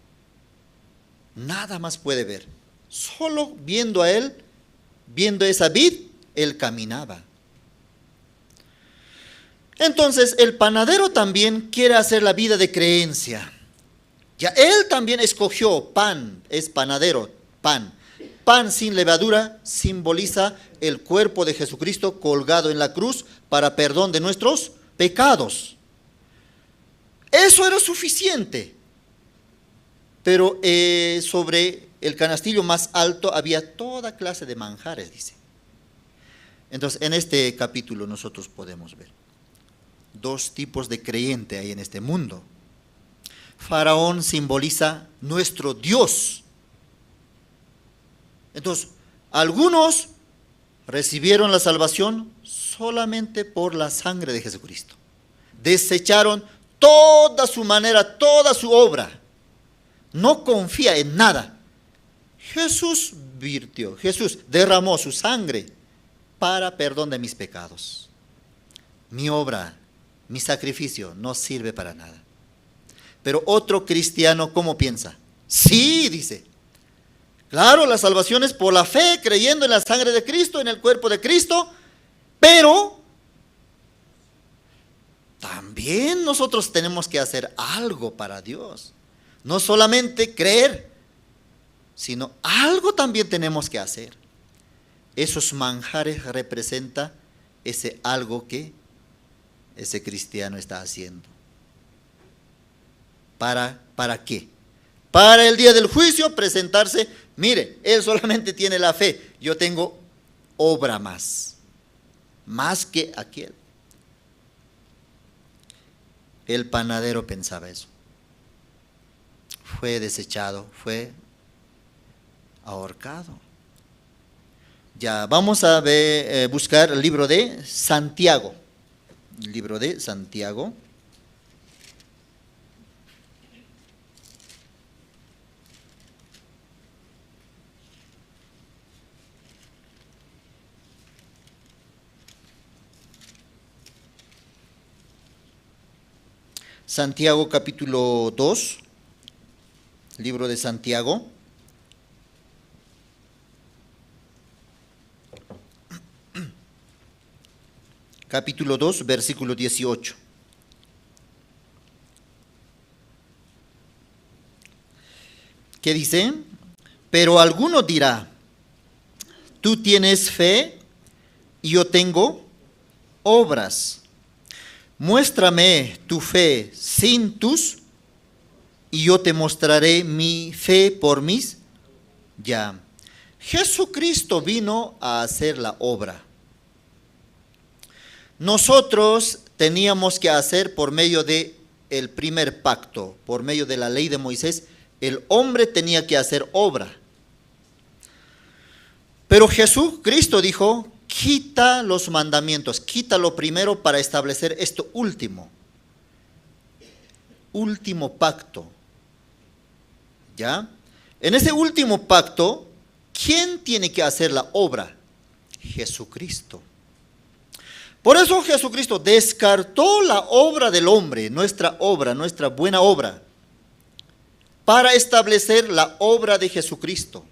Nada más puede ver. Solo viendo a él, viendo esa vid, él caminaba. Entonces el panadero también quiere hacer la vida de creencia. Ya él también escogió pan, es panadero, pan. Pan sin levadura simboliza el cuerpo de Jesucristo colgado en la cruz para perdón de nuestros pecados. Eso era suficiente. Pero sobre el canastillo más alto había toda clase de manjares, dice. Entonces, en este capítulo nosotros podemos ver 2 tipos de creyente hay en este mundo. Faraón simboliza nuestro Dios. Entonces, algunos recibieron la salvación solamente por la sangre de Jesucristo. Desecharon toda su manera, toda su obra. No confía en nada. Jesús derramó su sangre para perdón de mis pecados. Mi obra, mi sacrificio no sirve para nada. Pero otro cristiano, ¿cómo piensa? Sí, dice. Claro, la salvación es por la fe, creyendo en la sangre de Cristo, en el cuerpo de Cristo, pero también nosotros tenemos que hacer algo para Dios. No solamente creer, sino algo también tenemos que hacer. Esos manjares representan ese algo que ese cristiano está haciendo. ¿Para qué? Para el día del juicio presentarse, mire, él solamente tiene la fe, yo tengo obra más que aquel. El panadero pensaba eso. Fue desechado, fue ahorcado. Ya, vamos a ver, buscar el libro de Santiago. El libro de Santiago. Santiago capítulo 2, libro de Santiago. Capítulo 2, versículo 18. ¿Qué dice? Pero alguno dirá, tú tienes fe y yo tengo obras. Muéstrame tu fe sin tus, y yo te mostraré mi fe por mis. Ya. Jesucristo vino a hacer la obra. Nosotros teníamos que hacer por medio de el primer pacto, por medio de la ley de Moisés, el hombre tenía que hacer obra. Pero Jesucristo dijo, quita los mandamientos, quita lo primero para establecer esto último. Último pacto. ¿Ya? En ese último pacto, ¿quién tiene que hacer la obra? Jesucristo. Por eso Jesucristo descartó la obra del hombre, nuestra obra, nuestra buena obra, para establecer la obra de Jesucristo.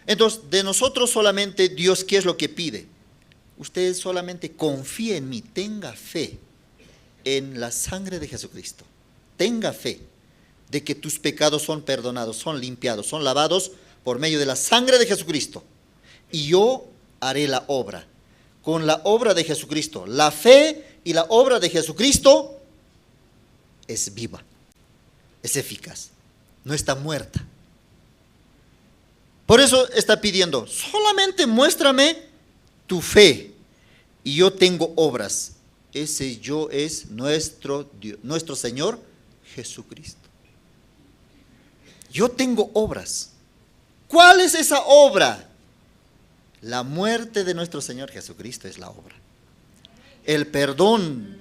Entonces, de nosotros solamente Dios, ¿qué es lo que pide? Usted solamente confíe en mí, tenga fe en la sangre de Jesucristo. Tenga fe de que tus pecados son perdonados, son limpiados, son lavados por medio de la sangre de Jesucristo. Y yo haré la obra. Con la obra de Jesucristo, la fe y la obra de Jesucristo es viva, es eficaz, no está muerta. Por eso está pidiendo, solamente muéstrame tu fe y yo tengo obras. Ese yo es nuestro Dios, nuestro Señor Jesucristo. Yo tengo obras. ¿Cuál es esa obra? La muerte de nuestro Señor Jesucristo es la obra. El perdón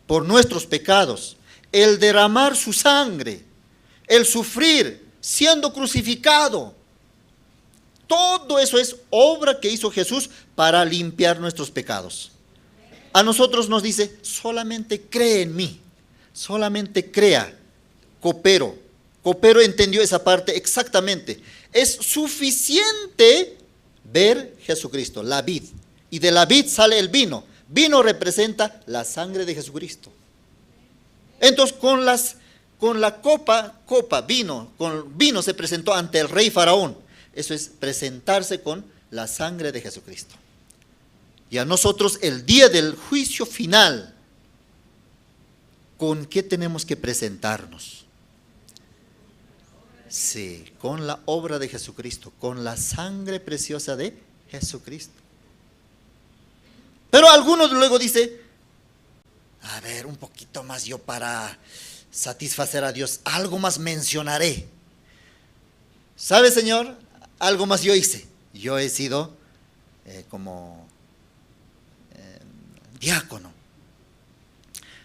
por nuestros pecados, el derramar su sangre, el sufrir siendo crucificado. Todo eso es obra que hizo Jesús para limpiar nuestros pecados. A nosotros nos dice, solamente cree en mí, solamente crea, coopero. Coopero entendió esa parte exactamente. Es suficiente ver Jesucristo, la vid, y de la vid sale el vino. Vino representa la sangre de Jesucristo. Entonces con la copa, con vino se presentó ante el rey Faraón. Eso es presentarse con la sangre de Jesucristo. Y a nosotros el día del juicio final, ¿con qué tenemos que presentarnos? Sí, con la obra de Jesucristo, con la sangre preciosa de Jesucristo. Pero algunos luego dicen, a ver, un poquito más yo para satisfacer a Dios, algo más mencionaré. ¿Sabe, Señor? Algo más yo hice. Yo he sido como diácono.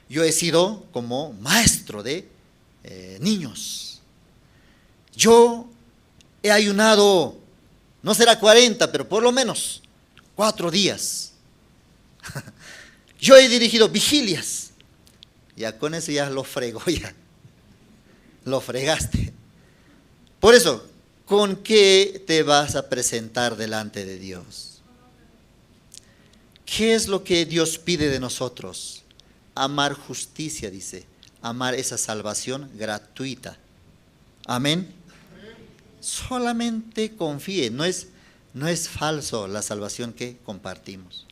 Yo he sido como maestro de niños. Yo he ayunado, no será 40, pero por lo menos 4 días. Yo he dirigido vigilias. Ya con eso ya lo fregó, ya. Lo fregaste. Por eso, ¿con qué te vas a presentar delante de Dios? ¿Qué es lo que Dios pide de nosotros? Amar justicia, dice. Amar esa salvación gratuita. Amén. Solamente confíe, no es falso la salvación que compartimos.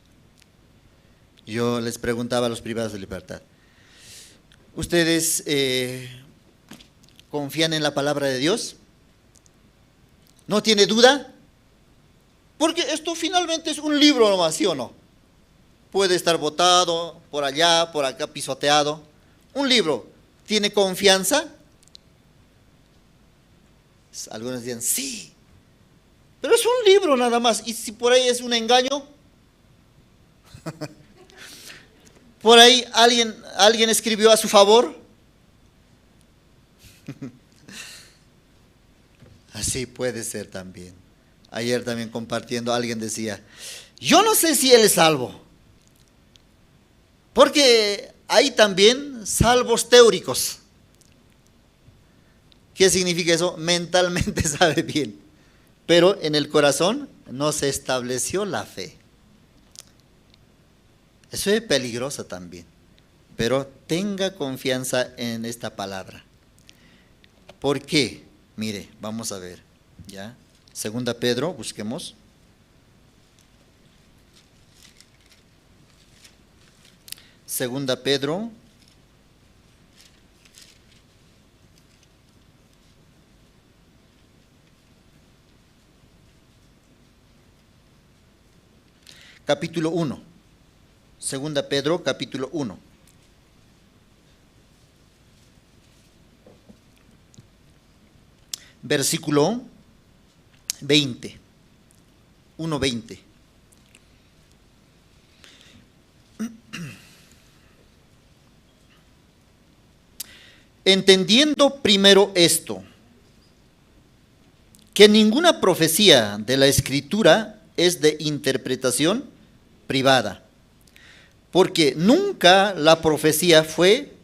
Yo les preguntaba a los privados de libertad, ¿ustedes confían en la palabra de Dios? ¿No tiene duda? Porque esto finalmente es un libro nomás, ¿sí o no? Puede estar botado por allá, por acá, pisoteado. Un libro. ¿Tiene confianza? Algunos dicen, sí, pero es un libro nada más. ¿Y si por ahí es un engaño? ¿Por ahí alguien escribió a su favor? Así puede ser también. Ayer también compartiendo, alguien decía, yo no sé si él es salvo, porque hay también salvos teóricos. ¿Qué significa eso? Mentalmente sabe bien, pero en el corazón no se estableció la fe. Eso es peligroso también, pero tenga confianza en esta palabra. ¿Por qué? Mire, vamos a ver, ¿ya? Segunda Pedro, busquemos. Segunda Pedro. Capítulo 1. Segunda Pedro, capítulo 1. Versículo 20. 1:20. Entendiendo primero esto, que ninguna profecía de la Escritura es de interpretación privada, porque nunca la profecía fue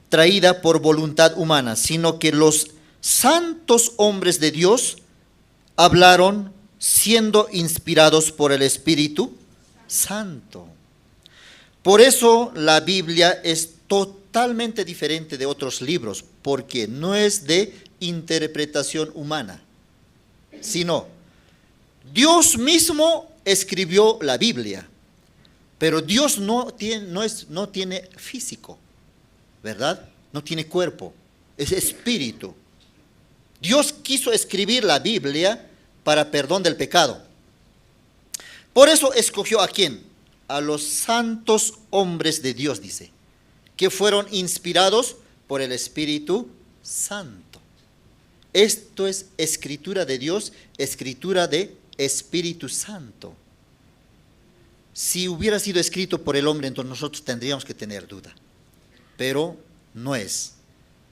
traída por voluntad humana, sino que los santos hombres de Dios hablaron siendo inspirados por el Espíritu Santo. Por eso la Biblia es totalmente diferente de otros libros, porque no es de interpretación humana, sino Dios mismo escribió la Biblia, pero Dios no tiene físico, ¿verdad? No tiene cuerpo, es espíritu. Dios quiso escribir la Biblia para perdón del pecado. Por eso escogió ¿a quién? A los santos hombres de Dios, dice, que fueron inspirados por el Espíritu Santo. Esto es escritura de Dios, escritura de Espíritu Santo. Si hubiera sido escrito por el hombre, entonces nosotros tendríamos que tener duda, pero no es.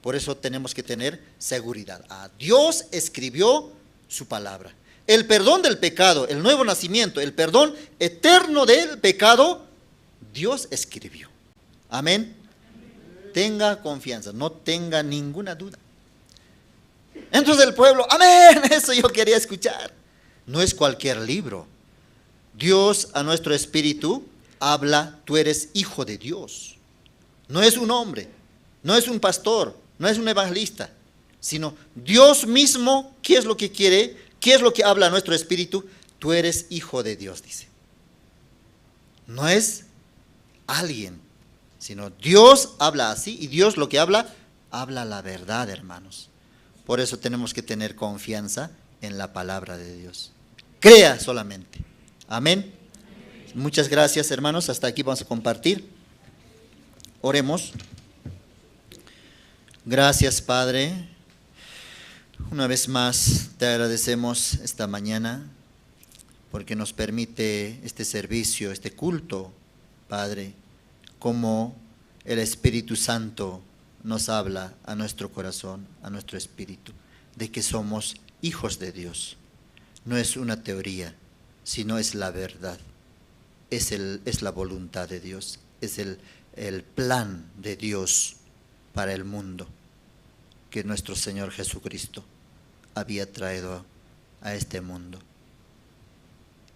Por eso tenemos que tener seguridad. Dios escribió su palabra. El perdón del pecado, el nuevo nacimiento, el perdón eterno del pecado, Dios escribió. Amén. Tenga confianza, no tenga ninguna duda. Entonces el pueblo, amén, eso yo quería escuchar. No es cualquier libro. Dios a nuestro espíritu habla, tú eres hijo de Dios. No es un hombre, no es un pastor, no es un evangelista, sino Dios mismo. ¿Qué es lo que quiere? ¿Qué es lo que habla a nuestro espíritu? Tú eres hijo de Dios, dice. No es alguien, sino Dios habla así, y Dios lo que habla la verdad, hermanos. Por eso tenemos que tener confianza en la palabra de Dios. Crea solamente. Amén. Muchas gracias, hermanos. Hasta aquí vamos a compartir. Oremos. Gracias, Padre. Una vez más te agradecemos esta mañana porque nos permite este servicio, este culto, Padre, como el Espíritu Santo nos habla a nuestro corazón, a nuestro espíritu, de que somos hijos de Dios. No es una teoría, sino es la verdad, es la voluntad de Dios, es el plan de Dios para el mundo que nuestro Señor Jesucristo había traído a este mundo.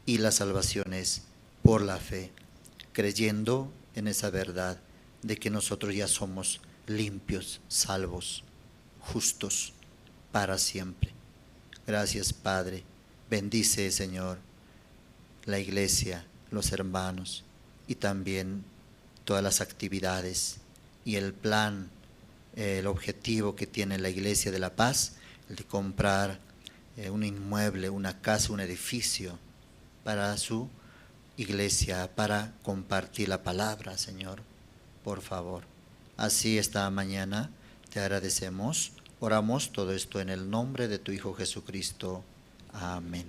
Y la salvación es por la fe, creyendo en esa verdad de que nosotros ya somos limpios, salvos, justos para siempre. Gracias, Padre. Bendice, Señor, la iglesia, los hermanos y también todas las actividades y el plan, el objetivo que tiene la Iglesia de la Paz, el de comprar un inmueble, una casa, un edificio para su iglesia, para compartir la palabra, Señor. Por favor, Así esta mañana te agradecemos. Oramos todo esto en el nombre de tu Hijo Jesucristo. Amén.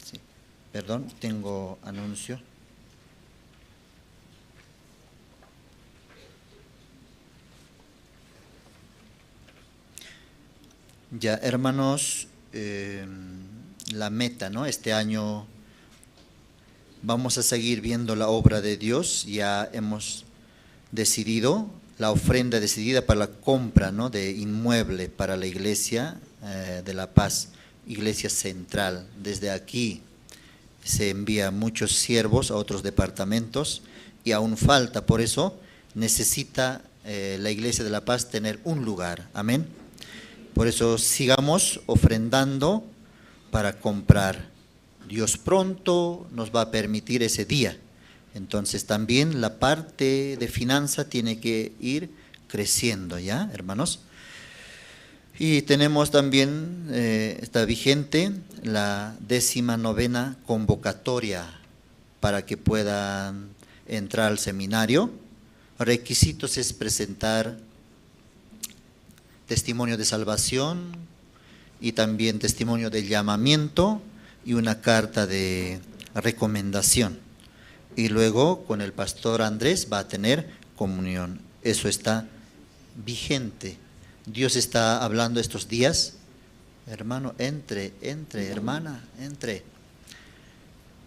Sí. Perdón, tengo anuncio. Ya, hermanos, la meta, ¿no? Este año vamos a seguir viendo la obra de Dios. Ya hemos decidido, la ofrenda decidida para la compra, ¿no?, de inmueble para la iglesia de La Paz, iglesia central. Desde aquí se envía muchos siervos a otros departamentos y aún falta, por eso necesita la iglesia de La Paz tener un lugar. Amén. Por eso sigamos ofrendando para comprar. Dios pronto nos va a permitir ese día. Entonces también la parte de finanza tiene que ir creciendo, ¿ya, hermanos? Y tenemos también, está vigente la 19ª convocatoria para que puedan entrar al seminario. Requisitos es presentar testimonio de salvación y también testimonio de llamamiento y una carta de recomendación. Y luego con el pastor Andrés va a tener comunión. Eso está vigente. Dios está hablando estos días. Hermano, entre, hermana, entre.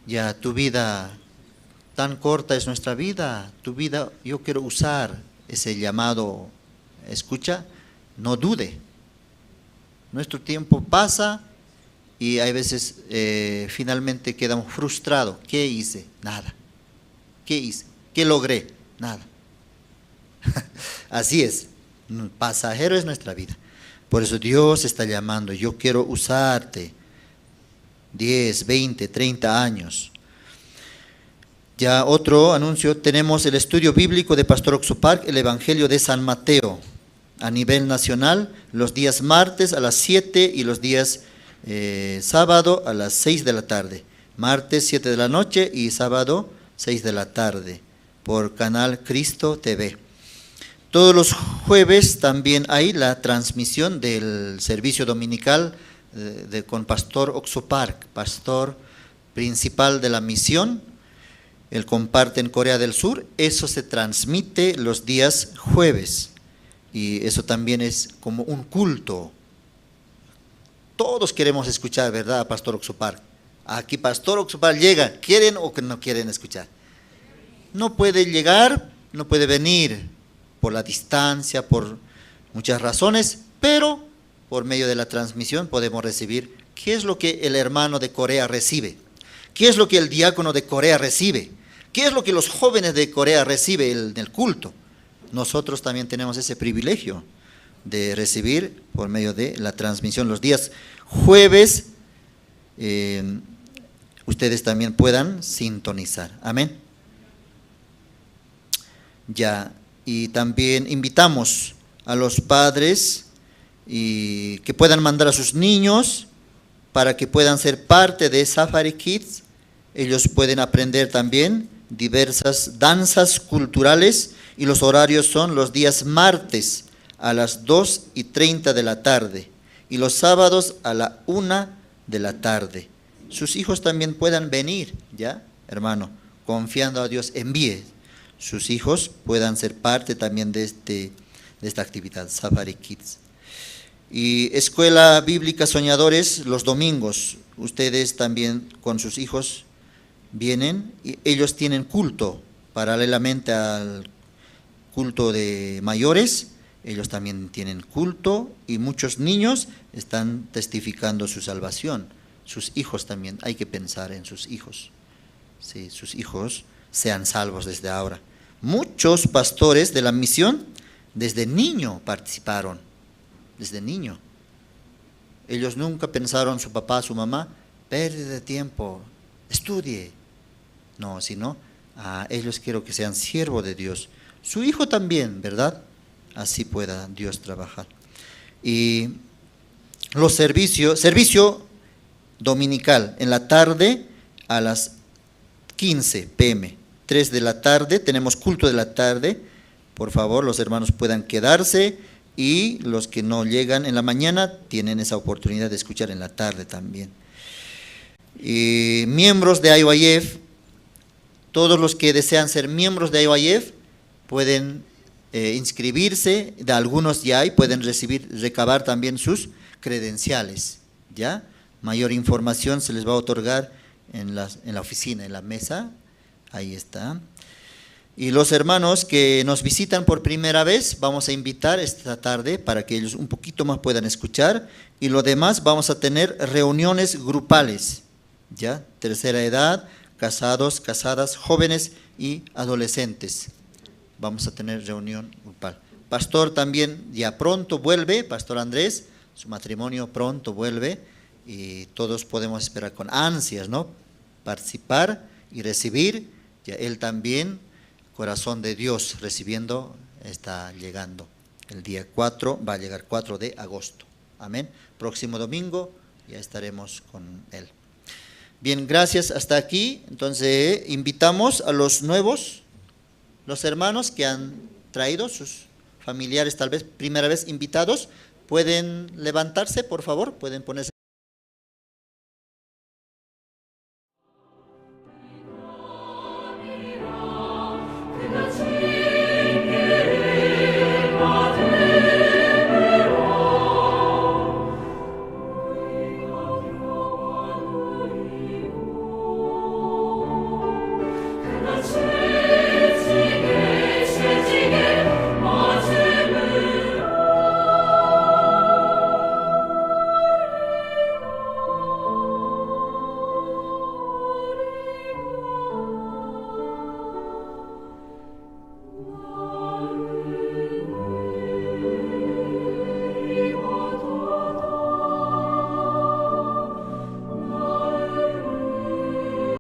Ya tu vida, tan corta es nuestra vida. Tu vida, yo quiero usar ese llamado. Escucha, no dude. Nuestro tiempo pasa y hay veces finalmente quedamos frustrados. ¿Qué hice? Nada. ¿Qué hice? ¿Qué logré? Nada. Así es. Pasajero es nuestra vida. Por eso Dios está llamando. Yo quiero usarte 10, 20, 30 años. Ya otro anuncio. Tenemos el estudio bíblico de Pastor Oxopark, el Evangelio de San Mateo. A nivel nacional, los días martes a las 7 y los días sábado a las 6 de la tarde. Martes 7 de la noche y sábado 6 de la tarde por Canal Cristo TV. Todos los jueves también hay la transmisión del servicio dominical con Pastor Oxopark, pastor principal de la misión. Él comparte en Corea del Sur. Eso se transmite los días jueves. Y eso también es como un culto. Todos queremos escuchar, ¿verdad?, a Pastor Oxopark. Aquí Pastor Oxopark llega, ¿quieren o no quieren escuchar? No puede llegar, no puede venir por la distancia, por muchas razones, pero por medio de la transmisión podemos recibir qué es lo que el hermano de Corea recibe, qué es lo que el diácono de Corea recibe, qué es lo que los jóvenes de Corea reciben en el culto. Nosotros también tenemos ese privilegio de recibir por medio de la transmisión los días jueves. Ustedes también puedan sintonizar. Amén. Ya, y también invitamos a los padres y que puedan mandar a sus niños para que puedan ser parte de Safari Kids. Ellos pueden aprender también diversas danzas culturales y los horarios son los días martes a las 2:30 de la tarde y los sábados a la 1 de la tarde. Sus hijos también puedan venir, ¿ya, hermano? Confiando a Dios, envíe. Sus hijos puedan ser parte también de esta actividad, Safari Kids. Y Escuela Bíblica Soñadores, los domingos, ustedes también con sus hijos vienen y ellos tienen culto, paralelamente al culto de mayores, ellos también tienen culto y muchos niños están testificando su salvación. Sus hijos también, hay que pensar en sus hijos. Sí, sus hijos sean salvos desde ahora. Muchos pastores de la misión desde niño participaron, desde niño. Ellos nunca pensaron, su papá, su mamá, pérdida de tiempo, estudie. No, sino ellos quiero que sean siervos de Dios. Su hijo también, ¿verdad? Así pueda Dios trabajar. Y los servicio dominical en la tarde a las 15 p.m. 3 de la tarde, tenemos culto de la tarde por favor, los hermanos puedan quedarse y los que no llegan en la mañana tienen esa oportunidad de escuchar en la tarde también. Miembros de IYF, todos los que desean ser miembros de IYF pueden inscribirse, de algunos ya hay, pueden recabar también sus credenciales, ¿ya? Mayor información se les va a otorgar en la oficina, en la mesa, ahí está. Y los hermanos que nos visitan por primera vez, vamos a invitar esta tarde para que ellos un poquito más puedan escuchar, y lo demás vamos a tener reuniones grupales, ¿ya? Tercera edad, casados, casadas, jóvenes y adolescentes. Vamos a tener reunión grupal. Pastor también ya pronto vuelve, Pastor Andrés, su matrimonio pronto vuelve, y todos podemos esperar con ansias, ¿no? Participar y recibir, ya él también, corazón de Dios, recibiendo, está llegando. El día 4, va a llegar 4 de agosto. Amén. Próximo domingo ya estaremos con él. Bien, gracias hasta aquí. Entonces invitamos a los nuevos, los hermanos que han traído sus familiares, tal vez primera vez invitados, pueden levantarse, por favor, pueden ponerse.